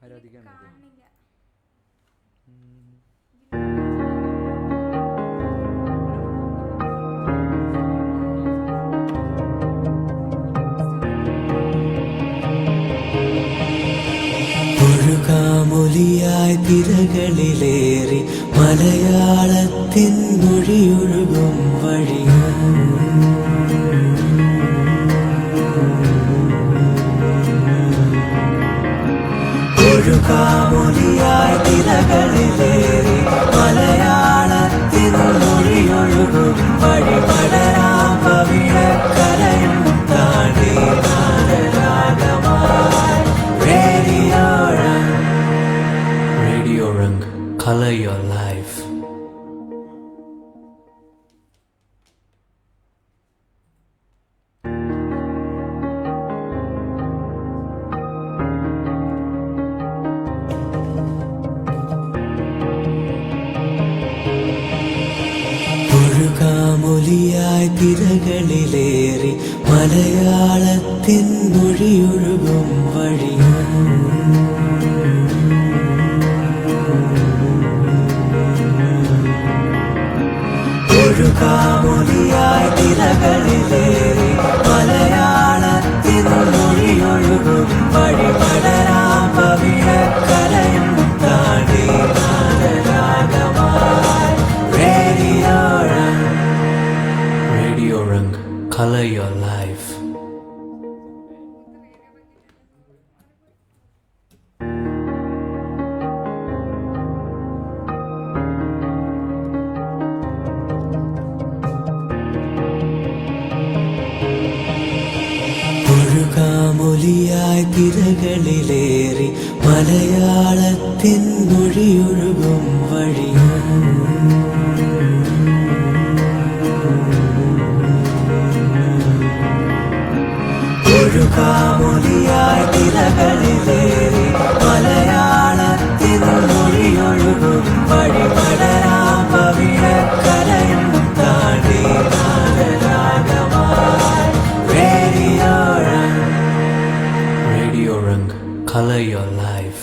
ആരാധിക്കാണ്. ഒഴുകാമൊലിയായി തിരകളിലേറി മലയാളത്തിൻ മൊഴിയൊഴുകും വഴി ഒഴുകാമൊലിയായി തിരകളിലേറി മലയാളത്തിൻ മൊഴിയൊഴുകും വഴി പടരാം പവിഴക്കരയും താണ്ടി നാദരാഗമായി Radio Rang, color your life. ഒഴുകാമൊലിയായി തിരകളിലേറി മലയാളത്തിൻ മൊഴിയൊഴുകും വഴി ഒഴുകാമൊലിയായി തിരകളിലേറി മലയാളത്തിൻ മൊഴിയൊഴുകും വഴി പടരാം പവിഴക്കരയും താണ്ടി നാദരാഗമായി Radio Rang, color your life. ഒഴുകാമൊലിയായി തിരകളിലേറി മലയാളത്തിൻ മൊഴിയൊഴുകും വഴി ഒഴുകാമൊലിയായി തിരകളിലേറി മലയാളത്തിൻ മൊഴിയൊഴുകും വഴി പടരാം പവിഴക്കരയും താണ്ടി നാദരാഗമായി Radio Rang, color your life.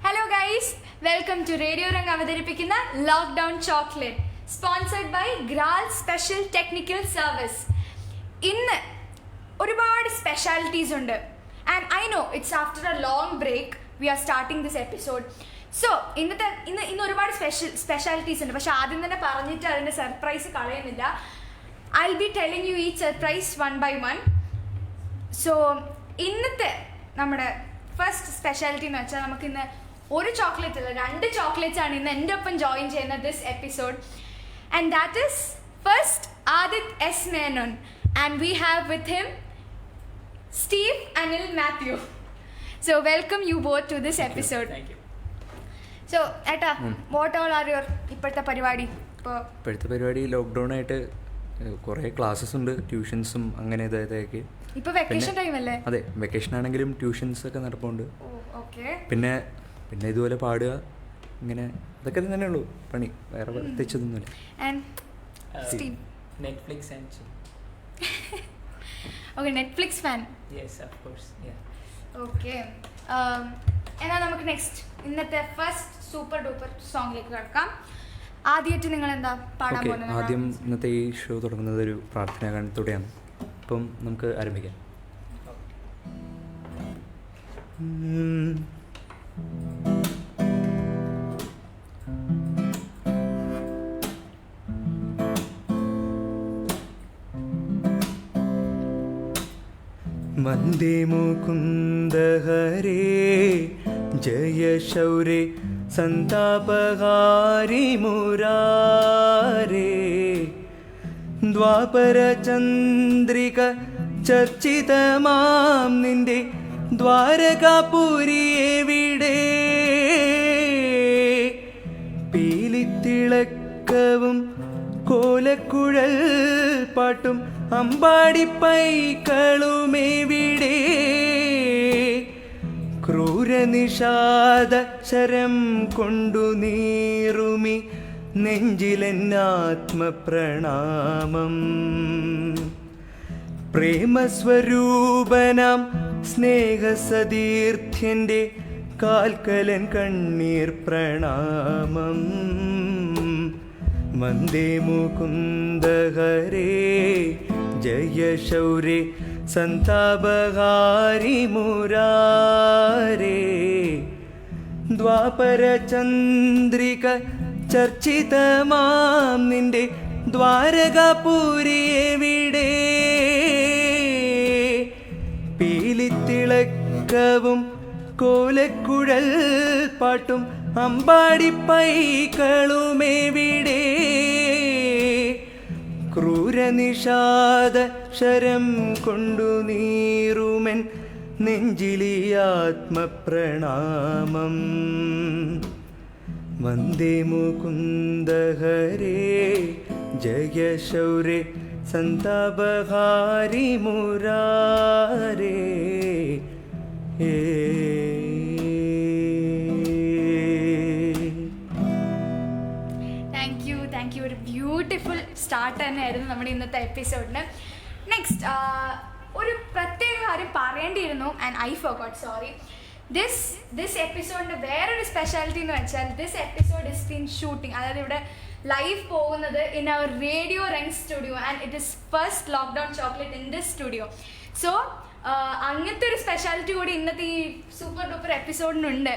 Hello guys, welcome to radio Rang അവതരിപ്പിക്കുന്ന ലോക്ക്ഡൗൺ ചോക്ലേറ്റ്, സ്പോൺസർഡ് ബൈ ഗ്രാൽ സ്പെഷ്യൽ ടെക്നിക്കൽ സർവീസ്. ഇന്ന് ഒരുപാട് സ്പെഷ്യാലിറ്റീസ് ഉണ്ട്. And I know it's after a long break we are starting this episode. So ഇന്ന് ഒരുപാട് specialities ഉണ്ട്. പക്ഷെ ആദ്യം തന്നെ പറഞ്ഞിട്ട് അതിൻ്റെ സർപ്രൈസ് കളയുന്നില്ല. I will be telling you each surprise one by one. So ഇന്നത്തെ നമ്മുടെ ഫസ്റ്റ് സ്പെഷ്യാലിറ്റി എന്ന് വെച്ചാൽ നമുക്കിന്ന് ഒരു ചോക്ലേറ്റ് അല്ല, 2 ചോക്ലേറ്റ്സ് ആണ് ഇന്ന് എൻ്റെ ഒപ്പം ജോയിൻ ചെയ്യുന്ന this episode. And that is first Adith S Menon. And we have with him Steve Anil Mathew. So welcome you both to this episode. So ഏട്ടാ, വാട്ട് ഓൾ ആർ യുവർ ഇപ്പോഴത്തെ പരിപാടി? ഇപ്പോഴത്തെ പരിപാടി ലോക്ക്ഡൗൺ ആയിട്ട് കുറേ ക്ലാസ്സസ് ഉണ്ട്, ട്യൂഷൻസും അങ്ങനെ ഇതൊക്കെ. ഇപ്പൊ വെക്കേഷൻ ടൈം അല്ലേ? അതെ, വെക്കേഷൻ ആണെങ്കിലും ട്യൂഷൻസ് ഒക്കെ നടപ്പുണ്ട്. പിന്നെ ഇതുപോലെ പാടുക, ഇങ്ങനെ അതൊക്കെ തന്നെ ഉള്ളൂ പണി, വേറെ പ്രത്യേകിച്ചതൊന്നുമില്ല. Netflix fan? Yes, of course. Yeah. Okay. എന്നാൽ നമുക്ക് നെക്സ്റ്റ് ഇന്നത്തെ ഫസ്റ്റ് സൂപ്പർ ഡൂപ്പർ സോങ്ങിലേക്ക് കിടക്കാം. ആദ്യമായിട്ട് നിങ്ങൾ എന്താ പാടാൻ പോകുന്നത്? ആദ്യം ഇന്നത്തെ ഈ ഷോ തുടങ്ങുന്നത് ഒരു പ്രാർത്ഥനാ ഗാനത്തോടെയാണ്. അപ്പം നമുക്ക് ആരംഭിക്കാം. വന്ദേ മുകുന്ദ ഹരേ ജയ ശൗരേ സന്താപഹാരി മുരാരേ ദ്വാപര ചന്ദ്രിക ചർച്ചിതമാം നിന്റെ ദ്വാരകാപുരി എവിടെ? പീലിത്തിളക്കവും കോലക്കുഴൽ പാട്ടും അമ്പാടിപ്പൈക്കളുമെവിടെ? ക്രൂരനിഷാദ ശരം കൊണ്ടു നീറുമി നെഞ്ചിലെന്നാത്മപ്രണാമം. പ്രേമസ്വരൂപനാം സ്നേഹസതീർത്ഥ്യന്റെ കാൽക്കലൻ കണ്ണീർ പ്രണാമം. വന്ദേ മുകുന്ദ ഹരേ ജയ ശൗരേ സന്താപഹാരി മുരാരേ. ദ്വാപര ചന്ദ്രിക ചർച്ചിതമാം നിന്റെ ദ്വാരകാപുരി എവിടെ? പീലിത്തിളക്കവും കോലക്കുഴൽ പാട്ടും അമ്പാടിപ്പൈകളുമെവിടെ? ക്രൂരനിഷാദ ശരം കൊണ്ടു നീറുമെൻ നെഞ്ചിലി ആത്മപ്രണാമം. വന്ദേ മുകുന്ദ ഹരേ ജയ ശൗരേ സന്താപഹാരി മുരാരേ. താങ്ക് യു ഒരു ബ്യൂട്ടിഫുൾ സ്റ്റാർട്ട് തന്നെയായിരുന്നു നമ്മുടെ ഇന്നത്തെ എപ്പിസോഡിന്. നെക്സ്റ്റ് ഒരു പ്രത്യേക കാര്യം പറയേണ്ടിയിരുന്നു and I forgot, sorry. This എപ്പിസോഡിൻ്റെ വേറൊരു സ്പെഷ്യാലിറ്റി എന്ന് വെച്ചാൽ this episode is been shooting, അതായത് ഇവിടെ ലൈവ് പോകുന്നത് in our radio Rang studio and it is first lockdown chocolate in this studio. So അങ്ങനത്തെ ഒരു സ്പെഷ്യാലിറ്റി കൂടി ഇന്നത്തെ ഈ super duper എപ്പിസോഡിനുണ്ട്.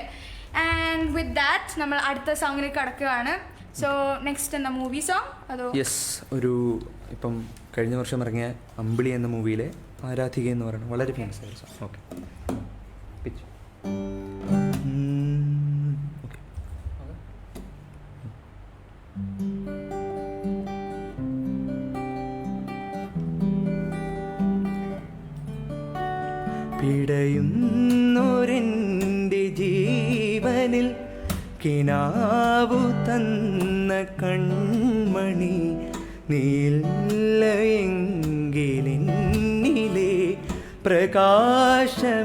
And with that നമ്മൾ അടുത്ത സോങ്ങിലേക്ക് കടക്കുകയാണ്. സോ നെക്സ്റ്റ് എന്താ മൂവി സോങ്? അതോ യെസ്, ഒരു ഇപ്പം കഴിഞ്ഞ വർഷം ഇറങ്ങിയ അമ്പിളി എന്ന മൂവിയിലെ ആരാധിക എന്ന് പറയുന്നത് വളരെ ഫേമസ് ആയ സോങ്. ഓക്കെ പിച്ച് പിടയുന്നൊരെൻ്റെ ജീവനിൽ കിനാവു തന്ന കൺമണി നീലയെങ്കിലെന്നിലെ പ്രകാശമില്ലിനി.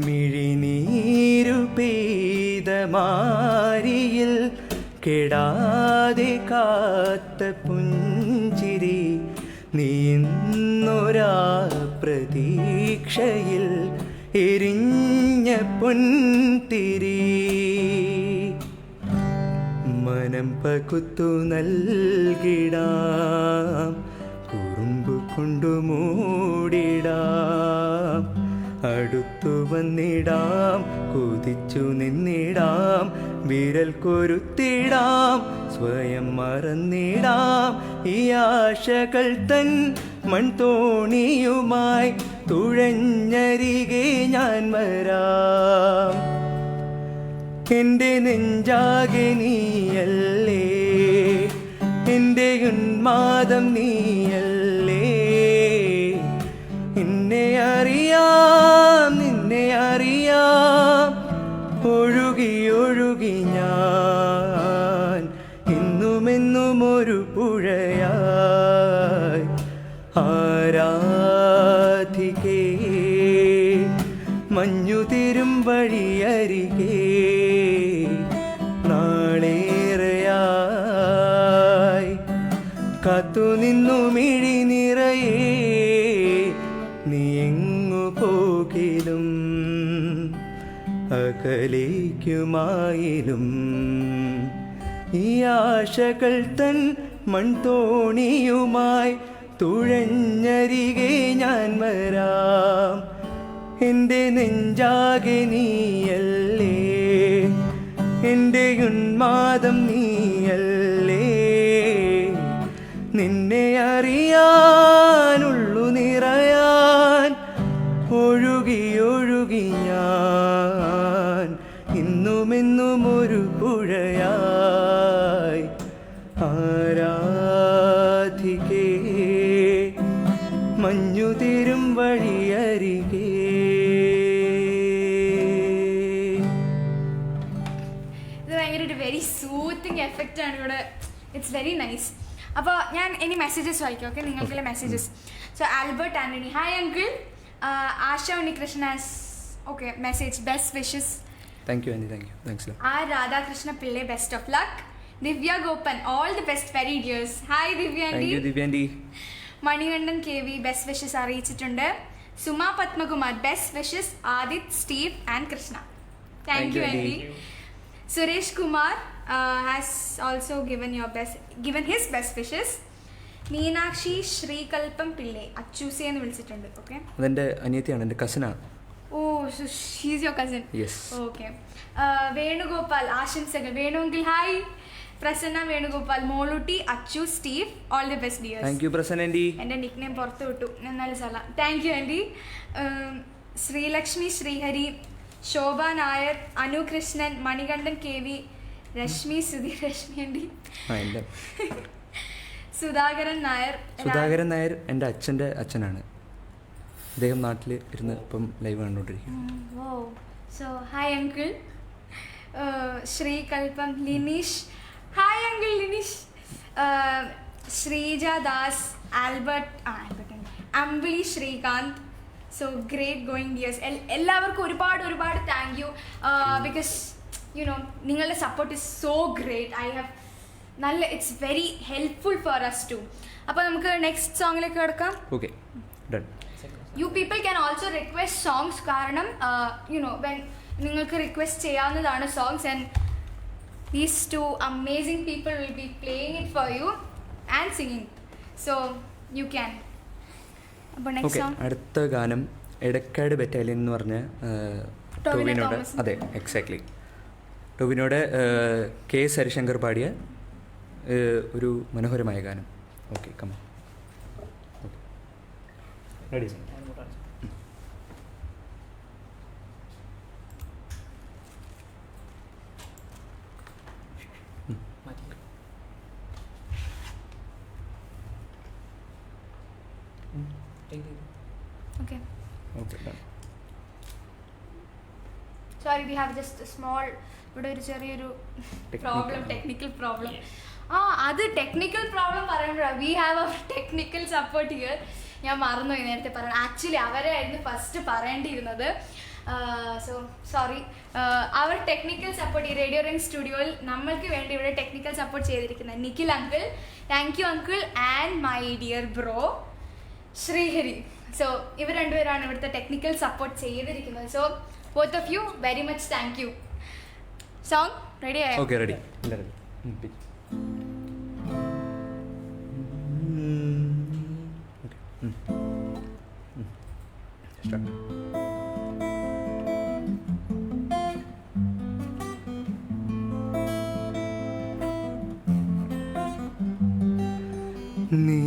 മിഴിനീരു പെയ്ത മാരിയിൽ കെടാതെ കാത്ത പുഞ്ചിരി നീന്നൊരാ പ്രതീക്ഷയിൽ എരിഞ്ഞ പൊൻതിരി. മനം പകുത്തു നൽകിടാം, കുറുമ്പു കൊണ്ടു മൂടിടാം, അടുത്തു വന്നിടാം, കുതിച്ചു നിന്നിടാം, വിരൽ കൊരുത്തിടാം, സ്വയം മറന്നിടാം. ഈ ആശകൾ തൻ മൺതോണിയുമായി തുഴഞ്ഞരികെ ഞാൻ വരാം. എൻ്റെ നെഞ്ചാകെ നീയല്ലേ, എൻ്റെ ഉന്മാദം നീയല്ലേ. എന്നെ അറിയാം, നിന്നെ അറിയാം, ഒഴുകി ഒഴുകി ഞാൻ എന്നുമെന്നും ഒരു പുഴയായി. ആരാധികേ മഞ്ഞുതിരും വഴിയരികെ നാളേറെയായി കാത്തുനിന്നു മിഴി നിറയേ. നീ എങ്ങു പോകിലും അകലേക്കുമായിലും ഈ ആശകൾ തൻ മൺതോണിയുമായി തുഴഞ്ഞരികെ ഞാൻ വരാം. എൻ്റെ നെഞ്ചാകെ നീയല്ലേ, എൻ്റെ ഉന്മാദം നീയല്ലേ. നിന്നെ അറിയാനുള്ളു നിറയാൻ ഒഴുകി ഒഴുകി ഞാൻ ഇന്നുമെന്നും ഒരു പുഴയായി. ആരാധികേ മഞ്ഞുതിരും വഴിയരികെ. ഇത് ഭയങ്കര ഒരു വെരി സൂത്തിങ് എഫക്റ്റ് ആണ് ഇവിടെ. It's very nice. അപ്പോൾ ഞാൻ ഇനി മെസ്സേജസ് വായിക്കാം. ഓക്കെ, നിങ്ങൾക്കുള്ള messages. So Albert Antony, hi uncle. Asha Unnikrishna, okay message, best wishes. Thank you aunty, thank you, thanks. R Radhakrishna Pillai best of luck. Divya Gopan all the best very dears. Hi Divya thank you aunty. Divya aunty. Manikandan KV best wishes അറിയിച്ചിട്ടുണ്ട്. Suma Padmakumar best wishes Adith, Steve and Krishna. Thank you aunty. Suresh Kumar has also given his best wishes. Meenakshi Sreekalpam Pillai Achoosi എന്ന് വിളിച്ചിട്ടുണ്ട്. Okay, അതെൻ്റെ അനിയത്തിയാണ്, എൻ്റെ കസിനാണ്. Oh, she's your cousin. Yes. Okay. Venugopal ആശംസകൾ. വേണുവെങ്കിൽ hi. Prasanna Venugopal, Molootty, Achu, Steve all the best dears. Thank you Prasanna aunty. എൻ്റെ നിക് നെയിം പുറത്ത് വിട്ടു, എന്നാലും സല. Thank you aunty. Sreelakshmi Sreehari, Shobha Nair, Anu Krishnan, Manikandan KV, Reshmi Sudheer, Reshmi aunty, Sudhakaran Nair. Sudhakaran Nair എൻ്റെ അച്ഛൻ്റെ അച്ഛനാണ്. അദ്ദേഹം നാട്ടിൽ ഇരുന്ന് ഇപ്പം ലൈവ് കണ്ടുകൊണ്ടിരിക്കും. Oh, so hi uncle. Sreekalpam Lineesh, hi uncle Lineesh. Sreeja Das, Albert Ambili Sreekanth. So great going dears. എല്ലാവർക്കും ഒരുപാട് താങ്ക് യു. ബിക്കോസ് നിങ്ങളുടെ support is so great. It's very helpful for us too. അപ്പോൾ നമുക്ക് നെക്സ്റ്റ് സോങ്ങിലേക്ക് കിടക്കാം. Okay, done. You people can also request songs. കാരണം when നിങ്ങൾക്ക് request ചെയ്യാവുന്നതാണ് songs, and these two amazing people will be playing it for you and singing. So you can. അപ്പോൾ next song, അടുത്ത ഗാനം എടക്കാട് ബറ്റാലിയൻ എന്ന് പറഞ്ഞ ടോവിനോട്, അതെ എക്സാക്ട്ലി, ടോവിനോട് K. ഹരിശങ്കർ പാടിയ ഒരു മനോഹരമായ ഗാനം. ഓക്കെ, കമ. Ready? Okay. Okay, done. Sorry, we have just small, ഇവിടെ ഒരു ചെറിയൊരു പ്രോബ്ലം, ടെക്നിക്കൽ പ്രോബ്ലം. അത് ടെക്നിക്കൽ പ്രോബ്ലം പറയുമ്പോഴാണ് we have our technical support here. ഞാൻ മറന്നുപോയി നേരത്തെ പറയാൻ. ആക്ച്വലി അവരായിരുന്നു ഫസ്റ്റ് പറയേണ്ടിയിരുന്നത്. So sorry. Our technical support ഈ റേഡിയോ റിംഗ് സ്റ്റുഡിയോയിൽ നമ്മൾക്ക് വേണ്ടി ഇവിടെ ടെക്നിക്കൽ സപ്പോർട്ട് ചെയ്തിരിക്കുന്ന Nikhil uncle, thank you uncle, and my dear bro Sreehari. So ഇവർ രണ്ടുപേരാണ് ഇവിടുത്തെ ടെക്നിക്കൽ സപ്പോർട്ട് ചെയ്തിരിക്കുന്നത്. So both of you very much thank you. Song ready ആയോ? Okay, ready. റെഡി. നീ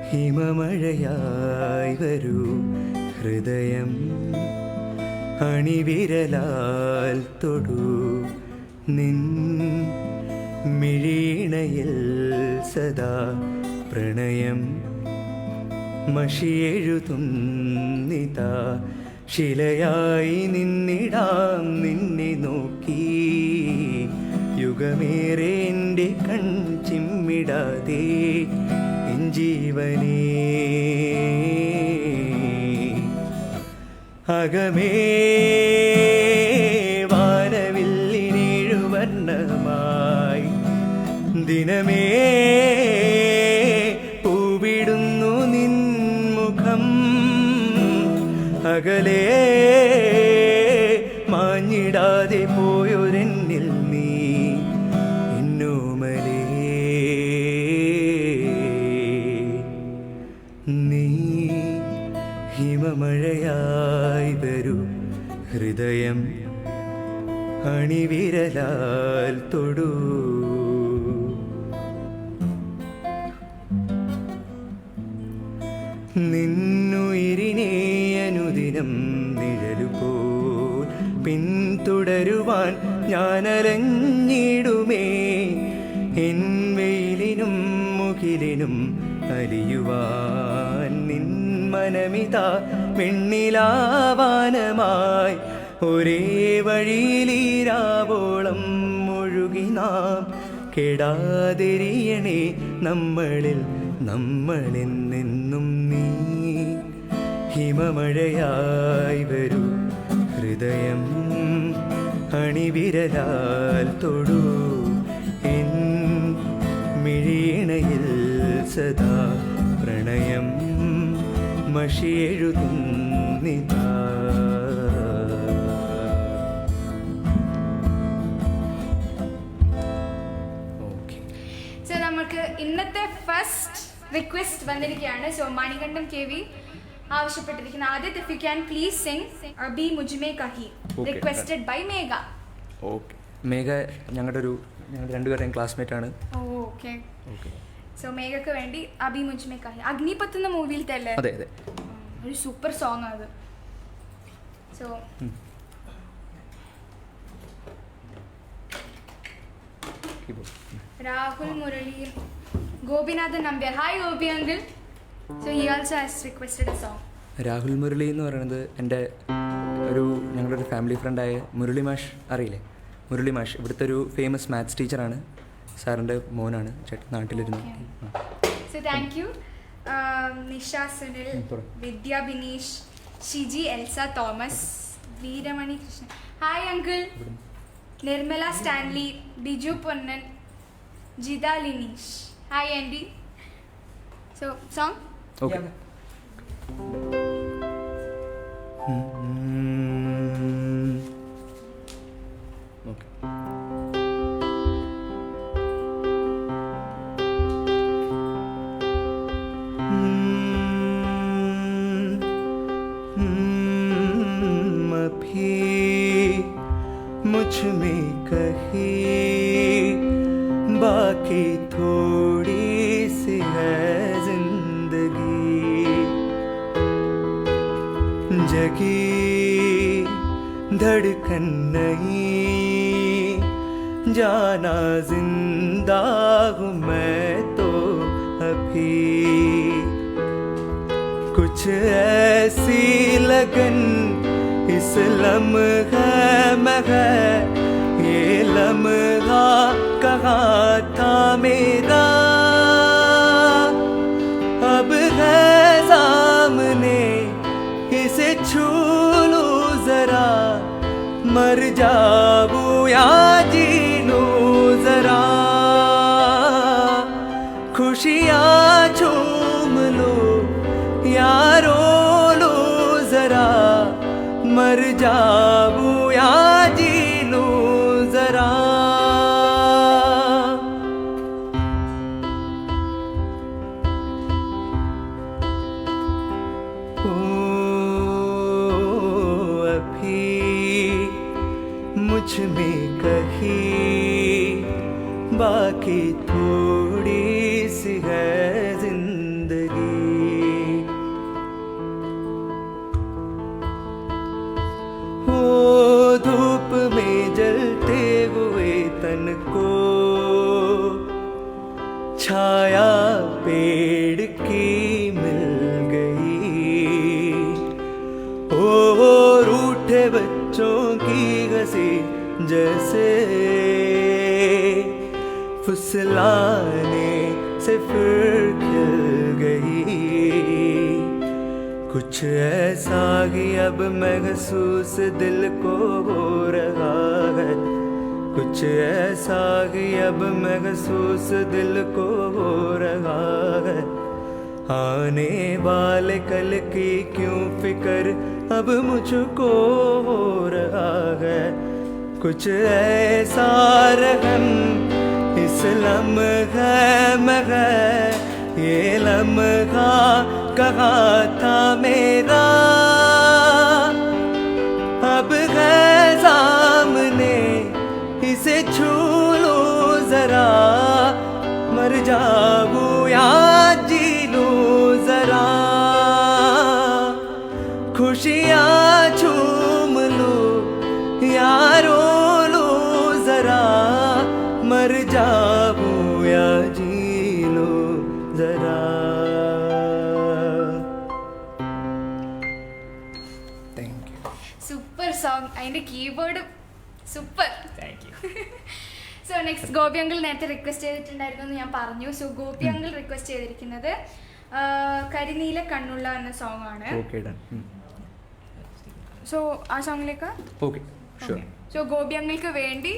ഹിമമഴയായി വരൂ, ഹൃദയം അണിവിരലാൽ തൊടൂ, നിൻ മിഴീണയിൽ സദാ പ്രണയം മഷിയെഴുതുന്നിതാ, ശിലയായി നിന്നിടാം നിന്നെ നോക്കി, യുഗമേറെ എൻ്റെ കൺചിമ്മിടാതെ എൻ ജീവനേ, അകമേ വാനവില്ലിനേഴുവർണ്ണമായി ദിനമേ പൂവിടുന്നു നിൻമുഖം, അകലേ മാഞ്ഞിടാതെ പോയൊരെന്നിൽ നീ എന്നോമലേ, നീ ഹിമമഴയായി വരൂ, ഹൃദയം അണിവിരലാൽ തൊടൂ, നിന്നുയിരിനെ അനുദിനം നിഴലുപോൽ പിന്തുടരുവാൻ ഞാനലഞ്ഞിടുമേ, എൻ വെയിലിനും മുകിലിനും അലിയുവാൻ നിൻ മനമിതാ വെണ്ണിലാവാനമായി, ഒരേ വഴിയിലീരാവോളം ഒഴുകി നാം കെടാതിരിയണേ നമ്മളിൽ നമ്മളെന്നെന്നും നീ, ഹിമമഴയായി വരൂ, ഹൃദയം അണിവിരലാൽ തൊടൂ എൻ മിഴിയിണയിൽ സദാ പ്രണയം മഷിയെഴുതുന്നിതാ. സോ നമുക്ക് ഇന്നത്തെ ഫസ്റ്റ് റിക്വസ്റ്റ് വന്നിരിക്കുകയാണ്. സോ മണികണ്ഠൻ KV ആവശ്യപ്പെട്ടിരിക്കുന്ന ആദ്യത്തെ if you can please sing അബി മുജ്മേ കഹി requested by Megha. Okay, Megha ഞങ്ങൾ രണ്ടുപേരുടെയും ക്ലാസ്മേറ്റ് ആണ്. Okay okay. സോ മേഘക്ക് വേണ്ടി അബി മുജ്മേ കഹി അഗ്നിപത്ത് എന്ന മൂവിയിലത്തെ അല്ലേ? അതെ അതെ, ഒരു സൂപ്പർ സോങ് അത്. So Rahul Murali Gopinathan Nambiar. Hi Gopi uncle. So he also has requested A song. Rahul Murali എന്ന് പറയുന്നത് ഞങ്ങളുടെ ഒരു ഫാമിലി ഫ്രണ്ടായ മുരളി മാഷ് അറിയില്ലേ? മുരളി മാഷ് ഇവിടുത്തെ ഒരു ഫേമസ് മാത്സ് ടീച്ചറാണ്. സാറിൻ്റെ മോനാണ്, ചേട്ടൻ നാട്ടിലിരുന്നു. So thank you. Nisha Sunil, Vidya Bineesh, Shiji Elsa Thomas, Veeramani Krishnan. Hi uncle. Nirmala Stanley, Biju Ponnan, Jitha Lineesh. Hi aunty. So song. Okay. मुझ में कहीं बाकी थोड़ी सी है जिंदगी, जगी धड़कन नहीं, जाना जिंदा हूँ मैं तो अभी, कुछ ऐसी लगन इस लम्हे में है, ये लम्हा कहाँ था मेरा, अब है सामने इसे छू लूं जरा, मर जाऊं या जी लूं जरा, खुशियाँ झूम लूं या रो लूं जरा, मर जाऊं या जी लूं जरा. ओ अभी मुझ में कहीं बाकी थोड़ी सी है जिंदगी, धूप में जलते हुए तन को छाया पेड़ की मिल गई, और रूठे बच्चों की हंसी जैसे फुसलाने से फिर खिल गई, कुछ ऐसा ही अब महसूस दिल को हो रहा है, कुछ ऐसा ही अब महसूस दिल को हो रहा है, आने वाले कल की क्यों फिक्र अब मुझको हो रहा है, कुछ ऐसा रहम इस लम्हे में है, ये लम्हा कहाँ था मेरा, अब है सामने इसे छू लूं जरा, मर जाऊं या जी लूं जरा, खुशियाँ झूम लूं या रो लूं जरा, मर जाऊं या जी लूं जरा. Super song. അതിൻ്റെ keyboard super. Thank you. So next Gopi uncle നേരത്തെ റിക്വസ്റ്റ് ചെയ്തിട്ടുണ്ടായിരുന്നു എന്ന് ഞാൻ പറഞ്ഞു. സോ ഗോപി അങ്കിൾ റിക്വസ്റ്റ് ചെയ്തിരിക്കുന്നത് കരിനീല കണ്ണുള്ള എന്ന സോങ് ആണ്. സോ ആ സോങ്ങിലേക്ക് ഓക്കെ ഷുവർ. സോ ഗോപിയങ്ങൾക്ക് വേണ്ടി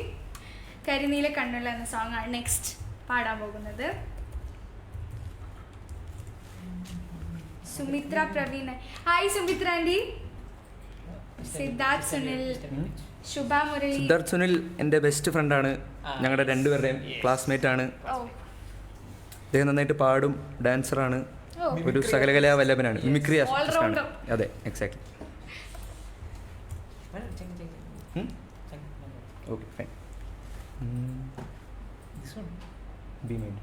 കരിനീല കണ്ണുള്ള എന്ന സോങ് ആണ് നെക്സ്റ്റ് പാടാൻ പോകുന്നത്. Sumithra Praveen, hi Sumithra aunty. സിദ്ധാർത്ഥ് സുനിൽ, ശുഭ മുരളി. സിദ്ധാർത്ഥ് സുനിൽ എൻ്റെ ബെസ്റ്റ് ഫ്രണ്ടാണ്, ഞങ്ങളുടെ രണ്ടുപേരുടെയും ക്ലാസ്മേറ്റ് ആണ്. അദ്ദേഹം നന്നായിട്ട് പാടും, ഡാൻസറാണ്, ഒരു സകലകലാ വല്ലഭനാണ്, മിമിക്രി ആർട്ടിസ്റ്റാണ്. അതെ, exactly. Okay fine. Be mind.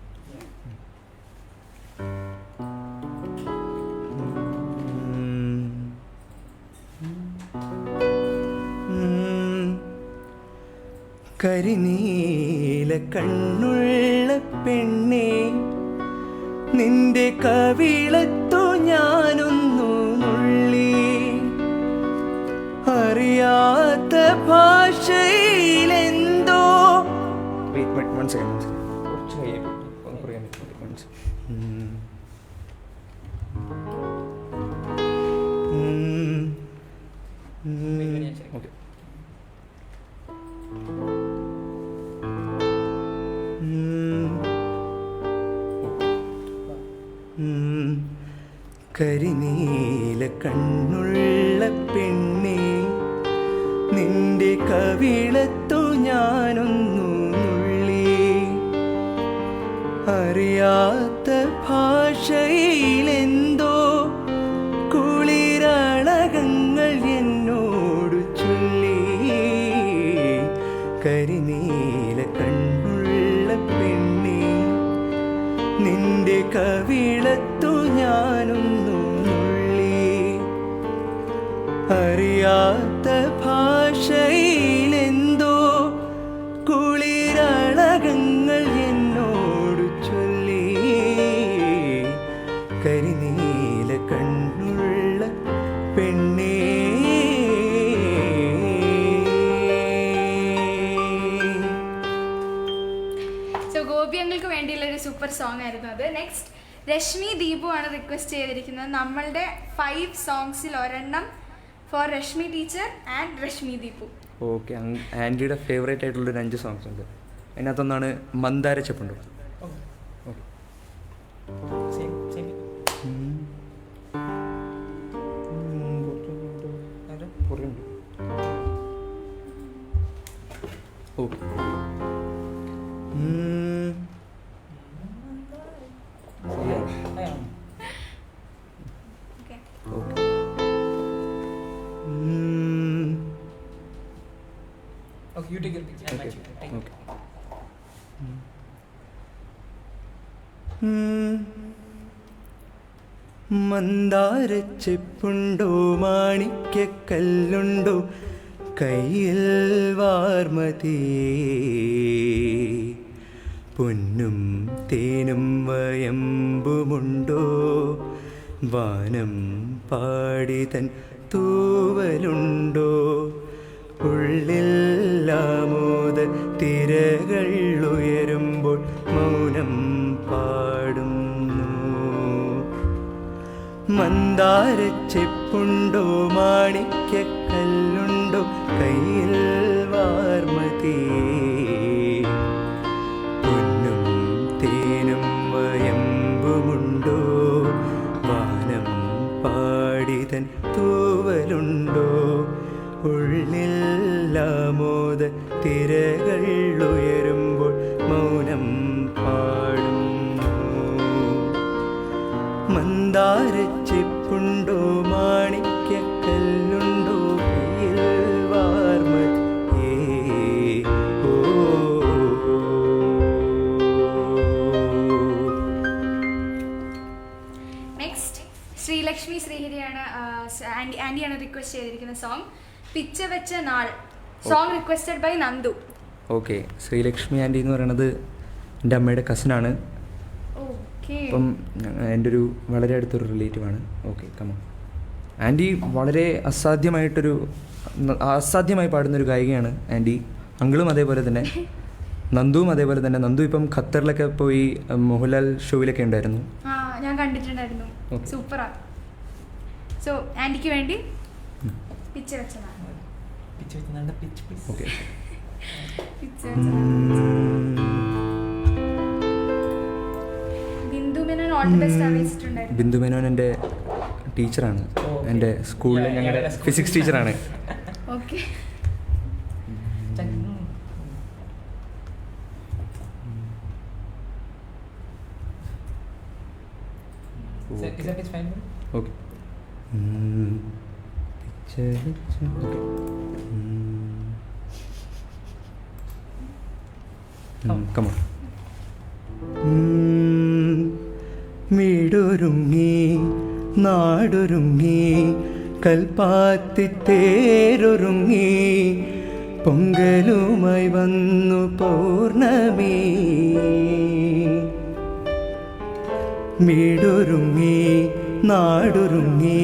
കരിനീല കണ്ണുള്ള പെണ്ണേ, നിന്റെ കവിളത്തു ഞാനൊന്നു നുള്ളി, അറിയാത്ത ഭാഷയിലെന്തോ. കരിനീല കണ്ണുള്ള പെണ്ണേ, നിന്റെ കവിളത്തു ഞാനൊന്നു നുള്ളി, അറിയാത്ത ഭാഷയിലെന്തോ കുളിരണകങ്ങൾ എന്നോട് ചൊല്ലി. കരിനീല കണ്ണുള്ള പെണ്ണേ, നിന്റെ കവിളത്തു ഞാനൊന്നു നുള്ളി, അറിയാത്ത ഭാഷയിലെന്തോ കുളിരണകങ്ങൾ എന്നോട് ചൊല്ലി. കരിനീല കണ്ണുള്ള പെണ്ണേ. ഗോപിയങ്ങൾക്ക് വേണ്ടിയുള്ള ഒരു സൂപ്പർ സോങ് ആയിരുന്നു അത്. നെക്സ്റ്റ് രശ്മി ദീപു ആണ് റിക്വസ്റ്റ് ചെയ്തിരിക്കുന്നത്. നമ്മളുടെ 5 സോങ്സിൽ ഒരെണ്ണം for Reshmi teacher and Reshmi Deepu. Okay, ആൻറ്റിയുടെ ഫേവറേറ്റ് ആയിട്ടുള്ളൊരു 5 സോങ്സ് ഉണ്ട്. അതിനകത്തൊന്നാണ് മന്ദാര ചെപ്പുണ്ടോ. Okay, Okay, you take your picture. Okay. Thank you. Okay. മന്ദാരച്ചെപ്പുണ്ടോ, മാണിക്യക്കല്ലുണ്ടോ, കയ്യിൽ വാർമതിയേ, പൊന്നും തേനും വയമ്പുമുണ്ടോ, വാനം പാടിതൻ തൂവലുണ്ടോ, ഉള്ളിൽ ആമോദ തിരകൾ ഉയരുമ്പോൾ മൗനം പാടുന്നു. മന്ദാരച്ചെപ്പുണ്ടോ, മാണിക്യക്കല്ലുണ്ടോ, കയ്യിൽ വാർമതിയേ, പൊന്നും തേനും വയമ്പുമുണ്ടോ, വാനം പാടിതൻ തൂവലുണ്ടോ, ഉള്ളിൽ ആമോദ തിരകൾ ഉയരുമ്പോൾ മൗനം പാടുന്നു. മന്ദാരച്ചെപ്പുണ്ടോ, മാണിക്യക്കല്ലുണ്ടോ, കയ്യിൽ വാർമതിയേ. ഓ, നെക്സ്റ്റ് ശ്രീലക്ഷ്മി ശ്രീഹരിയാണ് ആൻറ്റിയാണ് റിക്വസ്റ്റ് ചെയ്തിരിക്കുന്ന സോങ് പിച്ച വെച്ച നാൾ. Song requested by Nandu. Okay, Sreelakshmi aunty എന്ന് പറയുന്നത് എൻ്റെ അമ്മയുടെ കസിനാണ്. അപ്പം എൻ്റെ ഒരു വളരെ അടുത്തൊരു റിലേറ്റീവാണ്. Okay, come on. ആൻറ്റി വളരെ അസാധ്യമായി പാടുന്നൊരു ഗായികയാണ് ആൻറ്റി. അങ്കിളും അതേപോലെ തന്നെ, നന്ദുവും അതേപോലെ തന്നെ. നന്ദു ഇപ്പം ഖത്തറിലൊക്കെ പോയി മോഹൻലാൽ ഷോയിലൊക്കെ ഉണ്ടായിരുന്നു. ഞാൻ കണ്ടിട്ടുണ്ടായിരുന്നു. സൂപ്പറാ. സോ ആൻറ്റിക്ക് വേണ്ടി പിച്ച വെച്ച നാൾ. ഓക്കെ. ബിന്ദു മേനോൻ എൻ്റെ ടീച്ചറാണ്. എൻ്റെ സ്കൂളിലെ ഞങ്ങളുടെ ഫിസിക്സ് ടീച്ചറാണ്. ഓക്കെ. ഓക്കെ. കമോൺ. വീടൊരുങ്ങി നാടൊരുങ്ങി കൽപ്പാത്തിത്തേരൊരുങ്ങി പൊങ്കലുമായി വന്നു പൗർണമി. വീടൊരുങ്ങി നാടൊരുങ്ങി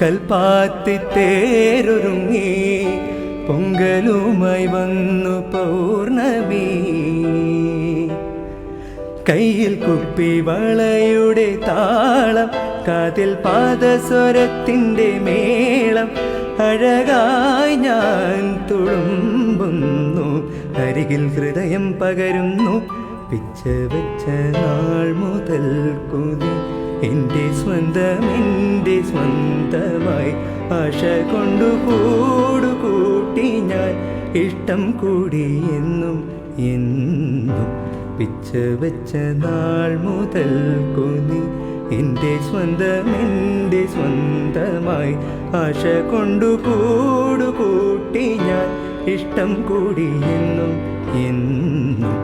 കൽപ്പാത്തിത്തേരൊരുങ്ങി പൊങ്കലുമായി വന്നു പൗർണമി. കയ്യിൽ കുപ്പിവളയുടെ താളം, കാതിൽ പാദസ്വരത്തിൻ്റെ മേളം, അഴകായി ഞാൻ തുളുമ്പുന്നു, അരികിൽ ഹൃദയം പകരുന്നു. പിച്ച വെച്ച നാൾ മുതൽ കുതി എൻ്റെ സ്വന്തം എൻ്റെ സ്വന്തമായി ആശ കൊണ്ടു കൂടുകൂട്ടി ഞാൻ ഇഷ്ടം കൂടി എന്നും എന്നും. പിച്ച വെച്ച നാൾ മുതൽ കുതി എൻ്റെ സ്വന്തം എൻ്റെ സ്വന്തമായി ആശ കൊണ്ടു കൂടുകൂട്ടി ഞാൻ ഇഷ്ടം കൂടി എന്നും എന്നും.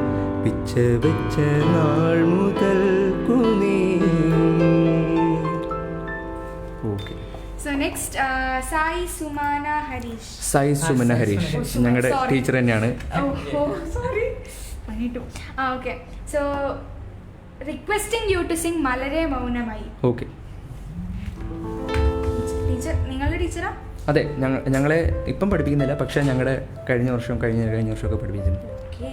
പിച്ച വെച്ച നാൾ മുതൽ കുനി. Okay. So next Sai Sumana Harish. Sai Sumana Harish ഞങ്ങളുടെ ടീച്ചർ തന്നെയാണ്. Sorry. Okay. So requesting you to sing മലരെ മൗനമായി. ഓക്കെ. ടീച്ചർ നിങ്ങളുടെ ടീച്ചറാ? അതെ, ഞങ്ങളെ ഇപ്പം പഠിപ്പിക്കുന്നില്ല, പക്ഷേ ഞങ്ങളുടെ കഴിഞ്ഞ വർഷമൊക്കെ പഠിപ്പിച്ചിട്ടുണ്ട്. ഓക്കെ.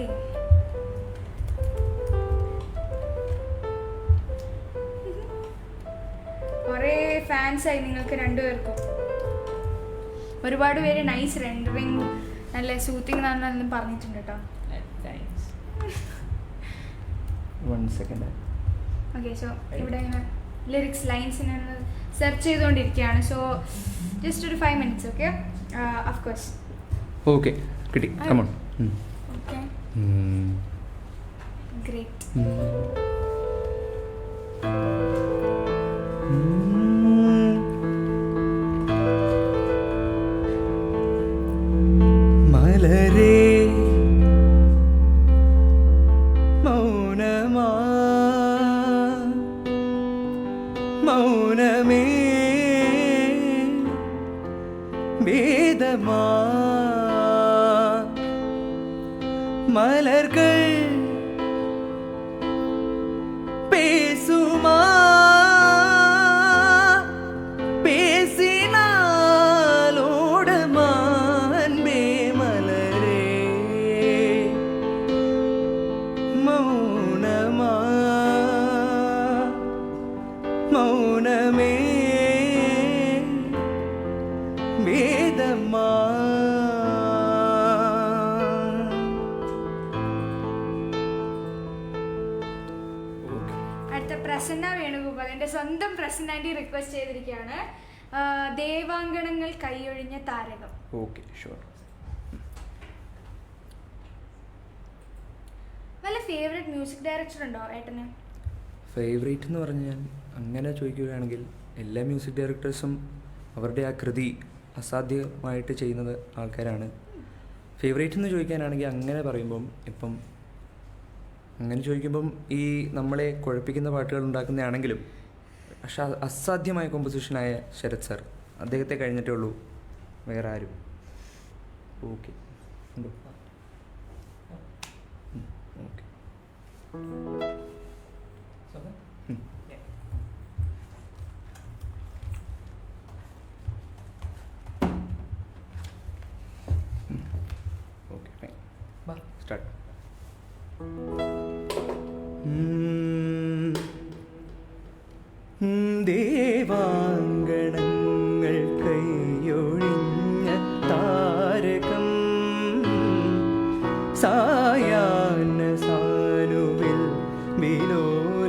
കുറേ ഫാൻസായി നിങ്ങൾക്ക് രണ്ടുപേർക്കും. ഒരുപാട് പേര് നൈസ് റെൻഡറിങ്, നല്ല സൂത്തിങ് എന്നും പറഞ്ഞിട്ടുണ്ട് കേട്ടോ. ഓക്കെ. സോ ഇവിടെ ഇങ്ങനെ ലിറിക്സ് ലൈൻസിനെ സെർച്ച് ചെയ്തുകൊണ്ടിരിക്കുകയാണ്. സോ ജസ്റ്റ് ഒരു 5 minutes. Okay. Of course. Okay, കിട്ടി. കമോൺ. ഓക്കെ. ഗ്രേറ്റ്. മലരേ മൗനമാ മൗനമേ വേദമാ മലர்கள் பேசுமா பேசினாலோடுமா அன்பே மலரே மௌனமா மௌனமே வேதமா. അടുത്ത പ്രസന്ന വേണുഗോപാൽ, എൻ്റെ സ്വന്തം പ്രസന്ന ആൻറ്റി റിക്വസ്റ്റ് ചെയ്തിരിക്കുകയാണ്. ദേവാങ്കണങ്ങൾ കൈയൊഴിഞ്ഞ താരകം. Okay, sure. വല്ല ഫേവറേറ്റ് മ്യൂസിക് ഡയറക്ടർ ഉണ്ടോ ഏട്ടന്? ഫേവറേറ്റ് എന്ന് പറഞ്ഞാൽ അങ്ങനെ ചോദിക്കുകയാണെങ്കിൽ എല്ലാ മ്യൂസിക് ഡയറക്ടേഴ്സും അവരുടെ ആ കൃതി അസാധ്യമായിട്ട് ചെയ്യുന്നത് ആൾക്കാരാണ്. ഫേവറേറ്റ് എന്ന് ചോദിക്കാനാണെങ്കിൽ അങ്ങനെ പറയുമ്പം അങ്ങനെ ചോദിക്കുമ്പം ഈ നമ്മളെ കുഴപ്പിക്കുന്ന പാട്ടുകൾ ഉണ്ടാക്കുന്നതാണെങ്കിലും പക്ഷെ അസാധ്യമായ കോമ്പോസിഷനായ ശരത് സാർ, അദ്ദേഹത്തെ കഴിഞ്ഞിട്ടേ ഉള്ളൂ വേറെ ആരും. Okay. Okay. Okay, fine. Start. ദേവാങ്കണങ്ങൾ കൈയൊഴിഞ്ഞ താരകം സാനുവിൽ വിലോലമേഘമായി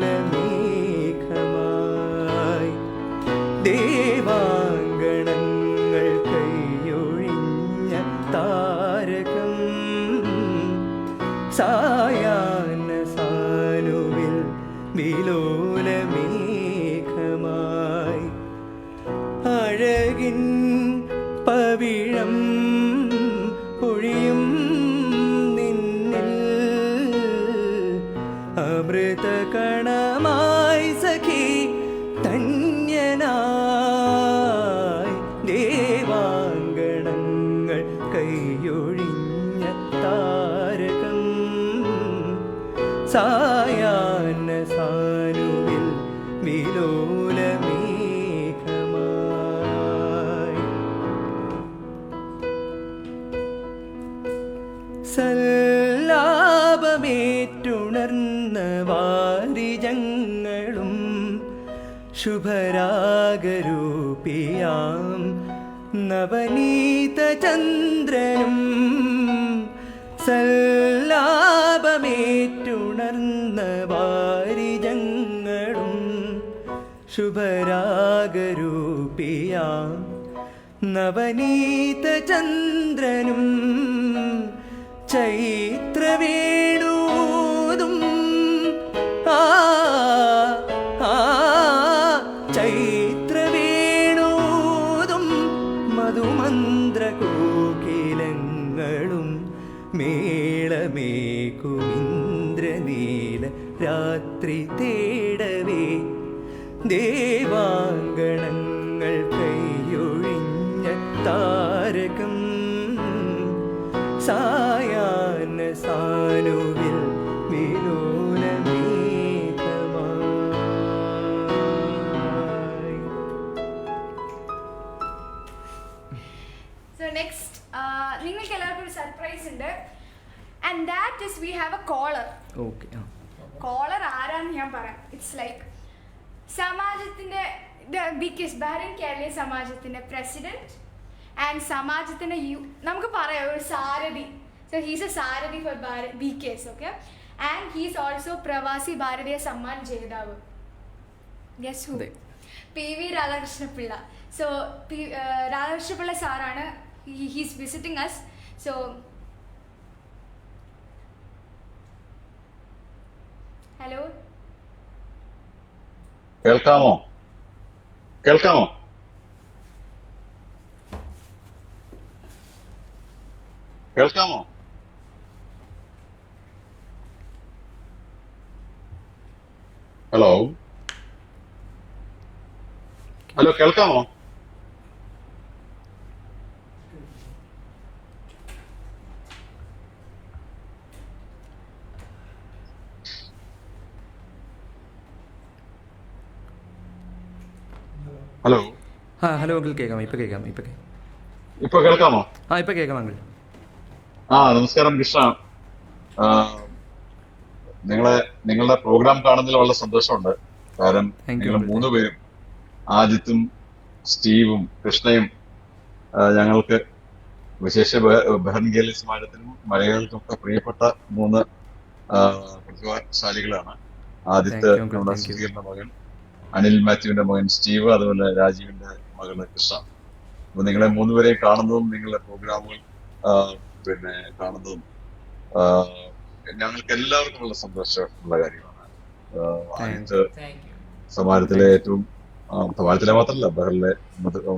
ദേവാങ്കണങ്ങൾ കൈയൊഴിഞ്ഞ താരകം സായാഹ്ന സാനുവിൽ വിലോലമേഘമായി അഴകിൻ പവിഴം പൊഴിയും നിന്നിൽ അമൃതകണമായി സഖി ധന്യനായി ദേവാങ്കണങ്ങൾ കൈയൊഴിഞ്ഞ താരകം സായാഹ്ന സാനുവിൽ വിലോലമേഘമായി സല്ലാപമേറ്റുണർന്ന വാരിജങ്ങളും ശുഭരാഗരൂപിയാം നവനീത ചന്ദ്രനും സല്ലാപമേറ്റുണർന്ന വാരിജങ്ങളും ശുഭരാഗരൂപിയാം നവനീത ചന്ദ്രനും ചൈത്രവേണൂതും ആ ചൈത്രവേണൂതും മധുമന്ത്രകോകിലങ്ങളും മേളമേകുമിന്ദ്രനീല രാത്രി തേടവേ ദേവാങ്കണങ്ങൾ കൈയൊഴിഞ്ഞ താരകം സായാഹ്ന സാനുവിൽ വിലോലമേഘമായി. സോ നെക്സ്റ്റ് നിങ്ങൾക്ക് എല്ലാവർക്കും ഒരു സർപ്രൈസ് ഉണ്ട് and that is we have a caller. Okay. Caller ആരാന്ന് ഞാൻ പറയാം. ഇറ്റ്സ് ലൈക്ക് സമാജത്തിന്റെ ബഹ്റിൻ കേരളീയ സമാജത്തിന്റെ പ്രസിഡന്റ് ആൻഡ് സമാജത്തിന്റെ നമുക്ക് പറയാം ഒരു സാരഥി. സോ ഹീസ് എ സാരഥി for BKS. Okay, and he's also Pravasi Bharatiya Samman ജേതാവ്. Guess who? PV Radhakrishnapillai. So Radhakrishnapillai സാറാണ് he's visiting us. So hello, കേൾക്കാമോ? കേൾക്കാമോ? കേൾക്കാമോ? ഹലോ ഹലോ, കേൾക്കാമോ? ഹലോ, ഹലോ അങ്കിൾ, കേൾക്കാം. ഇപ്പം കേൾക്കാം. ഇപ്പൊ കേൾക്കാമോ? ഇപ്പം കേൾക്കാം അങ്കിൾ. നമസ്കാരം കൃഷ്ണ. ആ, നിങ്ങളുടെ പ്രോഗ്രാം കാണുന്നതിൽ വളരെ സന്തോഷമുണ്ട്. കാരണം Thank you, നിങ്ങൾ uncle. 3 പേരും, ആദിത്തും സ്റ്റീവും കൃഷ്ണയും, ഞങ്ങൾക്ക് വിശേഷ ബഹ്റിൻ കേരളീയ സമാജത്തിനും മലയാളികൾക്കൊക്കെ പ്രിയപ്പെട്ട 3 പ്രതിഭാശാലികളാണ്. Adith Thank you, uncle. നമ്മുടെ Thank you. സുധീറിന്റെ മകൻ, അനിൽ മാത്യുവിന്റെ മകൻ സ്റ്റീവ്, അതുപോലെ രാജീവിന്റെ മകള് കൃഷ്ണ. അപ്പൊ നിങ്ങളെ 3 പേരെയും കാണുന്നതും നിങ്ങളുടെ പ്രോഗ്രാമുകൾ കാണുന്നതും ഞങ്ങൾക്ക് എല്ലാവർക്കും വളരെ സന്തോഷമുള്ള കാര്യമാണ്. ആദ്യത്തെ സമാജത്തിലെ ഏറ്റവും സമാജത്തിലെ മാത്രമല്ല ബഹറിലെ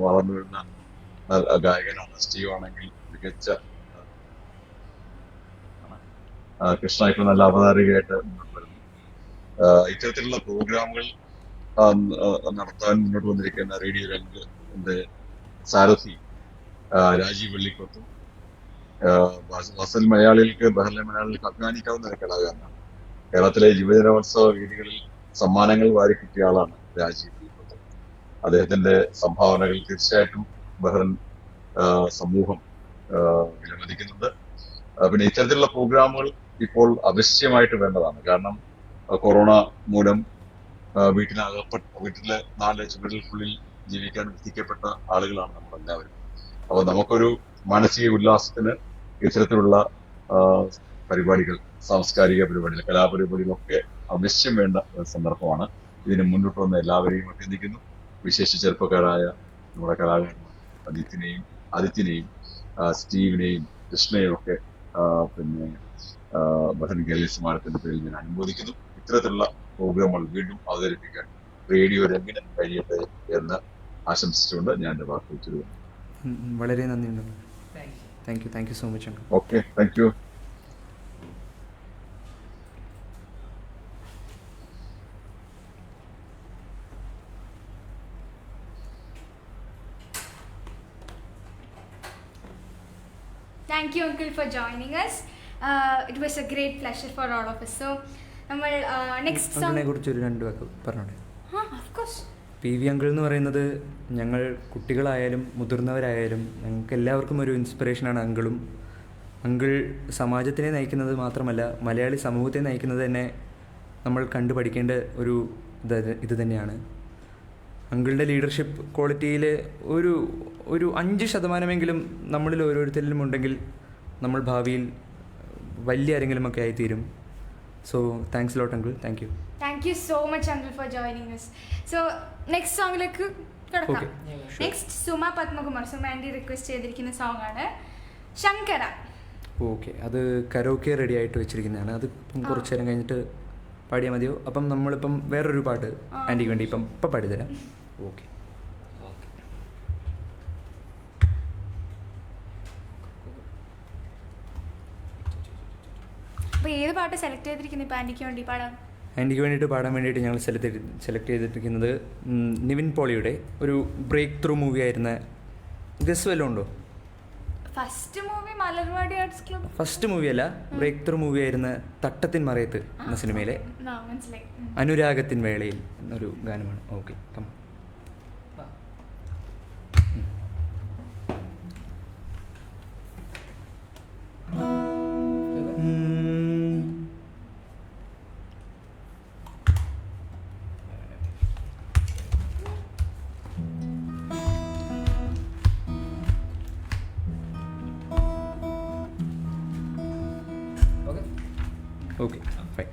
വളർന്നു വരുന്ന ഗായകനാണ്. സ്റ്റീവ് ആണെങ്കിൽ മികച്ച കൃഷ്ണ ഇപ്പോൾ നല്ല അവതാരികയായിട്ട് മുന്നോട്ട് വരുന്നു. ഇത്തരത്തിലുള്ള പ്രോഗ്രാമുകൾ നടത്താൻ മുന്നോട്ട് വന്നിരിക്കുന്ന റേഡിയോ രംഗത്തിന്റെ സാരഥി രാജീവ് വെള്ളിക്കൊത്തും വസൽ മലയാളികൾക്ക് ബഹറിലെ മലയാളികൾക്ക് അഭിമാനിക്കാവുന്ന ഒരു കലാകാരനാണ്. കേരളത്തിലെ യുവജനോത്സവ വേദികളിൽ സമ്മാനങ്ങൾ വാരിക്കിട്ടിയ ആളാണ് രാജീവ് വെള്ളിക്കൊത്ത്. അദ്ദേഹത്തിന്റെ സംഭാവനകൾ തീർച്ചയായിട്ടും ബഹ്റിൻ സമൂഹം വിലമതിക്കുന്നുണ്ട്. പിന്നെ ഇത്തരത്തിലുള്ള പ്രോഗ്രാമുകൾ ഇപ്പോൾ അവശ്യമായിട്ട് വേണ്ടതാണ്. കാരണം കൊറോണ മൂലം വീട്ടിലെ 4 ചുവടിൽക്കുള്ളിൽ ജീവിക്കാൻ വിധിക്കപ്പെട്ട ആളുകളാണ് നമ്മളെല്ലാവരും. അപ്പൊ നമുക്കൊരു മാനസിക ഉല്ലാസത്തിന് ഇത്തരത്തിലുള്ള പരിപാടികൾ സാംസ്കാരിക പരിപാടികൾ, കലാപരിപാടികളൊക്കെ അവശ്യം വേണ്ട ഒരു സന്ദർഭമാണ്. ഇതിന് മുന്നോട്ട് വന്ന എല്ലാവരെയും അഭിനന്ദിക്കുന്നു. വിശേഷ ചെറുപ്പക്കാരായ നമ്മുടെ കലാകാരന്മാർ ആദിത്യനെയും സ്റ്റീവിനെയും കൃഷ്ണയും ഒക്കെ പിന്നെ ബഹൻ ഗേലി സ്മാരകത്തിന്റെ പേരിൽ ഞാൻ അനുമോദിക്കുന്നു. ഇത്തരത്തിലുള്ള പ്രോഗ്രാമുകൾ വീണ്ടും അവതരിപ്പിക്കാൻ റേഡിയോ രംഗിന് കഴിയട്ടെ എന്ന് ആശംസിച്ചുകൊണ്ട് ഞാൻ എൻ്റെ വാക്കുകൾ ചുരുക്കുന്നു. വളരെ നന്ദിയുണ്ട്. Thank you so much. Okay, thank U. Thank you, Uncle, for joining us. It was a great pleasure for all of us. So, നമ്മൾ നെക്സ്റ്റ് അങ്കിളിനെ കുറിച്ച് ഒരു 2 വാക്ക് പറഞ്ഞോട്ടെ. Of course. PV അങ്കിൾ എന്ന് പറയുന്നത് ഞങ്ങൾ കുട്ടികളായാലും മുതിർന്നവരായാലും ഞങ്ങൾക്ക് എല്ലാവർക്കും ഒരു ഇൻസ്പിറേഷനാണ് അങ്കിളും. അങ്കിൾ സമാജത്തിനെ നയിക്കുന്നത് മാത്രമല്ല, മലയാളി സമൂഹത്തെ നയിക്കുന്നത് തന്നെ നമ്മൾ കണ്ടു പഠിക്കേണ്ട ഒരു ഇത് തന്നെയാണ്. അങ്കിളുടെ ലീഡർഷിപ്പ് ക്വാളിറ്റിയിൽ ഒരു 5% നമ്മളിൽ ഓരോരുത്തരിലും ഉണ്ടെങ്കിൽ നമ്മൾ ഭാവിയിൽ വലിയ ആരെങ്കിലുമൊക്കെ ആയിത്തീരും. So thanks lot uncle. Thank you so much uncle for joining us. So next സോങ്ങിലേക്ക് കിടക്കാം. Next Suma Padmakumar, Suma aunty request ചെയ്തിരിക്കുന്ന സോങ് ആണ് ശങ്കര. ഓക്കെ, അത് കരോക്കെ റെഡി ആയിട്ട് വെച്ചിരിക്കുന്നതാണ്. അത് ഇപ്പം കുറച്ച് നേരം കഴിഞ്ഞിട്ട് പാടിയാൽ മതിയോ? അപ്പം നമ്മളിപ്പം വേറൊരു പാട്ട് ആൻറ്റിക്ക് വേണ്ടി ഇപ്പം പാടിത്തരാം. ഓക്കെ. അപ്പോൾ ഏത് പാട്ട് സെലക്ട് ചെയ്തിരിക്കുന്നത് ഇപ്പോൾ ആൻറ്റിക്ക് വേണ്ടി പാടാൻ? ആൻറ്റിക്ക് വേണ്ടിയിട്ട് പാടാൻ വേണ്ടിയിട്ട് ഞങ്ങൾ സെലക്ട് ചെയ്തിരിക്കുന്നത് നിവിൻ പോളിയുടെ ഒരു ബ്രേക്ക് ത്രൂ മൂവി ആയിരുന്ന ഗസ് വല്ലതും ഉണ്ടോ? First movie Malarvadi arts club. First മൂവിയല്ല, ബ്രേക്ക് ത്രൂ മൂവി ആയിരുന്ന തട്ടത്തിൻ മറയത്ത് എന്ന സിനിമയിലെ മനസ്സിലായി, അനുരാഗത്തിൻ വേളയിൽ എന്നൊരു ഗാനമാണ്. Okay, come. Okay, fine.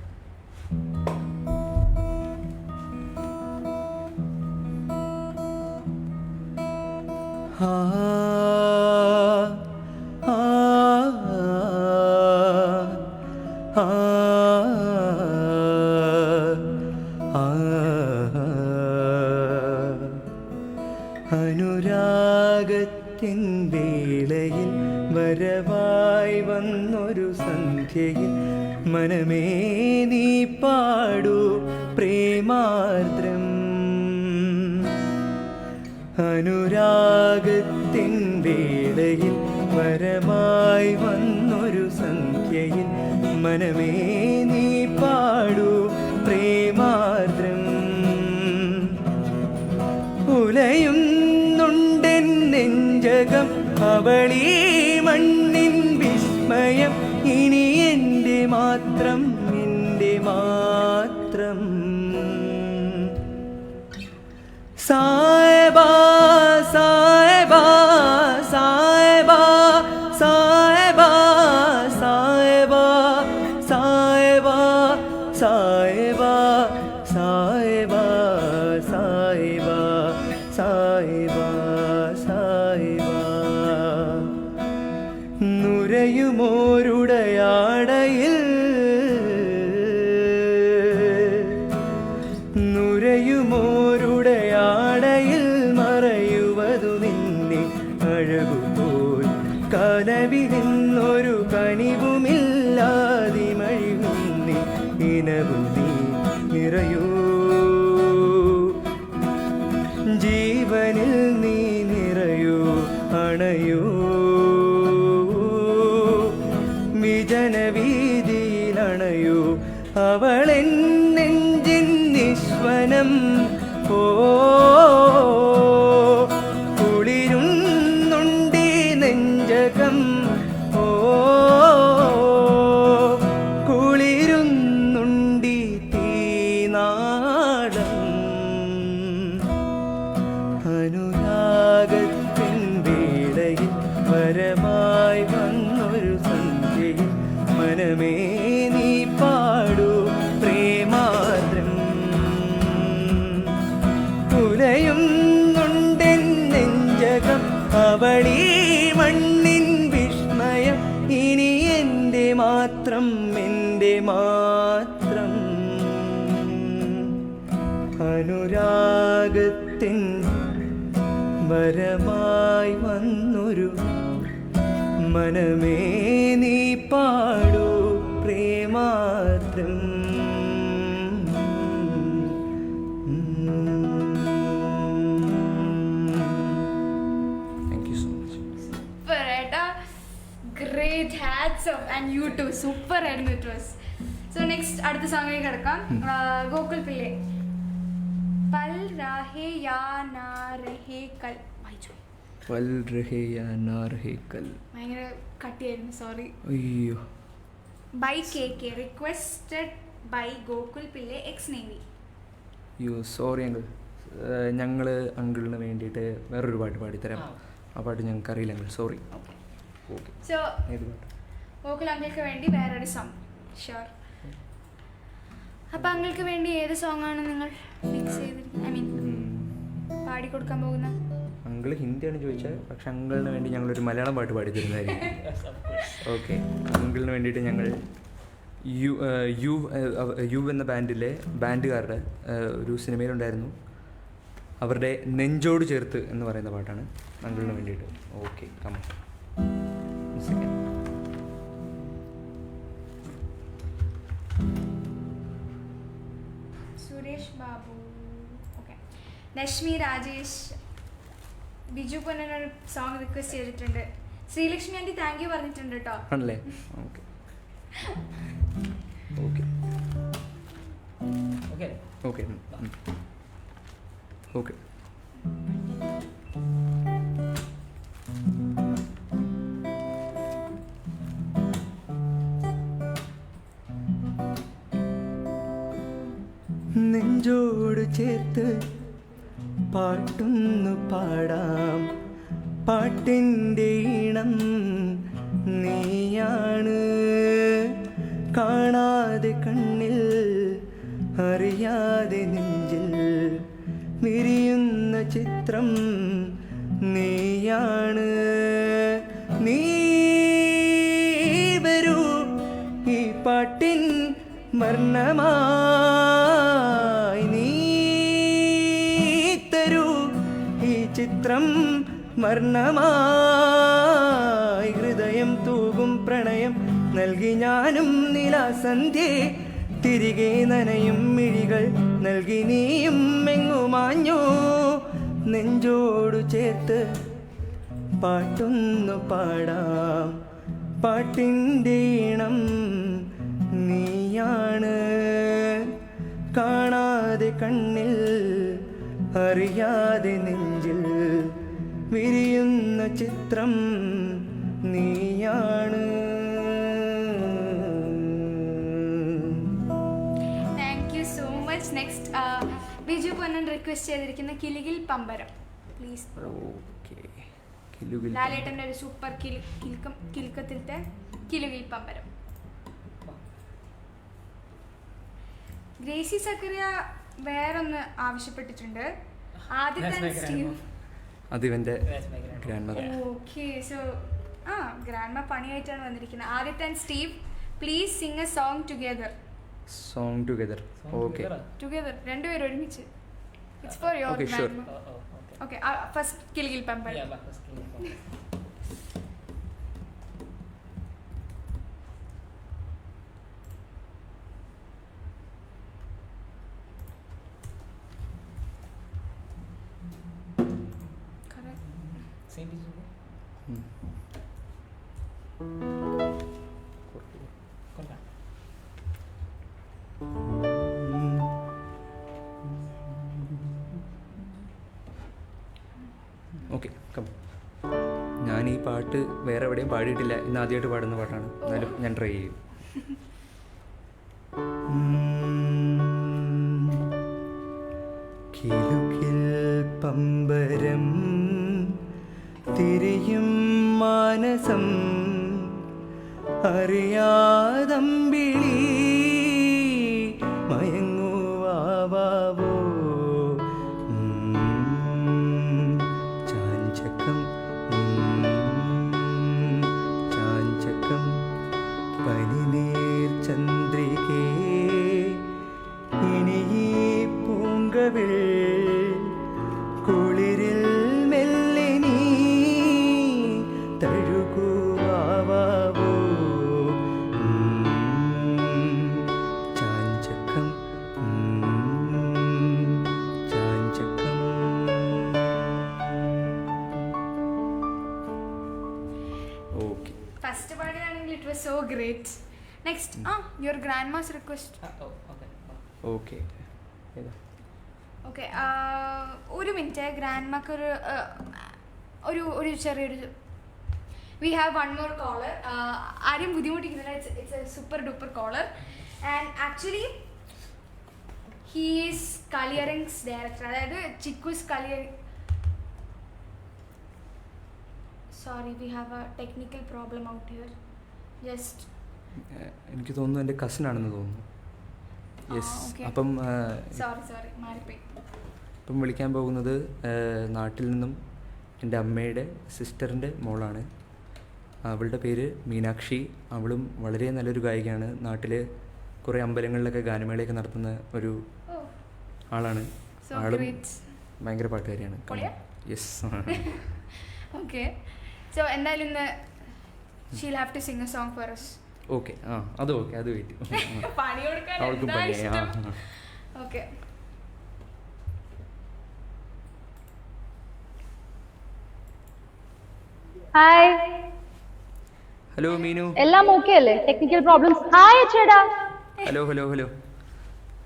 അനുരാഗത്തിൻ വേളയിൽ വരവായി വന്നൊരു സന്ധ്യയിൽ മനമേ നീ പാടൂ പ്രേമാർദ്രം. അനുരാഗത്തിൻ വേളയിൽ വരമായി വന്നൊരു സന്ധ്യയിൽ മനമേ നീ പാടൂ പ്രേമാർദ്രം. ഉലയുന്നുണ്ടെൻ നെഞ്ചകം അവളീ മണ്ണിൻ വിസ്മയം, ഇനി എൻ്റെ മാത്രം സായബാ സായബാ സായബാ സായബാ സായബാ സായബാ സായബാ സായബാ സായബാ സായബാ സായബാ. നുരയുമോരുടയാടയിൽ മറയുവതു നിന്നെ അഴകുപോൽ കനവിലിന്നൊരു കനിവുമില്ലാതി മഴികുന്നി ഇനവും നീ നിറയൂ ജീവനിൽ നീ നിറയൂ അണയൂ വിജനവീതിയിലണയൂ അവളെൻ നെഞ്ചിൻ നിശ്വനം. ഓ കുളിരുന്നുണ്ടീ നെഞ്ചകം, ഓ കുളിരുന്നുണ്ടീ തീനാടം. അനുരാഗത്തിൻ വേളയിൽ വരമായി വന്നൊരു സന്ധ്യയിൽ മനമേ നീ എൻ്റെ മാത്രം അനുരാഗത്തിൻ വരമായി വന്നൊരു മനമേ നീ പാടൂ പ്രേമാർദ്രം. Thank you so much. Super ഏട്ടാ, great hats off and you too super ആയിരുന്നു ഇറ്റ് വാസ്. സോ നെക്സ്റ്റ് അടുത്ത സോങ്ങിലേക്ക് കിടക്കാം. ഗോകുൽ പിള്ളെ പൽ രാഹേ യാ നാ രഹേ കൽ. വായിച്ചു പൽ രഹേ യാ നാ രഹേ കൽ. ഭയങ്കര കട്ടിയായിരുന്നു, സോറി. അയ്യോ. By K K requested by Gokul Pillai ex navy. അയ്യോ സോറി അങ്കിൾ. ഞങ്ങൾ അങ്കിളിന് വേണ്ടിയിട്ട് വേറൊരു പാട്ട് പാടിത്തരാം. ആ പാട്ട് ഞങ്ങൾക്ക് അറിയില്ല അങ്കിൾ, സോറി. ഓക്കെ. സോ ഏത് പാട്ട്? ഗോകുൽ അങ്കിൾക്ക് വേണ്ടി വേറൊരു സോങ്. ഷുവർ. അപ്പം അങ്കിൾക്ക് വേണ്ടി ഏത് സോങ്ങാണ് നിങ്ങൾ ഫിക്സ് ചെയ്തിരിക്കുന്നത്, ഐ മീൻ പാടിക്കൊടുക്കാൻ പോകുന്നത്? അങ്കിൾ ഹിന്ദിയാണ് ചോദിച്ചത്, പക്ഷെ അങ്കിളിന് വേണ്ടി ഞങ്ങളൊരു മലയാളം പാട്ട് പാടി തരുന്നതായിരിക്കും. ഓക്കെ. അങ്കിളിന് വേണ്ടിയിട്ട് ഞങ്ങൾ യു എന്ന ബാൻഡുകാരുടെ ഒരു സിനിമയിലുണ്ടായിരുന്നു, അവരുടെ നെഞ്ചോട് ചേർത്ത് എന്ന് പറയുന്ന പാട്ടാണ് അങ്കിളിന് വേണ്ടിയിട്ട്. Okay, come second. Suresh Babu, okay. Lakshmi Rajesh, Biju പൊന്നനൊരു സോങ് റിക്വസ്റ്റ് ചെയ്തിട്ടുണ്ട്. ശ്രീലക്ഷ്മി ആൻറ്റി താങ്ക് യു പറഞ്ഞിട്ടുണ്ട് കേട്ടോ. ആണല്ലേ? Okay okay okay okay. നെഞ്ചോട് ചേർത്ത് പാട്ടൊന്നു പാടാം, പാട്ടിൻ്റെ ഈണം നീയാണ്, കാണാതെ കണ്ണിൽ അറിയാതെ നെഞ്ചിൽ വിരിയുന്ന ചിത്രം നീയാണ്. നീ വരൂ ഈ പാട്ടിൻ വർണ്ണമായി, നീ തരൂ ഈ ചിത്രം വർണ്ണമായി. ഹൃദയം തൂകും പ്രണയം നൽകി ഞാനും നിലാസന്ധ്യേ, തിരികെ നനയും മിഴികൾ നൽകി നീയും എങ്ങുമാഞ്ഞു. നെഞ്ചോടു ചേർത്ത് പാട്ടൊന്നു പാടാം, പാട്ടിൻ്റെ ഈണം നീയാണ്, കാണാതെ കണ്ണിൽ അറിയാതെ നെഞ്ചിൽ വിരിയുന്ന ചിത്രം നീയാണ്. Thank you so much. Next Biju Ponnan request ചെയ്തിരിക്കുന്ന കിലുകിൽ പമ്പരം പ്ലീസ്. ഓക്കെ. കിലുകിൽ ലാലേട്ടൻ്റെ ഒരു സൂപ്പർ കിലുക്കത്തിലത്തെ കിലുകിൽ പമ്പരം. ഗ്രേസി സക്കറിയ വേറൊന്ന് ആവശ്യപ്പെട്ടിട്ടുണ്ട്. ആദ്യത്തെ സ്റ്റീവ്. അതിവൻ്റെ grandmother. Okay. So grandma പണിയായിട്ടാണ് വന്നിരിക്കുന്നത്. Aditya and Steve please sing a song together. Song together. Okay. Together രണ്ടുപേരും ഒരുമിച്ച്. It's for your Okay, sure. Grandma. Okay. First കിൽഗിൽ പമ്പരം. Okay, come. ഞാൻ ഈ പാട്ട് വേറെ എവിടെയും പാടിയിട്ടില്ല, ഇന്ന് ആദ്യമായിട്ട് പാടുന്ന പാട്ടാണ്. എന്നാലും ഞാൻ ട്രൈ ചെയ്യും. കിലുകിൽ പമ്പരം തിരിയും മാനസം അറിയാതമ്പിളി മയങ്ങുവാവോ ചാഞ്ചക്കം ചാഞ്ചക്കം പനിനീർ great. Next, your grandma's request. Okay Okay, ഒരു മിനിറ്റ് ഗ്രാൻഡ്മാക്ക് ഒരു ചെറിയൊരു we have one more caller. ആരെയും ബുദ്ധിമുട്ടിക്കുന്നില്ല, it's a super duper caller. And actually he's clearings director, അതായത് Chikku's clearing. Sorry, we have a technical problem out here. Just എനിക്ക് തോന്നുന്നു എൻ്റെ കസിൻ ആണെന്ന് തോന്നുന്നു. യെസ്. അപ്പം സോറി മാറിപ്പോയി. ഇപ്പം വിളിക്കാൻ പോകുന്നത് നാട്ടിൽ നിന്നും എൻ്റെ അമ്മയുടെ സിസ്റ്ററിൻ്റെ മോളാണ്. അവളുടെ പേര് മീനാക്ഷി. അവളും വളരെ നല്ലൊരു ഗായികയാണ്. നാട്ടിൽ കുറേ അമ്പലങ്ങളിലൊക്കെ ഗാനമേളയൊക്കെ നടത്തുന്ന ഒരു ആളാണ്. ആളും ഭയങ്കര പാട്ടുകാരിയാണ്. യെസ്. ഓക്കെ, സോ എന്തായാലും ഇന്ന് she'll have to sing a song for us. Okay, അത് ഓക്കെ, അത് വെയിറ്റ്. പണി കൊടുക്കാൻ അവൾക്കും എന്താ പണിയായി. ഇഷ്ടം? ഓക്കെ. Hi, hello Meenu. എല്ലാം ഓക്കെ അല്ലേ? Technical problems. ഹായ് ചേട്ടാ. ഹലോ.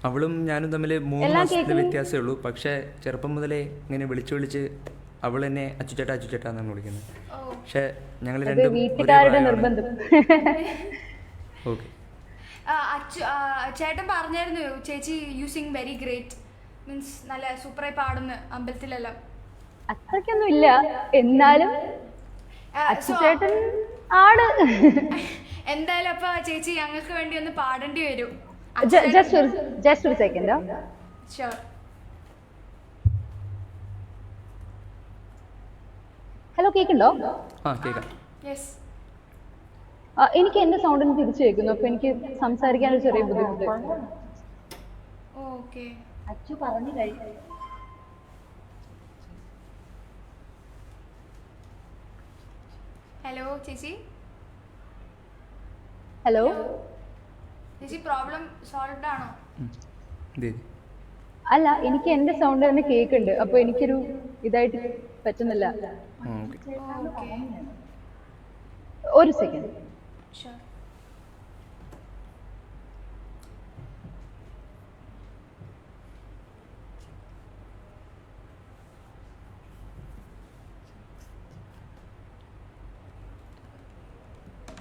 അവളും ഞാനും തമ്മിൽ 3 മാസത്തെ വ്യത്യാസമേ ഉള്ളൂ. പക്ഷേ ചെറുപ്പം മുതലേ ഇങ്ങനെ വിളിച്ച് അവൾ എന്നെ അച്ചുചേട്ടാ എന്നാണ് വിളിക്കുന്നത്. പക്ഷെ ഞങ്ങൾ രണ്ടും വീട്ടുകാരുടെ നിർബന്ധം. ഓക്കെ. ചേട്ടൻ പറഞ്ഞായിരുന്നു ചേച്ചി you sing very great, means നല്ല സൂപ്പറായി പാടുന്നു അമ്പലത്തിലെല്ലാം. അത്രയ്ക്കൊന്നും ഇല്ല, എന്നാലും ചേട്ടൻ ആണ്. എന്തായാലും അപ്പൊ ചേച്ചി ഞങ്ങൾക്ക് വേണ്ടി ഒന്ന് പാടേണ്ടി വരും. ജസ്റ്റ് ഒരു സെക്കൻഡ്. ഷുവർ. ഹലോ, കേൾക്കുന്നുണ്ടോ? കേൾക്കാം. യെസ്. എനിക്ക് എന്റെ സൗണ്ടിന് തിരിച്ചു കേൾക്കുന്നു, അപ്പൊ എനിക്ക് സംസാരിക്കാൻ ഒരു ചെറിയ ബുദ്ധിമുട്ട്. ഓക്കെ. അച്ചു പറഞ്ഞു കഴിഞ്ഞു. ഹലോ ചേച്ചി. ഹലോ ചേച്ചി, പ്രോബ്ലം സോൾവ്ഡ് ആണോ? അല്ല, എനിക്ക് എന്റെ സൗണ്ട് തന്നെ കേൾക്കുന്നുണ്ട്, അപ്പൊ എനിക്കൊരു ഇതായിട്ട് പറ്റുന്നില്ല. ഒരു സെക്കൻഡ്. ഷുവർ.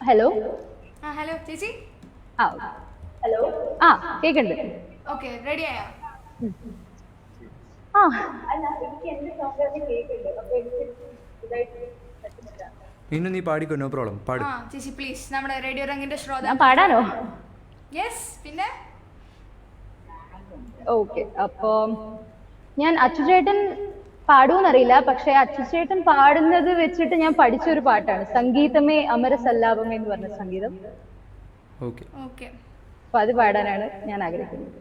ഹലോ. ഹലോ ചേച്ചി. ഹലോ. കേക്കുന്നുണ്ട്. ഓക്കെ, റെഡി ആയോ? മീനു, നീ പാടിക്കോ, നോ പ്രോബ്ലം, പാട്. ചേച്ചി പ്ലീസ്, നമ്മുടെ റേഡിയോ രംഗിന്റെ ശ്രോതാ. ഞാൻ പാടാനോ? യെസ്, പിന്നെ ഓക്കെ. അപ്പൊ ഞാൻ അച്ചുചേട്ടൻ പാടുമെന്നറിയില്ല, പക്ഷെ അച്ചുചേട്ടൻ പാടുന്നത് വെച്ചിട്ട് ഞാൻ പഠിച്ചൊരു പാട്ടാണ് സംഗീതമേ അമര സല്ലാപമേ എന്ന് പറഞ്ഞ സംഗീതം. ഓക്കെ. അപ്പൊ അത് പാടാനാണ് ഞാൻ ആഗ്രഹിക്കുന്നത്.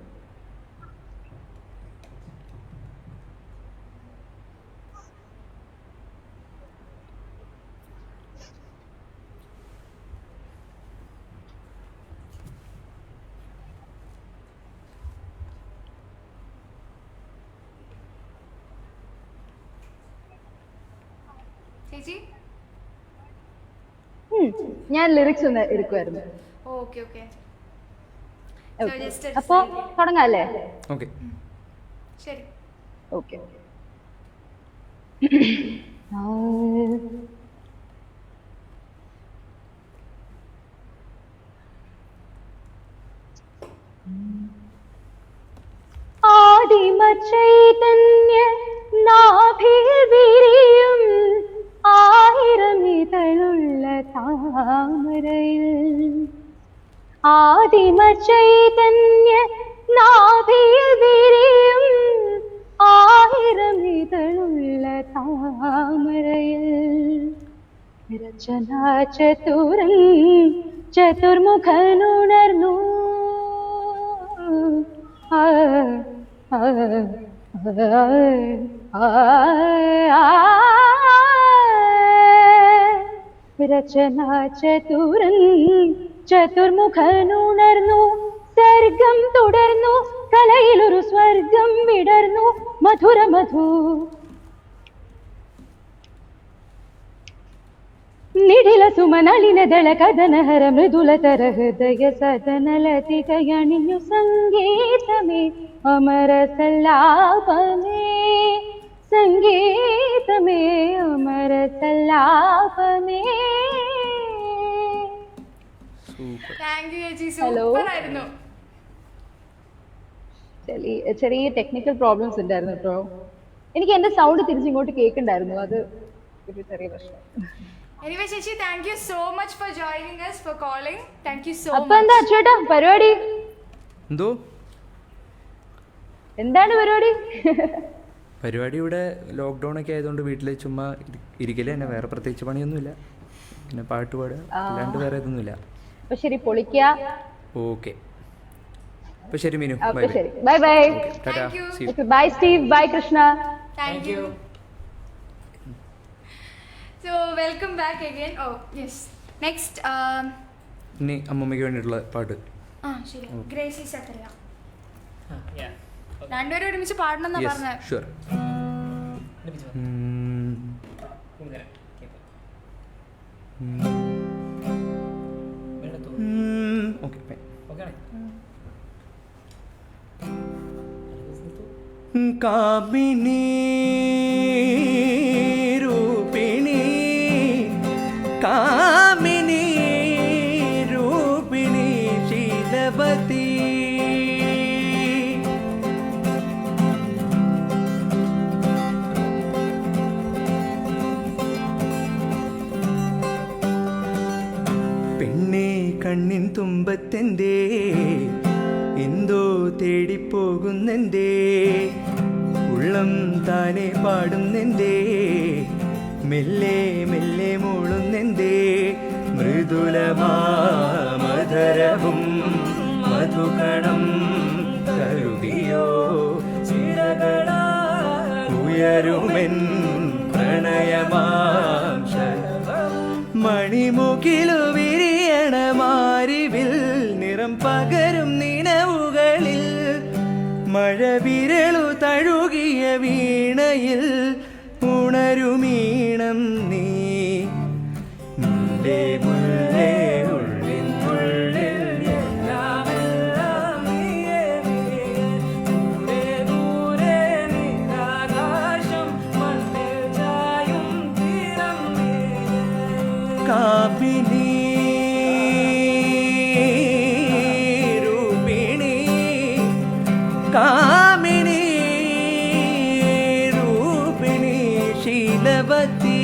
ചേച്ചി. ഞാൻ ലിറിക്സ് ഒന്ന് എടുക്കുമായിരുന്നു. ഓക്കെ. അപ്പൊ തുടങ്ങാല്ലേ? ഓക്കെ. ശരി. ഓക്കെ. ആദിമ ചൈതന്യ നാഭിൽ വിരിയും ആയിരം ഇതളുള്ള താമരയിൽ, ആദിമ ചൈതന്യ നാഭിൽ വിരിയും ആയിരം ഇതളുള്ള താമരയിൽ, രചനാ ചതുരൻ ചതുർമുഖനുണർന്നു രചനാ ചതുരൻ ചതുർമുഖനുണർന്നു, സർഗം തുടർന്നു, കലയിലൊരു സ്വർഗം വിടർന്നു, മധുര ನಿಡಿಲ ಸುಮನಳಿನದಳ ಕದನಹರ ಮೃದುಲತರ ಹೃದಯ ಸದನಲತಿಕಯಣಿಯು ಸಂಗೀತಮೇ ಅಮರ ಸಲ್ಲಾಪಮೇ സംഗീതമേ അമര സല്ലാപമേ. താങ്ക് യു ചേച്ചി, ഹലോ. സൂപ്പർ ആയിരുന്നു. ചെറിയ ടെക്നിക്കൽ പ്രോബ്ലംസ് ഉണ്ടായിരുന്നു കേട്ടോ. എനിക്ക് എന്റെ സൗണ്ട് തിരിച്ചിങ്ങോട്ട് കേൾക്കണ്ടായിരുന്നു, അത് ഒരു ചെറിയ പ്രശ്നം. എനിവേ ചേച്ചി, thank you so much for joining us, for calling. Thank you so അപ്പൊ മച്ച്. എന്താ അച്ചുവേട്ടാ പരിപാടി? എന്തോ എന്താണ് പരിപാടി? പരിപാടി ഇവിടെ ലോക്ക്ഡൗൺ ഒക്കെ ആയതുകൊണ്ട് വീട്ടിൽ ചുമ്മാ ഇരിക്കല് തന്നെ, വേറെ പ്രത്യേകിച്ച് പണിയൊന്നുമില്ല. പിന്നെ പാട്ട് പാടുക, അല്ലാണ്ട് വേറെ ഇതൊന്നുമില്ല. അപ്പൊ ശരി, പൊളിക്കുക. ഓക്കെ, അപ്പൊ ശരി മീനു, ബൈ അപ്പൊ ബൈ. ശരി, ബൈ ബൈ. ടാറ്റാ, Thank you. see you. Bye Steve, bye Krishna. Thank you. So welcome back again. Oh yes, next ഇനി അമ്മമ്മയ്ക്ക് വേണ്ടിയിട്ടുള്ള പാട്ട്. ശരി, ഗ്രേസി സക്കറിയ. രണ്ടുപേരും ഒരുമിച്ച് പാടണം എന്നാ പറഞ്ഞത്. ഷുവർ. കാമിനി രൂപിണി കാമിനി രൂപിണി ശീലവതി പെണ്ണേ കണ്ണിൻ തുമ്പത്തെന്തേ എന്തോ തേടിപ്പോകുന്നെന്തേ ഉള്ളം താനെ പാടുന്നെന്തേ മെല്ലെ മെല്ലെ മൂളുന്നെന്തേ മൃദുലമാധരവും മധുകണം കരുതിയോ ചിറകളാ ഉയരുമെൻ പ്രണയമാം ശലഭം മണിമുകിലു വിരിയണ മാരിവിൽ നിറം പകരും നിനവുകളിൽ മഴവിരളു തഴുകിയ വീണയിൽ ഉണരുമീണം നീ മുല്ലേ മുല്ലേ ഉള്ളിൻ ഉള്ളിൽ എല്ലാമെല്ലാം നീയേ നീയേ ദൂരെ ദൂരെ നീലാകാശം മണ്ണിൽ ചായും തീരം നീയേ കാമിനി കാമിനി രൂപിണി ശീലവതി.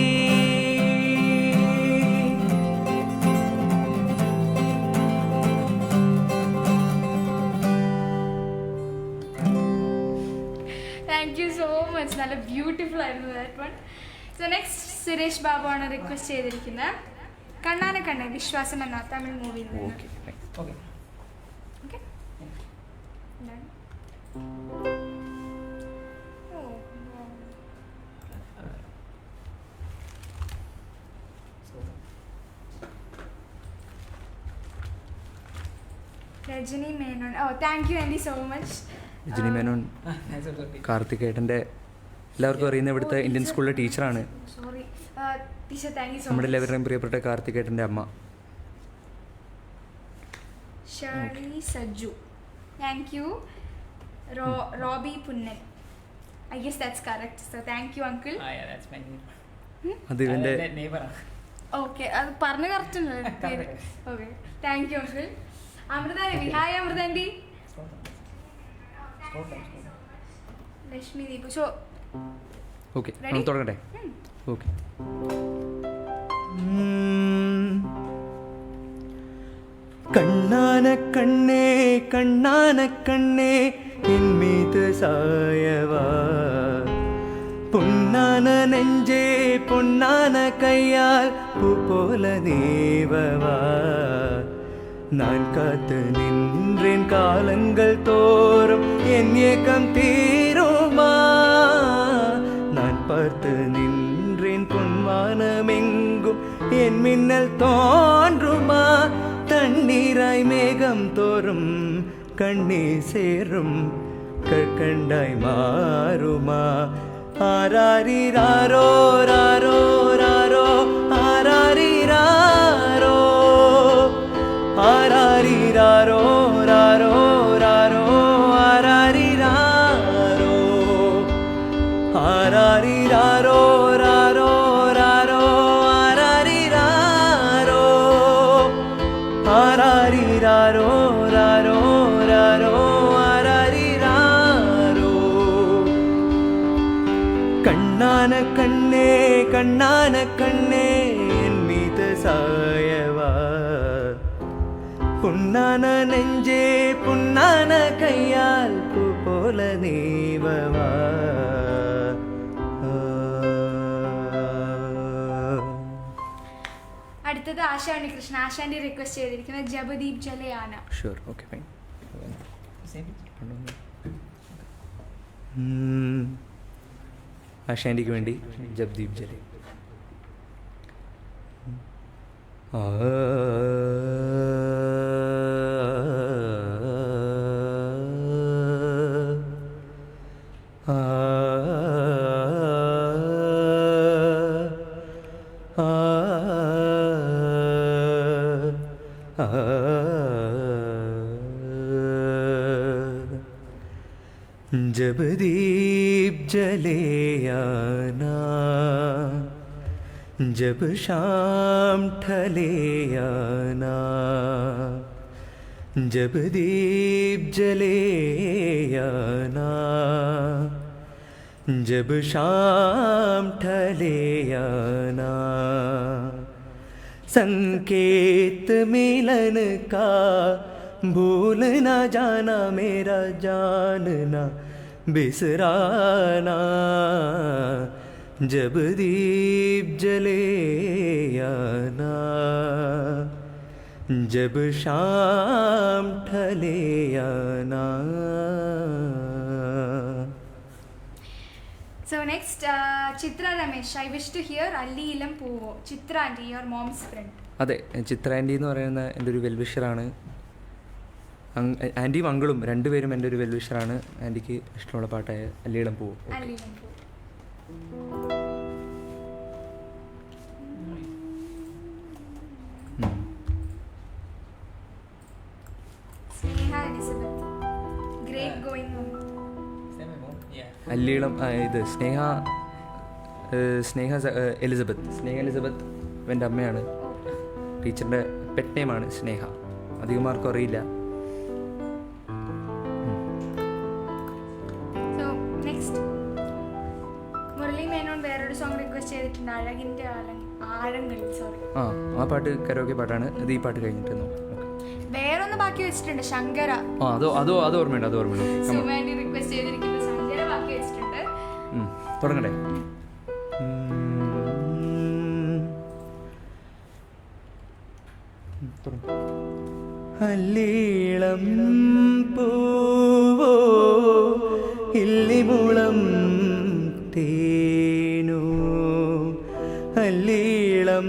Thank you so much. നല്ല ബ്യൂട്ടിഫുൾ ആയിരുന്നു that one. So next Suresh Babu ആണ് റിക്വസ്റ്റ് ചെയ്തിരിക്കുന്നത്. കണ്ണാന കണ്ണേ വിശ്വാസം എന്ന തമിഴ് മൂവിയിൽ നിന്ന്. Okay, okay Rajani Menon. Oh thank you and so much. Rajani Menon കാർത്തികേട്ടൻ്റെ എല്ലാവർക്കും അറിയുന്ന ഇവിടുത്തെ ഇന്ത്യൻ സ്കൂളിലെ ടീച്ചറാണ്. Sorry teacher, thank you so നമ്മുടെ മച്ച്. എല്ലാവരുടെയും പ്രിയപ്പെട്ട കാർത്തികേട്ടൻ്റെ അമ്മ. Shirley Sajju, thank you. Roby Punnan, I guess that's correct. So thank you uncle. അത് ഇവൻ്റെ ഓക്കെ, അത് പറഞ്ഞ കറക്റ്റ് പേര്. Okay, thank you uncle. Amrutha Ravi, hi Amrutha aunty. Lakshmi Deepu. So okay, നമ്മൾ തുടങ്ങട്ടെ. ഓക്കെ. കണ്ണാന കണ്ണേ കണ്ണാന കണ്ണേ എന്മീത് സായവാ പൊന്നാന നെഞ്ചേ പൊന്നാന കയ്യാൽ പൂ പോല നീവവാ நான் காத்து நின்றேன் காலங்கள் தோறும் என் ஏக்கம் தீருமா நான் பார்த்து நின்றேன் பொன்வானமெங்கும் என் மின்னல் தோன்றுமா தண்ணீராய் மேகம் தோறும் கண்ணீர் சேரும் கற்கண்டாய் மாறுமா ஆராரி ராரோ ராரோ ராரோ ஆராரி ரா ആരാരിരാരോ രാരോ രാരോ ആരാരിരാരോ ആരാരിരാരോ രാരോ രാരോ ആരാരിരാരോ ആരാരിരാരോ രാരോ രാരോ ആരാരിരാരോ കണ്ണാന കണ്ണേ കണ്ണാന കണ്ണേ மீது சாயவா புண்ணான நெஞ்சே புண்ணான கையால் பூ போல நீவவா അടുത്തത് ആശാ ഉണ്ണികൃഷ്ണൻ. ആശാന്റെ റിക്വസ്റ്റ് ചെയ്തിരിക്കുന്നത് ജബദീപ് ജലയാണ്. Sure, okay, fine. ആശാന്റിക്ക് വേണ്ടി ജബ്ദീപ് ജലേ. ആ जब दीप जले आना, जब शाम ढले आना, जब दीप जले आना, जब शाम ढले आना, संकेत मिलन का भूल ना जाना, मेरा जानना बिसराना, जब दीप जले आना, जब शाम ढले आना. So next, Chitra Ramesh. I wish to hear Alli Ilam Poovo. Chitra aunty, your mom's friend. അതെ, ചിത്ര ആൻറ്റി എന്ന് പറയുന്ന എൻ്റെ ഒരു വെൽവിഷറാണ്. ആൻറ്റിയും അങ്കിളും രണ്ടുപേരും എൻ്റെ ഒരു വെൽവിഷറാണ്. ആൻറ്റിക്ക് ഇഷ്ടമുള്ള പാട്ടായ അല്ലിയിളം പൂവ്. Alli Ilam Poovo. Sneha Elizabeth. Great going on. അല്ലിയിളം ഇത് സ്നേഹ എലിസബത്ത് എൻ്റെ അമ്മയാണ്. ടീച്ചറിൻ്റെ പെറ്റ് നെയിമാണ് സ്നേഹ. അധികം ആർക്കും അറിയില്ല. So next, മുരളി മേനോൻ വേറൊരു സോങ് റിക്വസ്റ്റ് ചെയ്തിട്ടുണ്ട്, അഴകിൻ്റെ ആഴങ്ങളിൽ. സോറി, ആ പാട്ട് കരോക്കെ പാട്ടാണ്. ഇത് ഈ പാട്ട് കഴിഞ്ഞിട്ട് വേറൊന്ന് ബാക്കി വെച്ചിട്ടുണ്ട്, ശങ്കര. അത് ഓർമ്മയുണ്ട്. സുമാൻഡി റിക്വസ്റ്റ് ചെയ്തിരിക്കുന്ന ശങ്കര ബാക്കി വെച്ചിട്ടുണ്ട്. തുടങ്ങട്ടെ. അല്ലീളം പൂവോ ഇല്ലിമുളം തേനോ, അല്ലീളം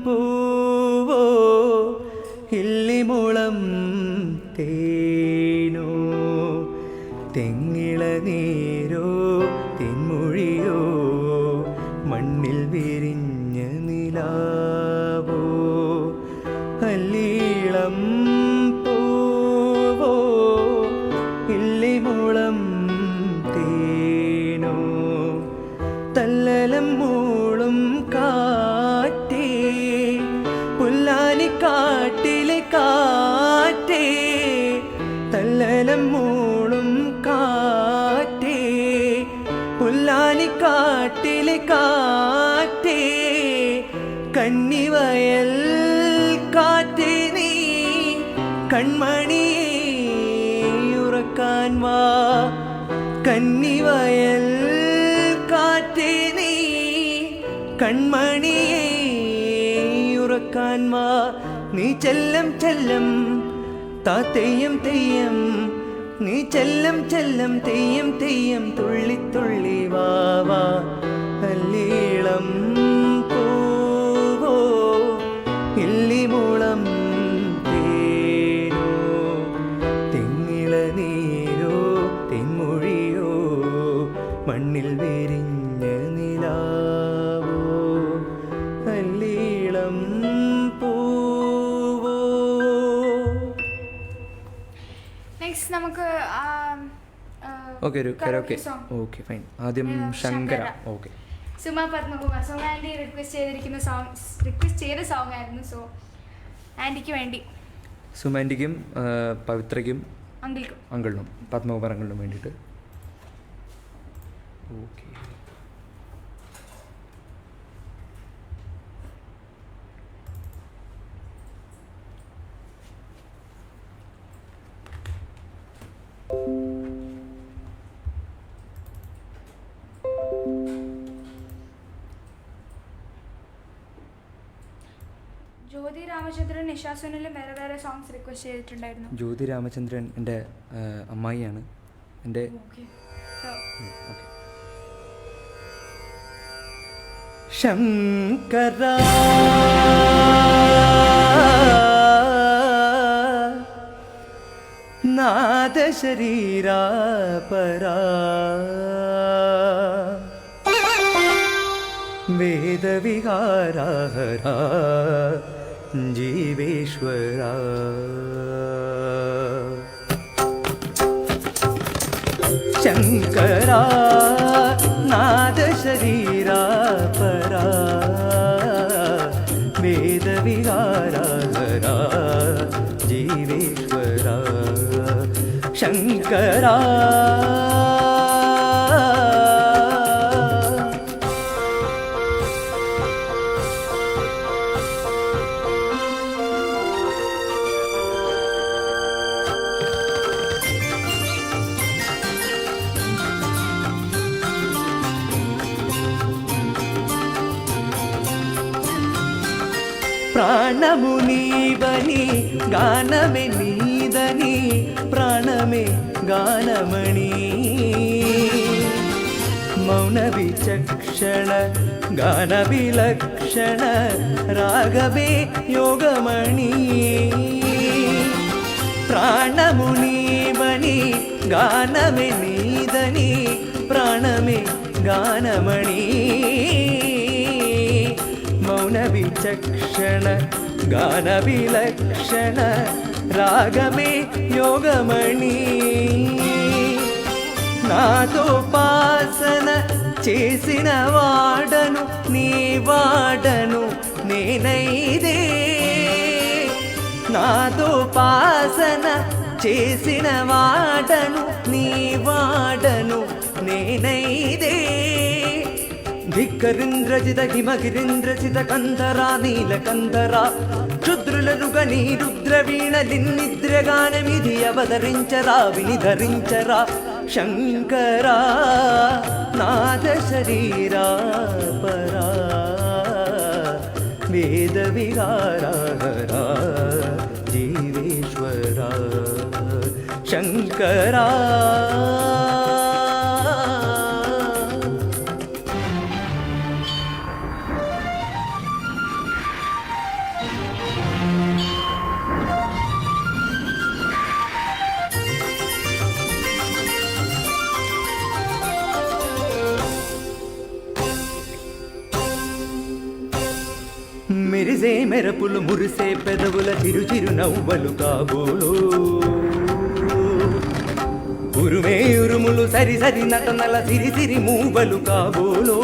പൂവോ ഇല്ലിമുളം തേനോ, തെങ്ങിളനീരോ തെന്മൊഴിയോ മണ്ണിൽ വിരിഞ്ഞ നിലാവോ, അല്ലീളം പൂവോ ഇല്ലിമുളം തേനോ, തല്ലലം മൂളും കാറ്റേ പുല്ലാനിക്കാട്ടിലെ കാറ്റേ, തല്ലലം മൂളും കാറ്റേ പുല്ലാനിക്കാട്ടിലെ കാറ്റേ, കന്നിവയൽ കാറ്റേ നീ കൺമണിയെ ഉറക്കാൻ വാ, കന്നിവയൽ കാറ്റേ നീ കൺമണിയെ ഉറക്കാൻ വാ, നീ ചെല്ലം ചെല്ലം തെയ്യം തെയ്യം, നീ ചെല്ലം ചെല്ലം തെയ്യം തെയ്യം, തുള്ളി തുള്ളി വാ വാ, അല്ലീളം പൂവോ ഇല്ലിമുളം തേനോ, തെങ്ങിളനീരോ തെന്മൊഴിയോ മണ്ണിൽ വിരിഞ്ഞ നിലാവോ, അല്ലീളം പൂവോ. നെക്സ്റ്റ് നമുക്ക് ഓക്കെ ഒരു കരോക്കെ ഓക്കെ ഫൈൻ. ആദ്യം ശങ്കര. Okay. Suma Padmakumar Suma aunty request ചെയ്ത സോങ് ആയിരുന്നു. സോ ആൻറ്റിക്ക് വേണ്ടി സുമാൻറ്റിക്കും പവിത്രയ്ക്കും അങ്കിൾക്കും അങ്കിളിനും പത്മകുമാർ അങ്കിളിനും വേണ്ടിയിട്ട്. ഓക്കെ. ജ്യോതി രാമചന്ദ്രൻ നിഷ സുനിലും വേറെ വേറെ സോങ്സ് റിക്വസ്റ്റ് ചെയ്തിട്ടുണ്ടായിരുന്നു. ജ്യോതി രാമചന്ദ്രൻ എൻ്റെ അമ്മായിയാണ്. എൻ്റെ ശങ്കര നാദ ശരീരാ പരാ വേദവിഹാരാ ഹരാ ജീവേശ്വരാ ശങ്കരാ നാദ ശരീരാ പരാ വേദവിഹാരാ ഹരാ ജീവേശ്വരാ ശങ്കരാ ప్రాణమునీవని గానమే నీదని ప్రాణమే గానమణి మౌన విచక్షణ గాన విలక్షణ రాగవే యోగమణి ప్రాణమునీవని గానమే నీదని ప్రాణమే గానమణి మౌన విచక్షణ గాన విలక్షణ రాగమే యోగమణి నాతో పాసన చేసిన వాడను నీ వాడను నేనైదే నాతో పాసన చేసిన వాడను నీ వాడను నేనైదే ధిక్కరింద్రజిత హిమగిరింద్రజిత కంధరా నీలకంధరా క్షుద్రులను గని రుద్రవీణలిన్నిద్రగానమిది అవతరించరా వినిధరించరా శంకరా నాద శరీరా పరా వేద విహారా హరా జీవేశ్వరా శంకరా మెరిసే మెరపులు మురిసే పెదవుల చిరు చిరు నవ్వలు కాబోలు ఉరుమే ఉరుములు సరి సరి నటనల సిరి సిరి మూవలు కాబోలు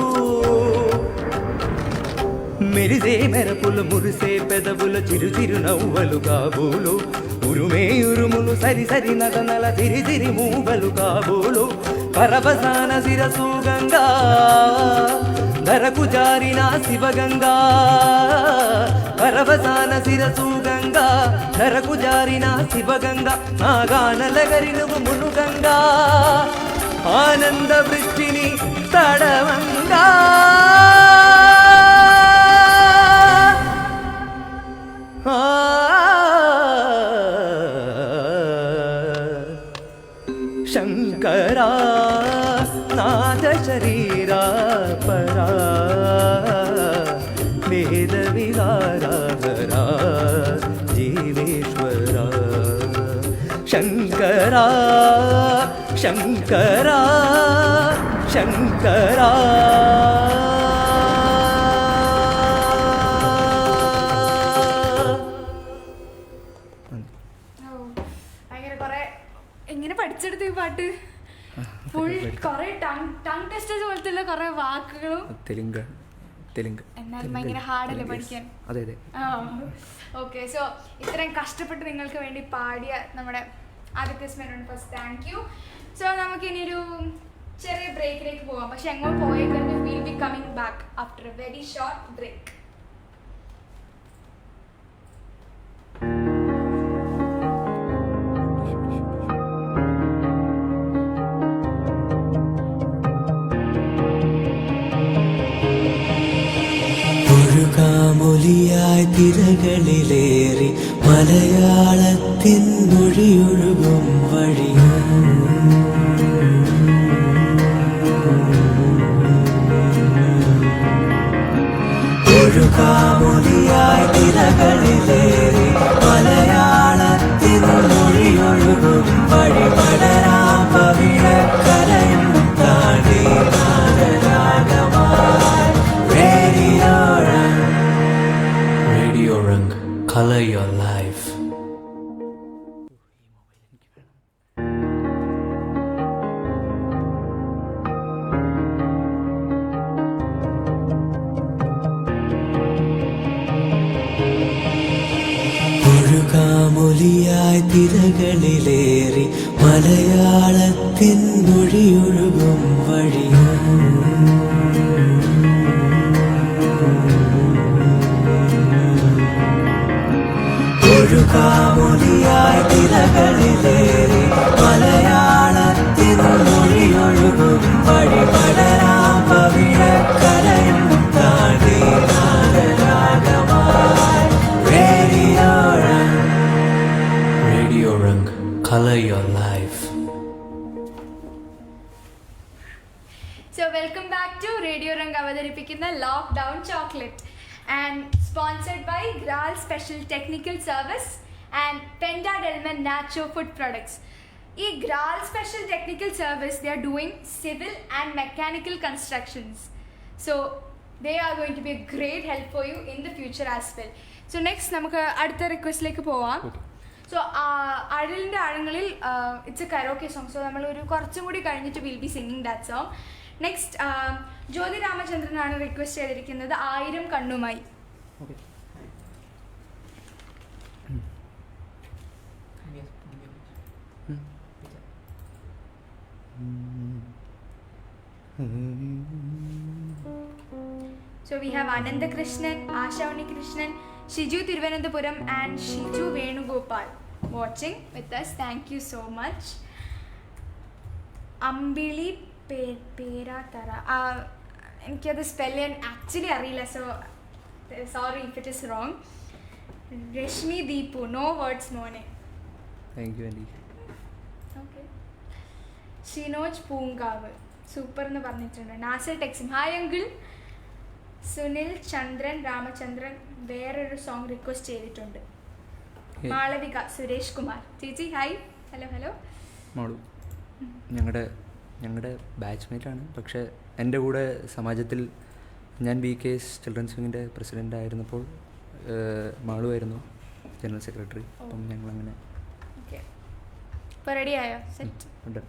మెరిసే మెరపులు మురిసే పెదవుల చిరు చిరు నవ్వలు కాబోలు ఉరుమే ఉరుములు సరి సరి నటనల సిరి సిరి మూవలు కాబోలు పరవసాన శిరసు గంగా ధరకు జారిన శివగంగా పరవసాన శిరసు గంగా ధరకు జారిన శివగంగా నాగానలగరి నువ్వు మునుగంగా ఆనంద వృష్టిని తడవంగా శంకరా నాద శరీరా పరా వేద విహారా హరా జీవేశ్వరా శంకరా శంకరా శంకరా ഭയങ്കര കുറെ എങ്ങനെ പഠിച്ചെടുത്ത ഈ പാട്ട്? ഫുൾ കുറെ ടങ് ടെസ്റ്റേഴ്സ് പോലത്തെ കുറെ വാക്കുകളും തെലുങ്ക് എന്നാലും ഭയങ്കര ഹാർഡല്ലേ പഠിക്കാൻ. അതെ അതെ. ഓക്കെ, സോ ഇത്രയും കഷ്ടപ്പെട്ട് നിങ്ങൾക്ക് വേണ്ടി പാടിയ നമ്മുടെ Aditya Menon first thank you. So നമുക്കിനിയൊരു ചെറിയ ബ്രേക്കിലേക്ക് പോവാം. പക്ഷെ എങ്ങോട്ട് പോയേക്കുന്നത് will be coming back after a very short break. ഒഴുകാമൊലിയായി തിരകളിലേറി മലയാളത്തിൻ മൊഴിയൊഴുകും വഴി ഒഴുകാമൊലിയായി തിരകളിലേറി മലയാളത്തിൻ മൊഴിയൊഴുകും വഴി പടരാം പവിഴക്കരയും താണ്ടി Radio Rang, color your life. ഒഴുകാമൊലിയായി തിരകളിലേറി മലയാളത്തിൻ മൊഴിയൊഴുകും വഴി ഒഴുകാമൊലിയായി തിരകളിലേറി മലയാളത്തിൻ മൊഴിയൊഴുകും വഴി പടരാം പവിഴക്കരയും താണ്ടി നാദരാഗമായി Radio Rang, color your life. So welcome back to Radio Rang അവതരിപ്പിക്കുന്ന lockdown chocolate and sponsored by Graal Special Technical Service and Pentadelman Nacho Food Products. ഈ Graal Special Technical Service, they are doing civil and mechanical constructions. So they are going to be a great help for you in the future as well. So next നമുക്ക് അടുത്ത റിക്വസ്റ്റിലേക്ക് പോവാം. So അഴലിൻ്റെ ആഴങ്ങളിൽ it's a karaoke song. So നമ്മളൊരു കുറച്ചും കൂടി കഴിഞ്ഞിട്ട് will be singing that song. Next Jyothi രാമചന്ദ്രനാണ് റിക്വസ്റ്റ് ചെയ്തിരിക്കുന്നത് 1000 കണ്ണുമായി. So we have Ananda Krishnan, Asha Krishnan, Shiju Thiruvananthapuram and Shiju Venugopal watching with us. Thank you so much. Ambili Peratara. എനിക്കത് spell ചെയ്യാൻ actually അറിയില്ല, so sorry if it is wrong. Reshmi Deepu, no words മോനെ. Thank you aunty. Okay. Shinoj Poonkavu super എന്ന് പറഞ്ഞിട്ടുണ്ട്. നാസർ ടെക്സിം hi uncle. Sunil Chandran Ramachandran വേറൊരു song request ചെയ്തിട്ടുണ്ട്. മാളവിക സുരേഷ് കുമാർ ചേച്ചി ഹായ്. ഹലോ മോളു ഞങ്ങളുടെ ബാച്ച്മേറ്റാണ്. പക്ഷേ എൻ്റെ കൂടെ സമാജത്തിൽ ഞാൻ BKS ചിൽഡ്രൻസ് വിങ്ങിൻ്റെ പ്രസിഡൻ്റ് ആയിരുന്നപ്പോൾ മാളുവായിരുന്നു ജനറൽ സെക്രട്ടറി. അപ്പം ഞങ്ങളങ്ങനെ ഓക്കെ. ഇപ്പോൾ റെഡി ആയോ? സെറ്റ് ഉണ്ട്.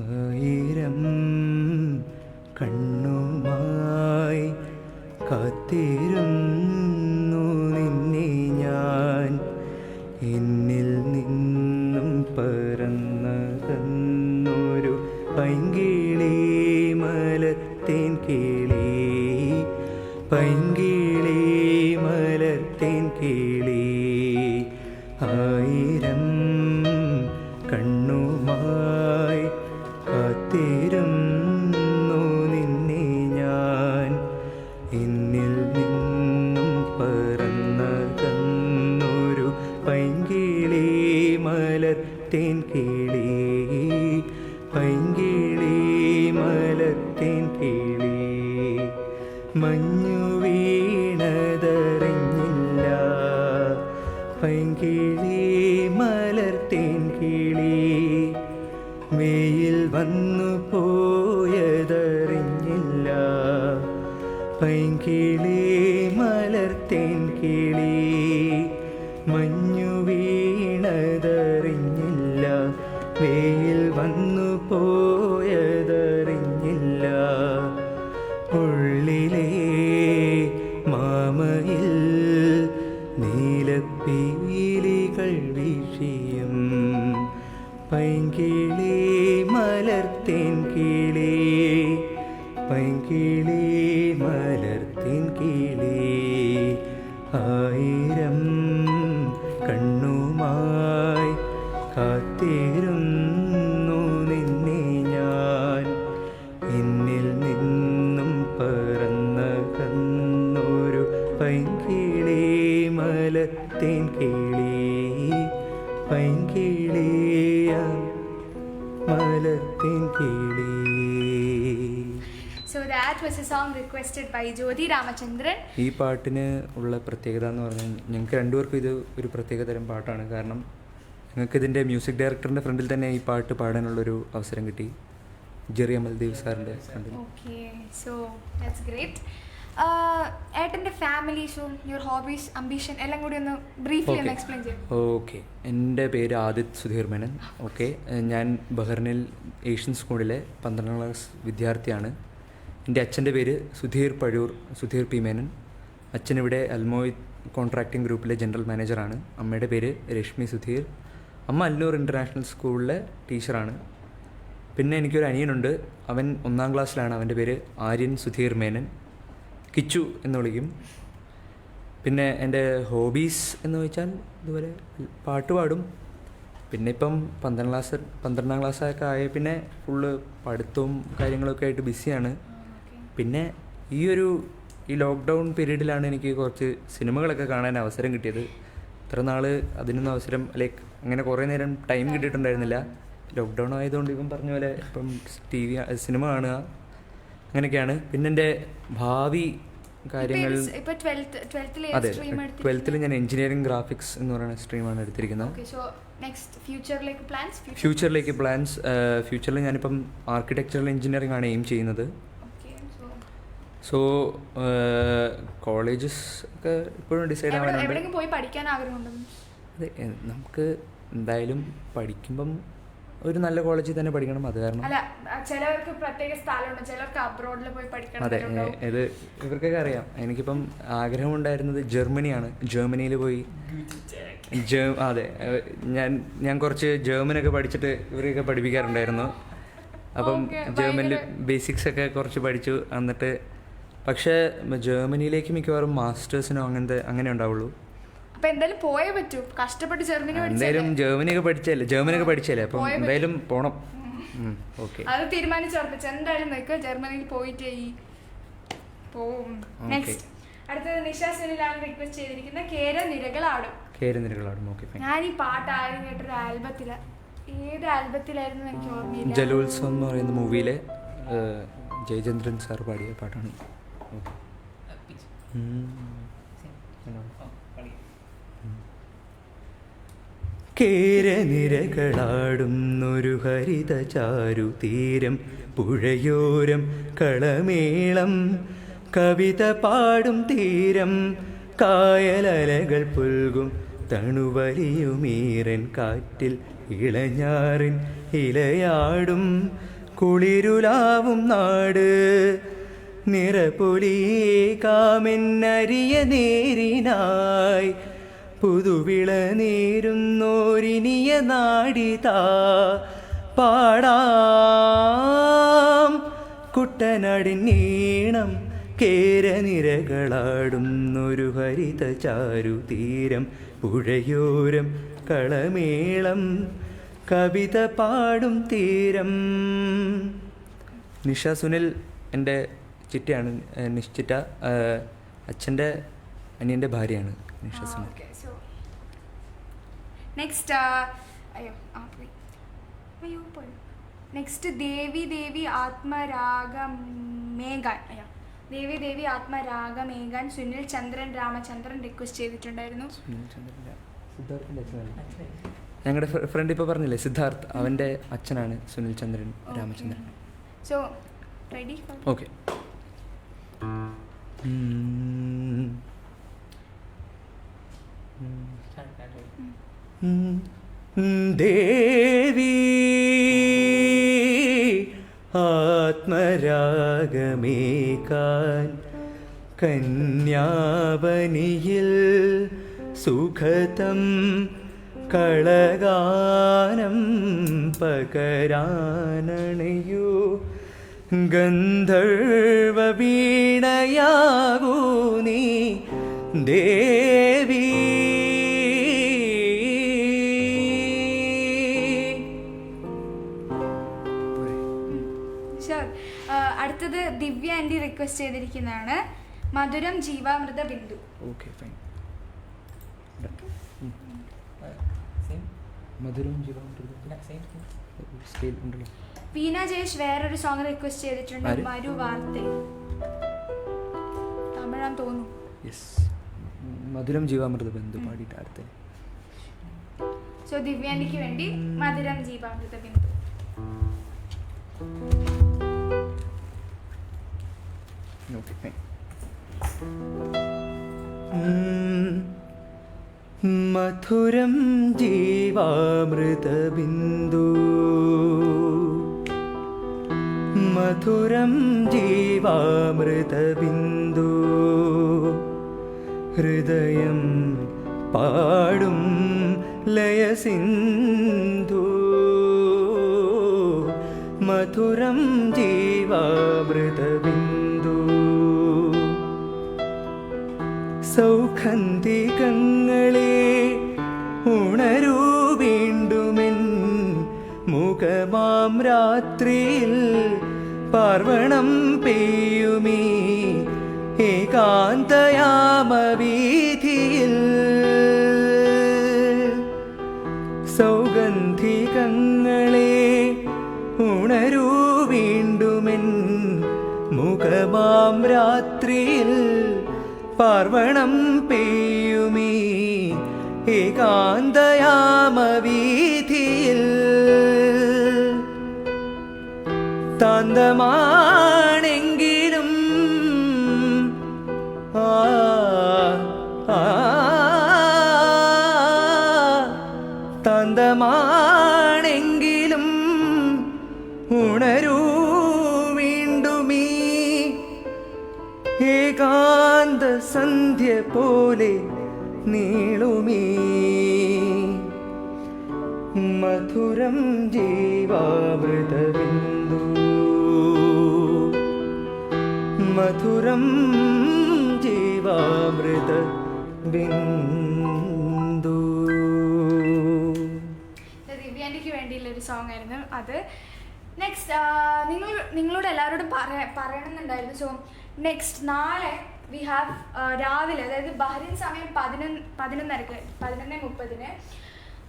ആയിരം കണ്ണുമായി കാത്തിരുന്നു നിന്നെ ഞാൻ, എന്നിൽ നിന്നും പറന്നകന്നൊരു പൈങ്കിളി മലത്തേൻ കിളി, പൈങ്കിളി മലത്തേൻ കിളി. ആയിരം കണ്ണുമായി കാത്തിരുന്നു നിന്നെ ഞാൻ, എന്നിൽ നിന്നും പറന്നകന്നൊരു പൈങ്കിളി മലത്തേൻ കിളി, പൈങ്കിളി മലത്തേൻ കിളി. മഞ്ഞു വീണതറിഞ്ഞില്ല പൈങ്കിളി മലർത്തേൻ കിളി, വെയിൽ വന്നു പോയതറിഞ്ഞില്ല പൈങ്കിളി മലർത്തേൻ കിളി മഞ്ഞു വീണതറിഞ്ഞില്ല വെയിൽ വന്നു പോയതറിഞ്ഞില്ല ഉള്ളിലെ മാമയിൽ നീലപ്പീലികൾ വീശിയും പൈങ്കിളി മലർത്തേൻ കിളി പൈങ്കിളി മലർത്തേൻ കിളി ആയിരം കണ്ണുമായി കാത്തിരുന്നു നിന്നെ ഞാൻ എന്നിൽ നിന്നും പറന്നകന്നൊരു പൈങ്കിളി മലർത്തേൻ കിളി പൈങ്കിളിയ മലർത്തേൻ കിളി. So that was a song requested by Jyoti Ramachandran. ഈ പാട്ടിന് ഉള്ള പ്രത്യേകത എന്ന് പറഞ്ഞാൽ ഞങ്ങൾക്ക് രണ്ടുപേർക്കും ഇത് ഒരു പ്രത്യേക തരം പാട്ടാണ്. കാരണം ഞങ്ങൾക്ക് ഇതിൻ്റെ മ്യൂസിക് ഡയറക്ടറിൻ്റെ ഫ്രണ്ടിൽ തന്നെ ഈ പാട്ട് പാടാനുള്ളൊരു അവസരം കിട്ടി, ജെറി അമൽദേവ് സാറിൻ്റെ ഫ്രണ്ടിൽ. Okay, so that's great. ഏട്ടൻ്റെ family, so your hobbies, ambition എല്ലാം കൂടി ഒന്ന് ബ്രീഫ്ലി ഒന്ന് എക്സ്പ്ലെയിൻ ചെയ്യും. ഓക്കെ, എൻ്റെ പേര് ആദിത് സുധീർ മേനൻ. ഓക്കെ, ഞാൻ ബഹ്റിനിൽ ഏഷ്യൻ സ്കൂളിലെ 12ാം ക്ലാസ് വിദ്യാർത്ഥിയാണ്. എൻ്റെ അച്ഛൻ്റെ പേര് സുധീർ പഴൂർ, സുധീർ പി മേനൻ. അച്ഛനിവിടെ അൽമോയ് കോൺട്രാക്റ്റിംഗ് ഗ്രൂപ്പിലെ ജനറൽ മാനേജറാണ്. അമ്മയുടെ പേര് രശ്മി സുധീർ. അമ്മ അല്ലൂർ ഇൻ്റർനാഷണൽ സ്കൂളിലെ ടീച്ചറാണ്. പിന്നെ എനിക്കൊരു അനിയനുണ്ട്, അവൻ 1ാം ക്ലാസ്സിലാണ്. അവൻ്റെ പേര് ആര്യൻ സുധീർ മേനൻ, കിച്ചു എന്ന് വിളിക്കും. പിന്നെ എൻ്റെ ഹോബീസ് എന്ന് വെച്ചാൽ ഇതുപോലെ പാട്ട് പാടും. പിന്നെ ഇപ്പം 12ാം ക്ലാസ്സൊക്കെ ആയ പിന്നെ ഫുള്ള് പഠിത്തവും കാര്യങ്ങളൊക്കെ ആയിട്ട് ബിസിയാണ്. പിന്നെ ഈ ലോക്ക്ഡൗൺ പീരീഡിലാണ് എനിക്ക് കുറച്ച് സിനിമകളൊക്കെ കാണാൻ അവസരം കിട്ടിയത്. ഇത്ര നാൾ അതിനൊന്നും അവസരം ലൈക്ക് അങ്ങനെ കുറേ നേരം ടൈം കിട്ടിയിട്ടുണ്ടായിരുന്നില്ല. ലോക്ക്ഡൗൺ ആയതുകൊണ്ട് ഇപ്പം പറഞ്ഞ പോലെ ഇപ്പം സിനിമ കാണുക അങ്ങനെയൊക്കെയാണ്. പിന്നെ എൻ്റെ ഭാവി കാര്യങ്ങൾ, അതെ 12th ഞാൻ എഞ്ചിനീയറിംഗ് ഗ്രാഫിക്സ് എന്ന് പറയുന്ന സ്ട്രീമാണ് എടുത്തിരിക്കുന്നത്. ഫ്യൂച്ചറിലേക്ക് പ്ലാൻസ് ഫ്യൂച്ചറിൽ ഞാനിപ്പം ആർക്കിടെക്ചറൽ എഞ്ചിനീയറിംഗ് ആണ് എയിം ചെയ്യുന്നത്. സോ കോളേജസ് ഒക്കെ ഇപ്പോഴും ഡിസൈഡ് ആവാനുണ്ട്. അതെ, നമുക്ക് എന്തായാലും പഠിക്കുമ്പം ഒരു നല്ല കോളേജിൽ തന്നെ പഠിക്കണം. അത് കാരണം അതെ, ഇത് ഇവർക്കൊക്കെ അറിയാം. എനിക്കിപ്പം ആഗ്രഹമുണ്ടായിരുന്നത് ജർമ്മനിയാണ്. ജർമ്മനിയിൽ പോയി അതെ, ഞാൻ കുറച്ച് ജർമ്മനൊക്കെ പഠിച്ചിട്ട് ഇവരെയൊക്കെ പഠിപ്പിക്കാറുണ്ടായിരുന്നു. അപ്പം ജർമ്മനിൽ ബേസിക്സ് ഒക്കെ കുറച്ച് പഠിച്ചു. എന്നിട്ട് പക്ഷേ ജർമ്മനിയിലേക്ക് മിക്കവാറും മാസ്റ്റേഴ്സിനോ അങ്ങനെ ഉണ്ടാവുള്ളൂ. എന്തായാലും ജർമ്മനിയൊക്കെ പഠിച്ചല്ലേ, അപ്പം എന്തായാലും പോണം. ഓക്കെ, അത് തീരുമാനിച്ചുറപ്പിച്ചു. എന്തായാലും ജർമ്മനിയിൽ പോയിട്ട് അടുത്തത് നിഷ സുനിലാണ് റിക്വസ്റ്റ് ചെയ്തിരിക്കുന്ന കേരനിരകളാടും. ഓക്കെ. ഞാൻ ഈ പാട്ട് ആരും കേട്ടൊരു ആൽബത്തില്, ഏത് ആൽബത്തിലായിരുന്നു എനിക്ക് ഓർമ്മയില്ല. ജലോത്സവം എന്ന് പറയുന്ന മൂവിയിലെ ജയചന്ദ്രൻ സാർ പാടിയ പാട്ടാണ്. കേരനിരകളാടുന്നൊരു ഹരിത ചാരു തീരം, പുഴയോരം കളമേളം കവിത പാടും തീരം, കായലലകൾ പുൽകും തണുവലിയുമീറൻ കാറ്റിൽ ഇളഞ്ഞാറിൻ ഇലയാടും കുളിരുലാവും നാട്, നിറപൊലിയേ കാമെന്നരിയ നേരിനായി പുതുവിള നേരുന്നോരിനിയ നാടിതാ പാടാം കുട്ടനാടിൻ നീണം. കേരനിരകളാടുന്നൊരു ഹരിത ചാരു തീരം, പുഴയോരം കളമേളം കവിത പാടും തീരം. നിഷ സുനിൽ എൻ്റെ ചിറ്റയാണ്. നിശ്ചിറ്റ അച്ഛൻ്റെ അനിയൻ്റെ ഭാര്യയാണ് നിഷ സുനിൽ. നെക്സ്റ്റ് ദേവി ആത്മരാഗമേകാൻ സുനിൽ ചന്ദ്രൻ രാമചന്ദ്രൻ റിക്വസ്റ്റ് ചെയ്തിട്ടുണ്ടായിരുന്നു. ഞങ്ങളുടെ ഫ്രണ്ട് ഇപ്പോൾ പറഞ്ഞില്ലേ സിദ്ധാർത്ഥ്, അവൻ്റെ അച്ഛനാണ് Sunil Chandran Ramachandran. So ready? Okay. ദേവി ആത്മരാഗമേകാൻ കന്യാവനിയിൽ സുഖതം കളഗാനം പകരാനണയൂ ഗന്ധർവ വീണയാകൂ നീ ദേവി. ഷുവർ. അടുത്തത് ദിവ്യ ആൻറ്റി റിക്വസ്റ്റ് ചെയ്തിരിക്കുന്നതാണ് മധുരം ജീവാമൃത ബിന്ദു. Okay fine. മധുരം സ്കെയിൽ ഉണ്ടല്ലോ. വീണ ജയേഷ് വേറൊരു സോങ് റിക്വസ്റ്റ് ചെയ്തിട്ടുണ്ട്, ആര്? മരു വാർത്ത. തമിഴാന്ന് തോന്നുന്നു. യെസ്, മധുരം ജീവാമൃത ബന്ധു പാടിയിട്ട് അടുത്ത. സോ ദിവ്യ ആൻറ്റിക്ക് വേണ്ടി മധുരം ജീവാമൃത ബിന്ദു. Okay fine. മധുരം ജീവാമൃതബിന്ദു മധുരം ജീവാമൃതബിന്ദു ഹൃദയം പാടും ലയസിന്ധു മധുരം ജീവാമൃതബിന്ദു സൗഗന്ധികങ്ങളെ ഉണരൂ വീണ്ടുമെൻ മുഖമാം രാത്രിയിൽ പാർവണം പെയ്യുമീ ഏകാന്തയാമവീഥിയിൽ സൗഗന്ധികങ്ങളെ ഉണരൂ വീണ്ടുമെൻ മുഖമാം രാത്രിയിൽ പാർവണം പെയ്യുമീ ഏകാന്തയാമവീഥിയിൽ താന്തമാണെങ്കിലും താന്തമാണെങ്കിലും ഉണരൂ വീണ്ടുമീ ഏകാന്ത സന്ധ്യ പോലെ നീളുമീ മധുരം ജീവാമൃതബിന്ദു മധുരം ജീവാമൃത ബിന്ദു. ദിവ്യാൻറ്റിക്ക് വേണ്ടിയുള്ള ഒരു സോങ് ആയിരുന്നു അത്. നെക്സ്റ്റ് നിങ്ങളോട് എല്ലാവരോടും പറയണമെന്നുണ്ടായിരുന്നു. സോ നെക്സ്റ്റ് നാളെ വി ഹാവ് രാവിലെ, അതായത് ബഹ്റിൻ സമയം 11:30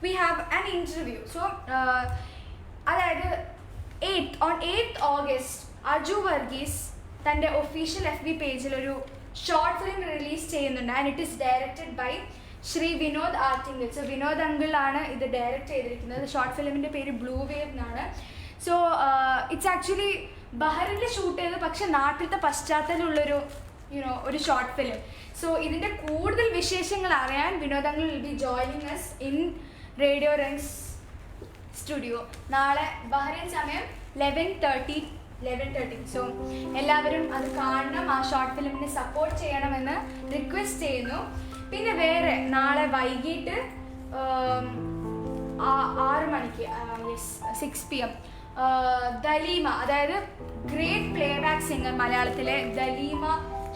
we have an interview. So അതായത് 8th ഓഗസ്റ്റ് അജു വർഗീസ് തൻ്റെ ഒഫീഷ്യൽ FB പേജിൽ ഒരു ഷോർട്ട് ഫിലിം റിലീസ് ചെയ്യുന്നുണ്ട്. And it is directed by Shri Vinod Attingal. So Vinod അങ്കിളാണ് ഇത് ഡയറക്റ്റ് ചെയ്തിരിക്കുന്നത്. ഷോർട്ട് ഫിലിമിൻ്റെ പേര് ബ്ലൂ വേവ് എന്നാണ്. സോ ഇറ്റ്സ് ആക്ച്വലി ബഹ്റിനിൽ ഷൂട്ട് ചെയ്തത്, പക്ഷെ നാട്ടിലത്തെ പശ്ചാത്തലമുള്ളൊരു ഒരു ഷോർട്ട് ഫിലിം. സോ ഇതിൻ്റെ കൂടുതൽ വിശേഷങ്ങൾ അറിയാൻ Vinod uncle will be joining us in radio rungs studio നാളെ ബഹ്റിൻ സമയം 11:30. സോ എല്ലാവരും അത് കാണണം, ആ ഷോർട്ട് ഫിലിമിനെ സപ്പോർട്ട് ചെയ്യണമെന്ന് റിക്വസ്റ്റ് ചെയ്യുന്നു. പിന്നെ വേറെ നാളെ വൈകിട്ട് 6 മണിക്ക് 6 PM ദലീമ, അതായത് ഗ്രേറ്റ് പ്ലേബാക്ക് സിംഗർ മലയാളത്തിലെ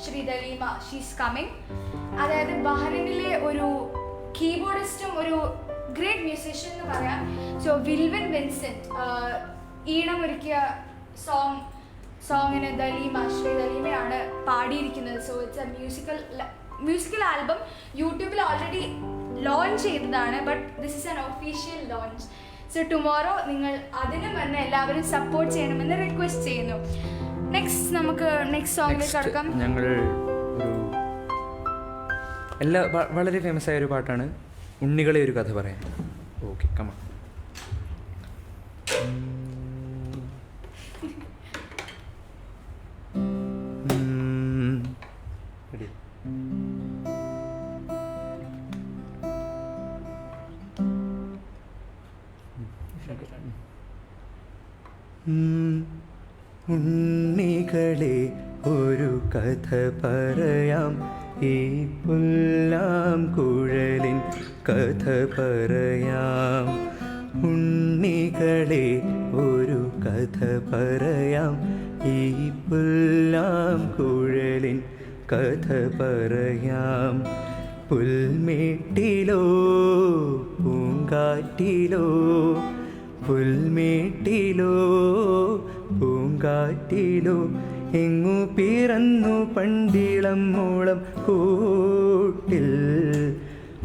ശ്രീ ദലീമ, ഷീസ് കമ്മിങ്. അതായത് ബഹ്റിനിലെ ഒരു കീബോർഡിസ്റ്റും ഒരു ഗ്രേറ്റ് മ്യൂസിഷ്യൻ എന്ന് പറയാം. സോ വിൽവിൻ വിൻസെന്റ് ഈണമൊരുക്കിയ സോങ്ങിന് ശ്രീ ദലീമയാണ് പാടിയിരിക്കുന്നത്. So it's a musical album. യൂട്യൂബിൽ ഓൾറെഡി ലോഞ്ച് ചെയ്തതാണ്, but this is an official launch. So tomorrow നിങ്ങൾ അതിനും തന്നെ എല്ലാവരും സപ്പോർട്ട് ചെയ്യണമെന്ന് റിക്വസ്റ്റ് ചെയ്യുന്നു. നമുക്ക് നെക്സ്റ്റ് സോങ്ങിലേക്ക് കടക്കാം. ഞങ്ങൾ വളരെ ഫേമസ് ആയ ഒരു പാട്ടാണ് ഉണ്ണികളെ ഒരു കഥ പറയാൻ. ഓക്കെ, കമാ. ഉണ്ണികളെ ഒരു കഥ പറയാം, ഈ പുല്ലാം കുഴലിൻ കഥ പറയാം. ഉണ്ണികളെ ഒരു കഥ പറയാം, ഈ പുല്ലാം കുഴലിൻ കഥ പറയാം. പുൽമേട്ടിലോ പൂങ്കാറ്റിലോ, പുൽമേട്ടിലോ പൂങ്കാറ്റിലോ, എങ്ങു പിറന്നു പണ്ടിളം മൂളം കൂട്ടിൽ.